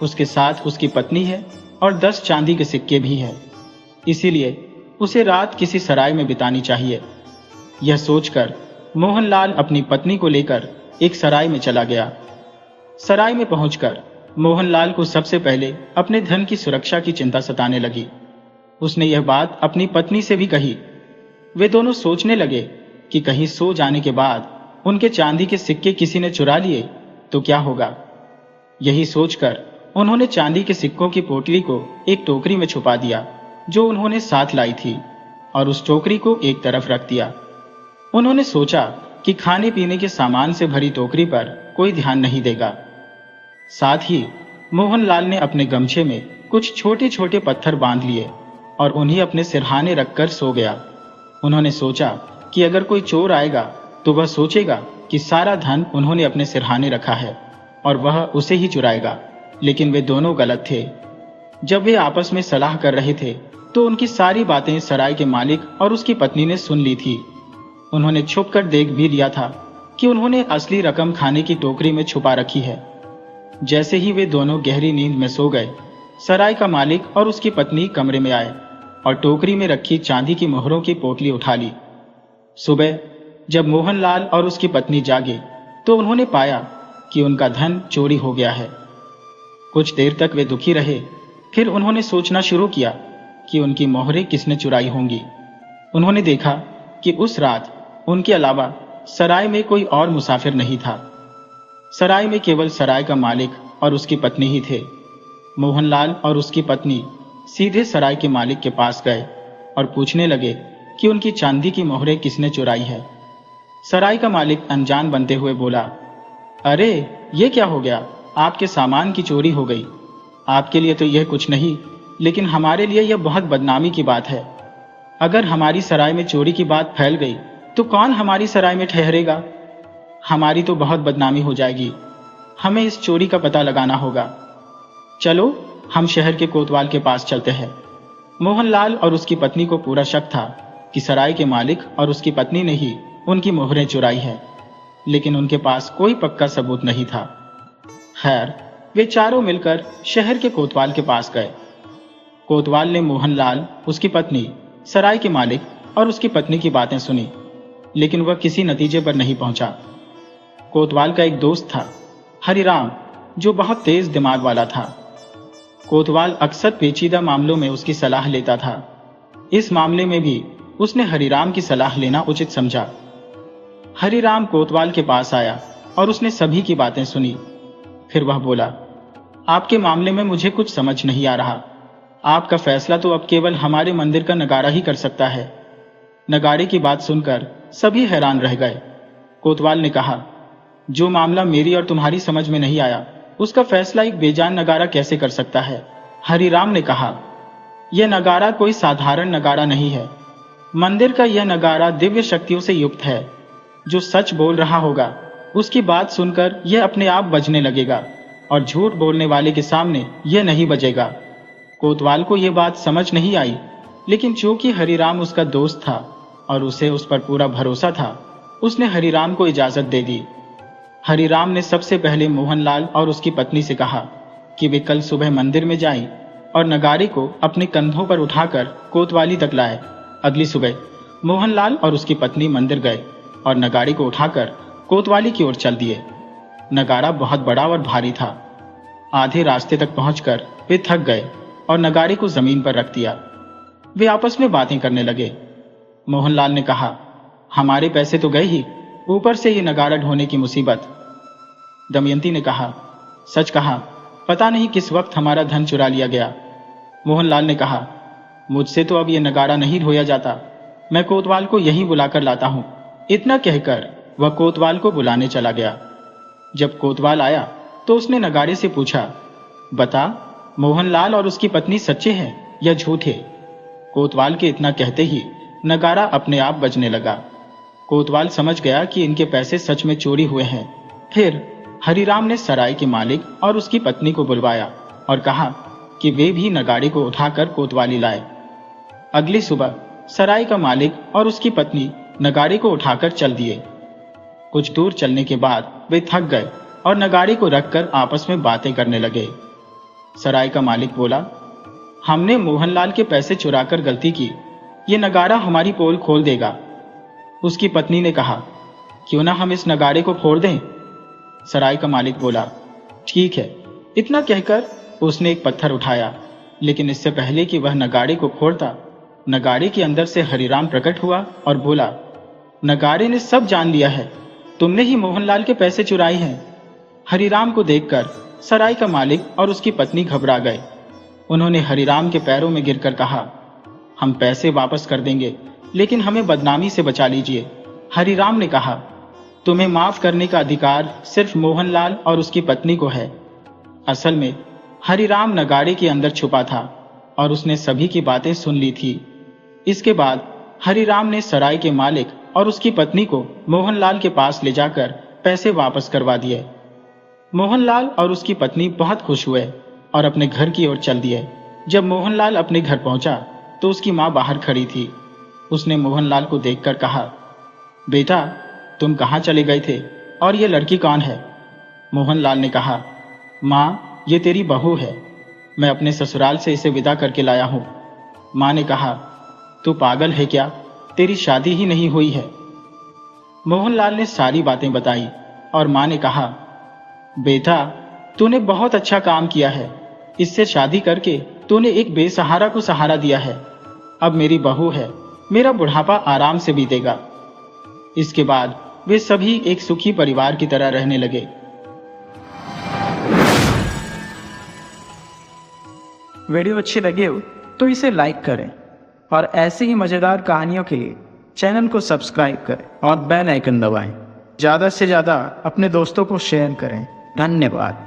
Speaker 1: उसके साथ उसकी पत्नी है और 10 चांदी के सिक्के भी हैं। इसीलिए उसे रात किसी सराय में बितानी चाहिए। यह सोचकर मोहनलाल अपनी पत्नी को लेकर एक सराय में चला गया। सराय में पहुंचकर मोहनलाल को सबसे पहले अपने धन की सुरक्षा की चिंता सताने लगी। उसने यह बात अपनी पत्नी से भी कही। वे दोनों सोचने लगे कि कहीं सो जाने के बाद उनके चांदी के सिक्के किसी ने चुरा लिए तो क्या होगा। यही सोचकर उन्होंने चांदी के सिक्कों की पोटली को एक टोकरी में छुपा दिया जो उन्होंने साथ लाई थी, और उस टोकरी को एक तरफ रख दिया। उन्होंने सोचा कि खाने पीने के सामान से भरी टोकरी पर कोई ध्यान नहीं देगा। साथ ही मोहनलाल ने अपने गमछे में कुछ छोटे छोटे पत्थर बांध लिए और उन्हें अपने सिरहाने रखकर सो गया। उन्होंने सोचा कि अगर कोई चोर आएगा तो वह सोचेगा कि सारा धन उन्होंने अपने सिरहाने रखा है और वह उसे ही चुराएगा। लेकिन वे दोनों गलत थे। जब वे आपस में सलाह कर रहे थे तो उनकी सारी बातें सराय के मालिक और उसकी पत्नी ने सुन ली थी। उन्होंने छुपकर देख भी लिया था कि उन्होंने असली रकम खाने की टोकरी में छुपा रखी है। जैसे ही वे दोनों गहरी नींद में सो गए, सराय का मालिक और उसकी पत्नी कमरे में आए और टोकरी में रखी चांदी की मोहरों की पोटली उठा ली। सुबह जब मोहनलाल और उसकी पत्नी जागे तो उन्होंने पाया कि उनका धन चोरी हो गया है। कुछ देर तक वे दुखी रहे, फिर उन्होंने सोचना शुरू किया कि उनकी मोहरें किसने चुराई होंगी। उन्होंने देखा कि उस रात उनके अलावा सराय में कोई और मुसाफिर नहीं था। सराय में केवल सराय का मालिक और उसकी पत्नी ही थे। मोहनलाल और उसकी पत्नी सीधे सराय के मालिक के पास गए और पूछने लगे कि उनकी चांदी की मोहरें किसने चुराई है। सराय का मालिक अनजान बनते हुए बोला, अरे ये क्या हो गया, आपके सामान की चोरी हो गई। आपके लिए तो यह कुछ नहीं, लेकिन हमारे लिए यह बहुत बदनामी की बात है। अगर हमारी सराय में चोरी की बात फैल गई तो कौन हमारी सराय में ठहरेगा। हमारी तो बहुत बदनामी हो जाएगी। हमें इस चोरी का पता लगाना होगा। चलो हम शहर के कोतवाल के पास चलते हैं। मोहनलाल और उसकी पत्नी को पूरा शक था कि सराय के मालिक और उसकी पत्नी ने ही उनकी मोहरें चुराई है, लेकिन उनके पास कोई पक्का सबूत नहीं था। खैर, वे चारों मिलकर शहर के कोतवाल के पास गए। कोतवाल ने मोहनलाल, उसकी पत्नी सराय के मालिक और उसकी पत्नी की बातें सुनी, लेकिन वह किसी नतीजे पर नहीं पहुंचा। कोतवाल का एक दोस्त था, हरिराम, जो बहुत तेज दिमाग वाला था। कोतवाल अक्सर पेचीदा मामलों में उसकी सलाह लेता था। इस मामले में भी उसने हरिराम की सलाह लेना उचित समझा। हरिराम कोतवाल के पास आया और उसने सभी की बातें सुनी। फिर वह बोला, आपके मामले में मुझे कुछ समझ नहीं आ रहा। आपका फैसला तो अब केवल हमारे मंदिर का नगारा ही कर सकता है। नगारे की बात सुनकर सभी हैरान रह गए। कोतवाल ने कहा, जो मामला मेरी और तुम्हारी समझ में नहीं आया, उसका फैसला एक बेजान नगारा कैसे कर सकता है? हरिराम ने कहा, यह नगारा कोई साधारण नगारा नहीं है। मंदिर का यह नगारा दिव्य शक्तियों से युक्त है। जो सच बोल रहा होगा, उसकी बात सुनकर यह अपने आप बजने लगेगा और झूठ बोलने वाले के सामने यह नहीं बजेगा। कोतवाल को यह बात समझ नहीं आई, लेकिन चूंकि हरिराम उसका दोस्त था और उसे उस पर पूरा भरोसा था, उसने हरिराम को इजाजत दे दी। हरिराम ने सबसे पहले मोहनलाल और उसकी पत्नी से कहा कि वे कल सुबह मंदिर में जाएं और नगारे को अपने कंधों पर उठाकर कोतवाली तक लाए। अगली सुबह मोहनलाल और उसकी पत्नी मंदिर गए और नगारे को उठाकर कोतवाली की ओर चल दिए। नगारा बहुत बड़ा और भारी था। आधे रास्ते तक पहुंचकर वे थक गए और नगारे को जमीन पर रख दिया। वे आपस में बातें करने लगे। मोहनलाल ने कहा, हमारे पैसे तो गए ही, ऊपर से ये नगारा ढोने की मुसीबत। दमयंती ने कहा, सच कहा, पता नहीं किस वक्त हमारा धन चुरा लिया गया। मोहनलाल ने कहा, मुझसे तो अब ये नगारा नहीं ढोया जाता, मैं कोतवाल को यहीं बुलाकर लाता हूं। इतना कहकर वह कोतवाल को बुलाने चला गया। जब कोतवाल आया तो उसने नगारे से पूछा, बता, मोहनलाल और उसकी पत्नी सच्चे हैं या झूठे? कोतवाल के इतना कहते ही नगारा अपने आप बजने लगा। कोतवाल समझ गया कि इनके पैसे सच में चोरी हुए हैं। फिर हरिराम ने सराय के मालिक और उसकी पत्नी को बुलवाया और कहा कि वे भी नगाड़े को उठाकर कोतवाली लाए। अगली सुबह सराय का मालिक और उसकी पत्नी नगाड़े को उठाकर चल दिए। कुछ दूर चलने के बाद वे थक गए और नगाड़े को रखकर आपस में बातें करने लगे। सराय का मालिक बोला, हमने मोहनलाल के पैसे चुराकर गलती की, ये नगाड़ा हमारी पोल खोल देगा। उसकी पत्नी ने कहा, क्यों ना हम इस नगाड़े को फोड़ दें? सराय का मालिक बोला, ठीक है। इतना कहकर उसने एक पत्थर उठाया, लेकिन इससे पहले कि वह नगाड़े को फोड़ता, नगाड़े के अंदर से हरिराम प्रकट हुआ और बोला, नगाड़े ने सब जान लिया है, तुमने ही मोहनलाल के पैसे चुराए हैं। हरिराम को देखकर सराय का मालिक और उसकी पत्नी घबरा गए। उन्होंने हरिराम के पैरों में गिरकर कहा, हम पैसे वापस कर देंगे, लेकिन हमें बदनामी से बचा लीजिए। हरिराम ने कहा, तुम्हें माफ करने का अधिकार सिर्फ मोहनलाल और उसकी पत्नी को है। असल में हरिराम नगाड़े के अंदर छुपा था और उसने सभी की बातें सुन ली थी। इसके बाद हरिराम ने सराय के मालिक और उसकी पत्नी को मोहनलाल के पास ले जाकर पैसे वापस करवा दिए। मोहनलाल और उसकी पत्नी बहुत खुश हुए और अपने घर की ओर चल दिए। जब मोहनलाल अपने घर पहुंचा तो उसकी मां बाहर खड़ी थी। उसने मोहनलाल को देखकर कहा, बेटा, तुम कहां चले गए थे और ये लड़की कौन है? मोहनलाल ने कहा, मां, ये तेरी बहू है, मैं अपने ससुराल से इसे विदा करके लाया हूं। मां ने कहा, तू पागल है क्या? तेरी शादी ही नहीं हुई है। मोहनलाल ने सारी बातें बताई और मां ने कहा, बेटा, तूने बहुत अच्छा काम किया है। इससे शादी करके तूने एक बेसहारा को सहारा दिया है। अब मेरी बहू है, मेरा बुढ़ापा आराम से बीतेगा। इसके बाद वे सभी एक सुखी परिवार की तरह रहने लगे।
Speaker 2: वीडियो अच्छी लगे हो तो इसे लाइक करें और ऐसी ही मज़ेदार कहानियों के लिए चैनल को सब्सक्राइब करें और बेल आइकन दबाएं। ज़्यादा से ज़्यादा अपने दोस्तों को शेयर करें। धन्यवाद।